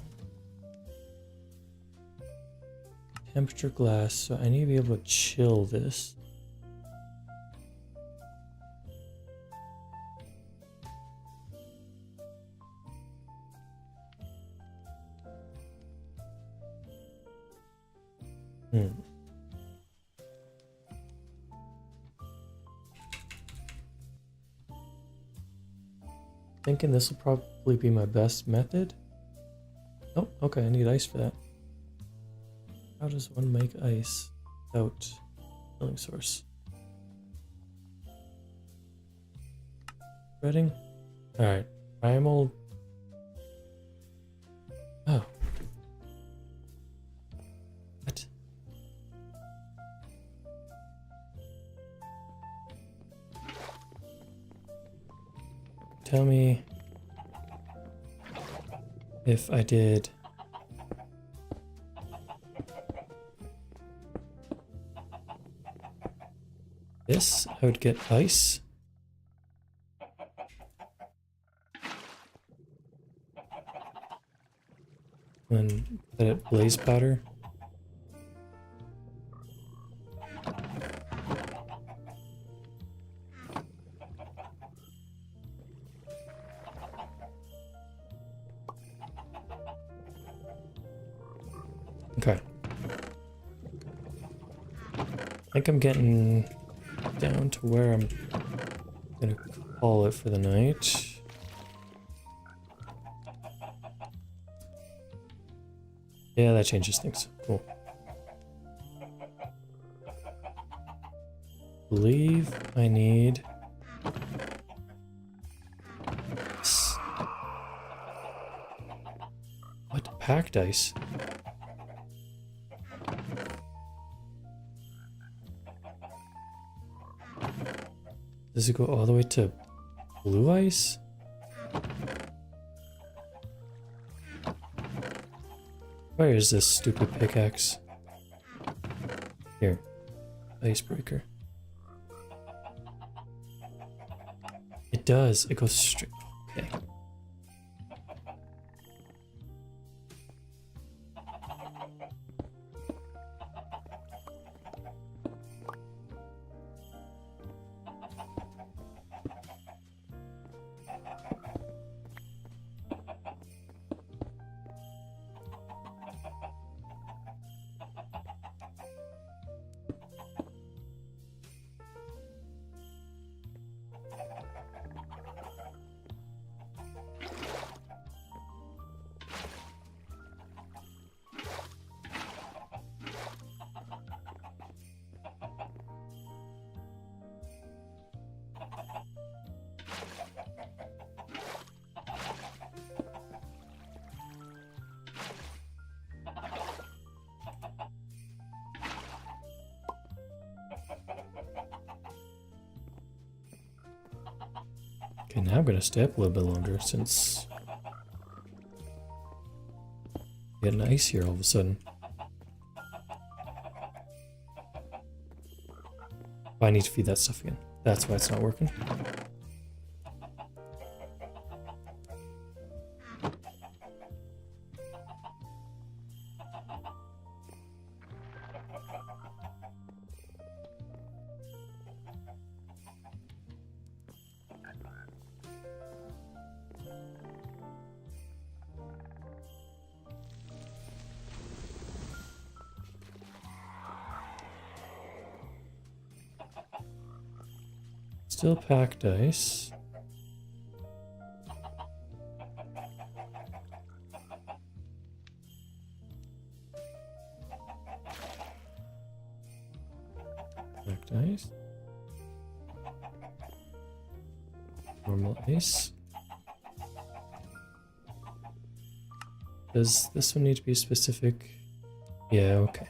temperature glass, so I need to be able to chill this. Thinking this will probably be my best method. Oh, okay, I need ice for that. How does one make ice without filling source? Spreading? Alright, primal. Oh. What? Tell me if I did this, I would get ice. And let it blaze powder. Okay. I think I'm getting down to where I'm gonna call it for the night. Yeah, that changes things. Cool. Believe I need this. What? Packed ice? Does it go all the way to blue ice? Where is this stupid pickaxe? Here. Icebreaker. It does. It goes straight. Okay. Okay, now I'm gonna stay up a little bit longer since it's getting ice here all of a sudden. Oh, I need to feed that stuff again. That's why it's not working. Still packed ice. Packed ice. Normal ice. Does this one need to be specific? Yeah, okay.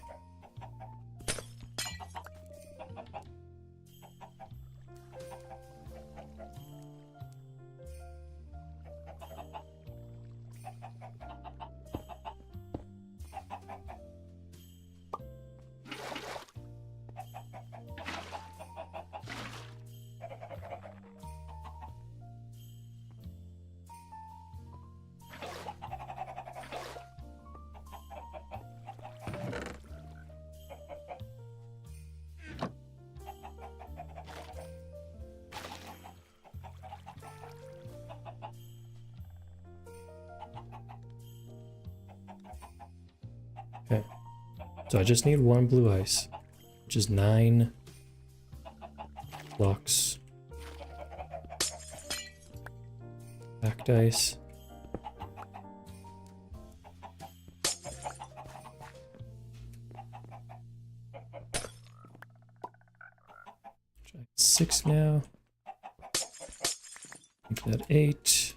So I just need one blue ice, which is 9 blocks. Black dice. Try 6 now. Make that 8.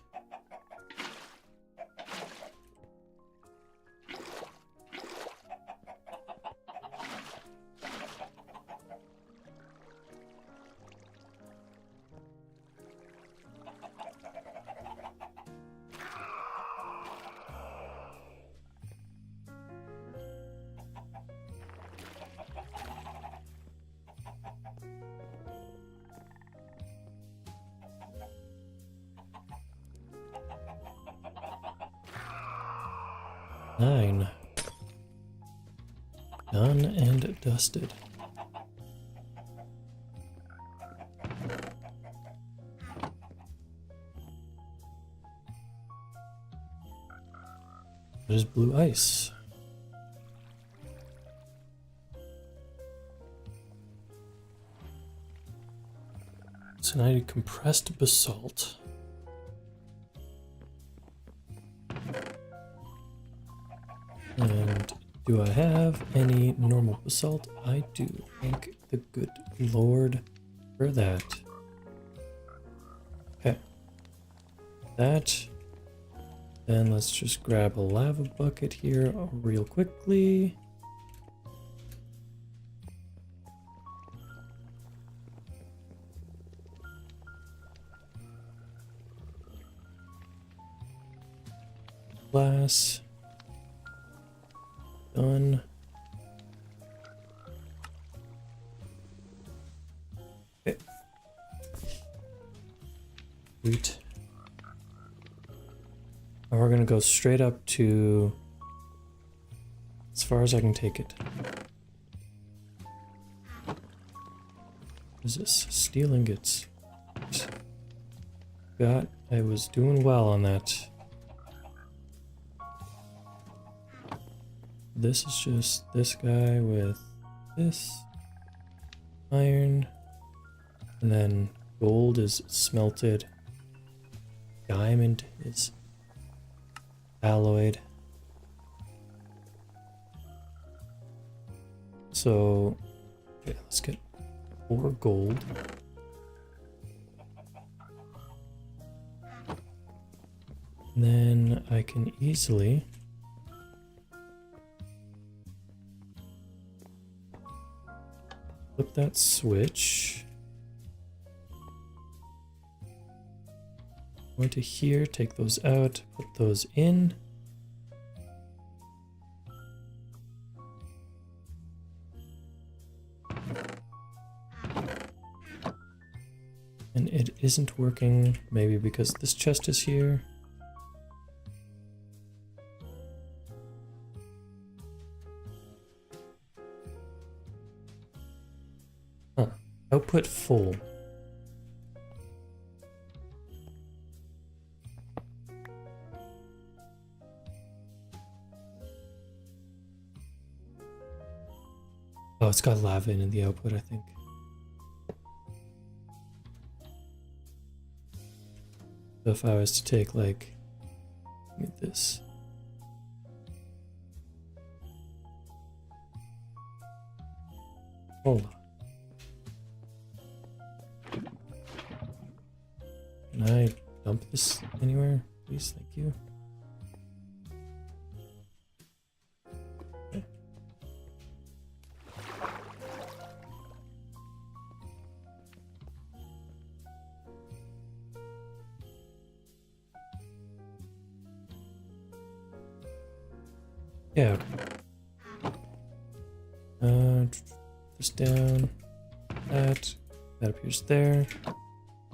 Nine. Done and dusted. There's blue ice. So now I need compressed basalt. And do I have any normal basalt? I do. Thank the good Lord for that. Okay. That. Then let's just grab a lava bucket here real quickly. Glass. Done. Okay. Sweet. Now we're gonna go straight up to as far as I can take it. What is this? Steel ingots. Got. I was doing well on that. This is just this guy with this iron, and then gold is smelted, diamond is alloyed. So, okay, let's get 4 gold. And then I can easily flip that switch. Go into here, take those out, put those in. And it isn't working, maybe because this chest is here. Output full. Oh, it's got lava in the output, I think. So if I was to take like, give me this. Hold on. Can I dump this anywhere, please? Thank you. Okay. Yeah. This down. That appears there.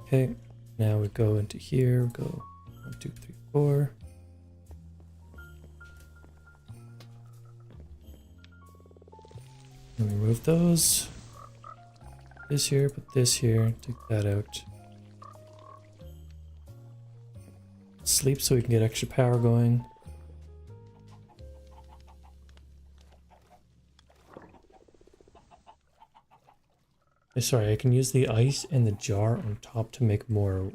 Okay. Now we go into here, go 1, 2, 3, 4. And remove those. This here, put this here, take that out. Sleep so we can get extra power going. Sorry, I can use the ice and the jar on top to make more.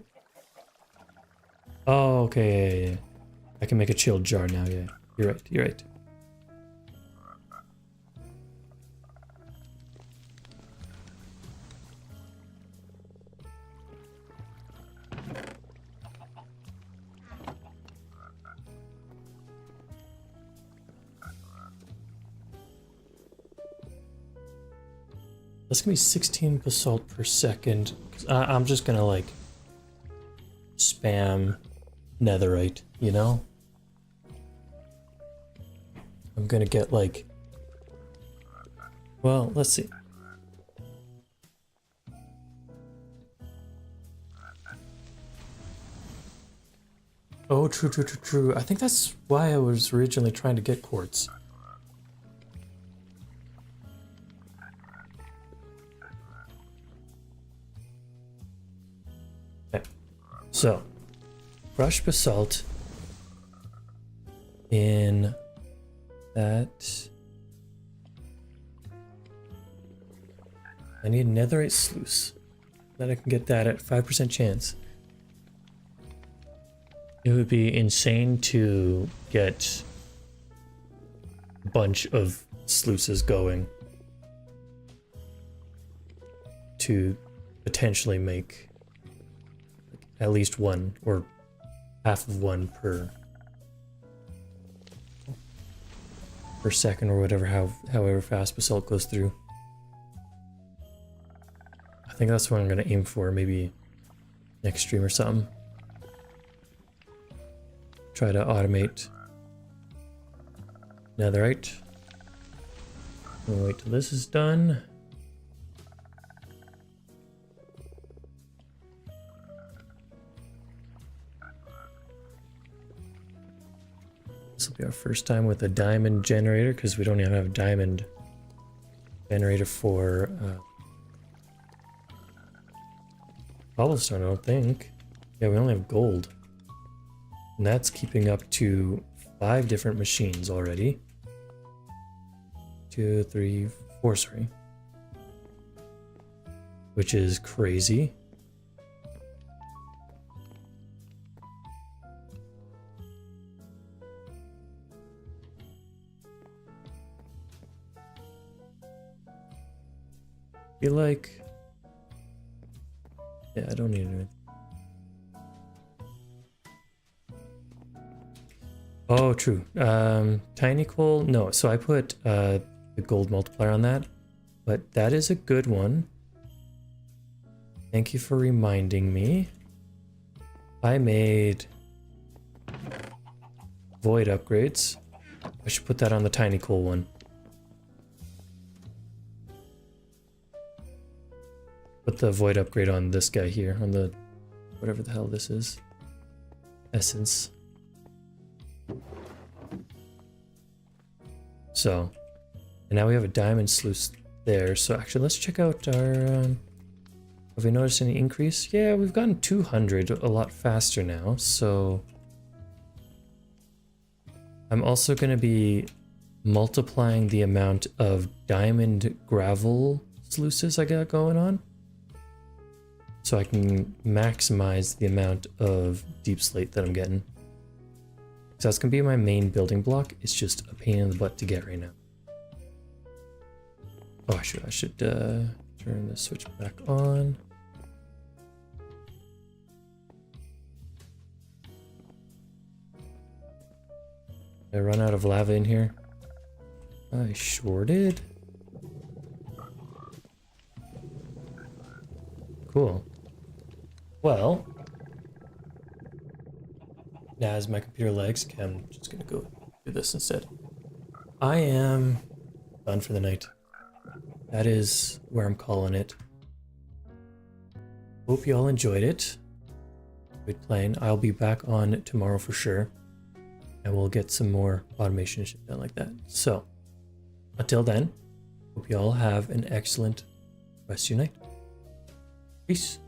Oh, okay. Yeah. I can make a chilled jar now. Yeah, you're right. You're right. That's gonna be 16 basalt per second. I'm just gonna like spam netherite, you know? I'm gonna get like, well, let's see. Oh, true. I think that's why I was originally trying to get quartz. Okay. So, crushed basalt in that. I need netherite sluice. Then I can get that at 5% chance. It would be insane to get a bunch of sluices going to potentially make at least one or half of one per second or whatever, however fast basalt goes through. I think that's what I'm gonna aim for, maybe next stream or something. Try to automate netherite. We'll wait till this is done. This will be our first time with a diamond generator because we don't even have a diamond generator for cobblestone, I don't think. Yeah, we only have gold. And that's keeping up to 5 different machines already. 2, 3, 4, sorry. Which is crazy. I feel like... yeah, I don't need anything. Oh, true. Tiny coal, no. So I put the gold multiplier on that, but that is a good one. Thank you for reminding me. I made void upgrades. I should put that on the tiny coal one. Put the void upgrade on this guy here, on the whatever the hell this is. Essence. So, and now we have a diamond sluice there. So actually, let's check out our, have we noticed any increase? Yeah, we've gotten 200 a lot faster now. So I'm also going to be multiplying the amount of diamond gravel sluices I got going on. So I can maximize the amount of deep slate that I'm getting. So that's gonna be my main building block. It's just a pain in the butt to get right now. Oh, I should turn the switch back on. Did I run out of lava in here? I sure did. Cool. Well, now as my computer lags, I'm just gonna go do this instead. I am done for the night. That is where I'm calling it. Hope you all enjoyed it. Good playing. I'll be back on tomorrow for sure. And we'll get some more automation shit done like that. So, until then, hope you all have an excellent rest of your night. Peace.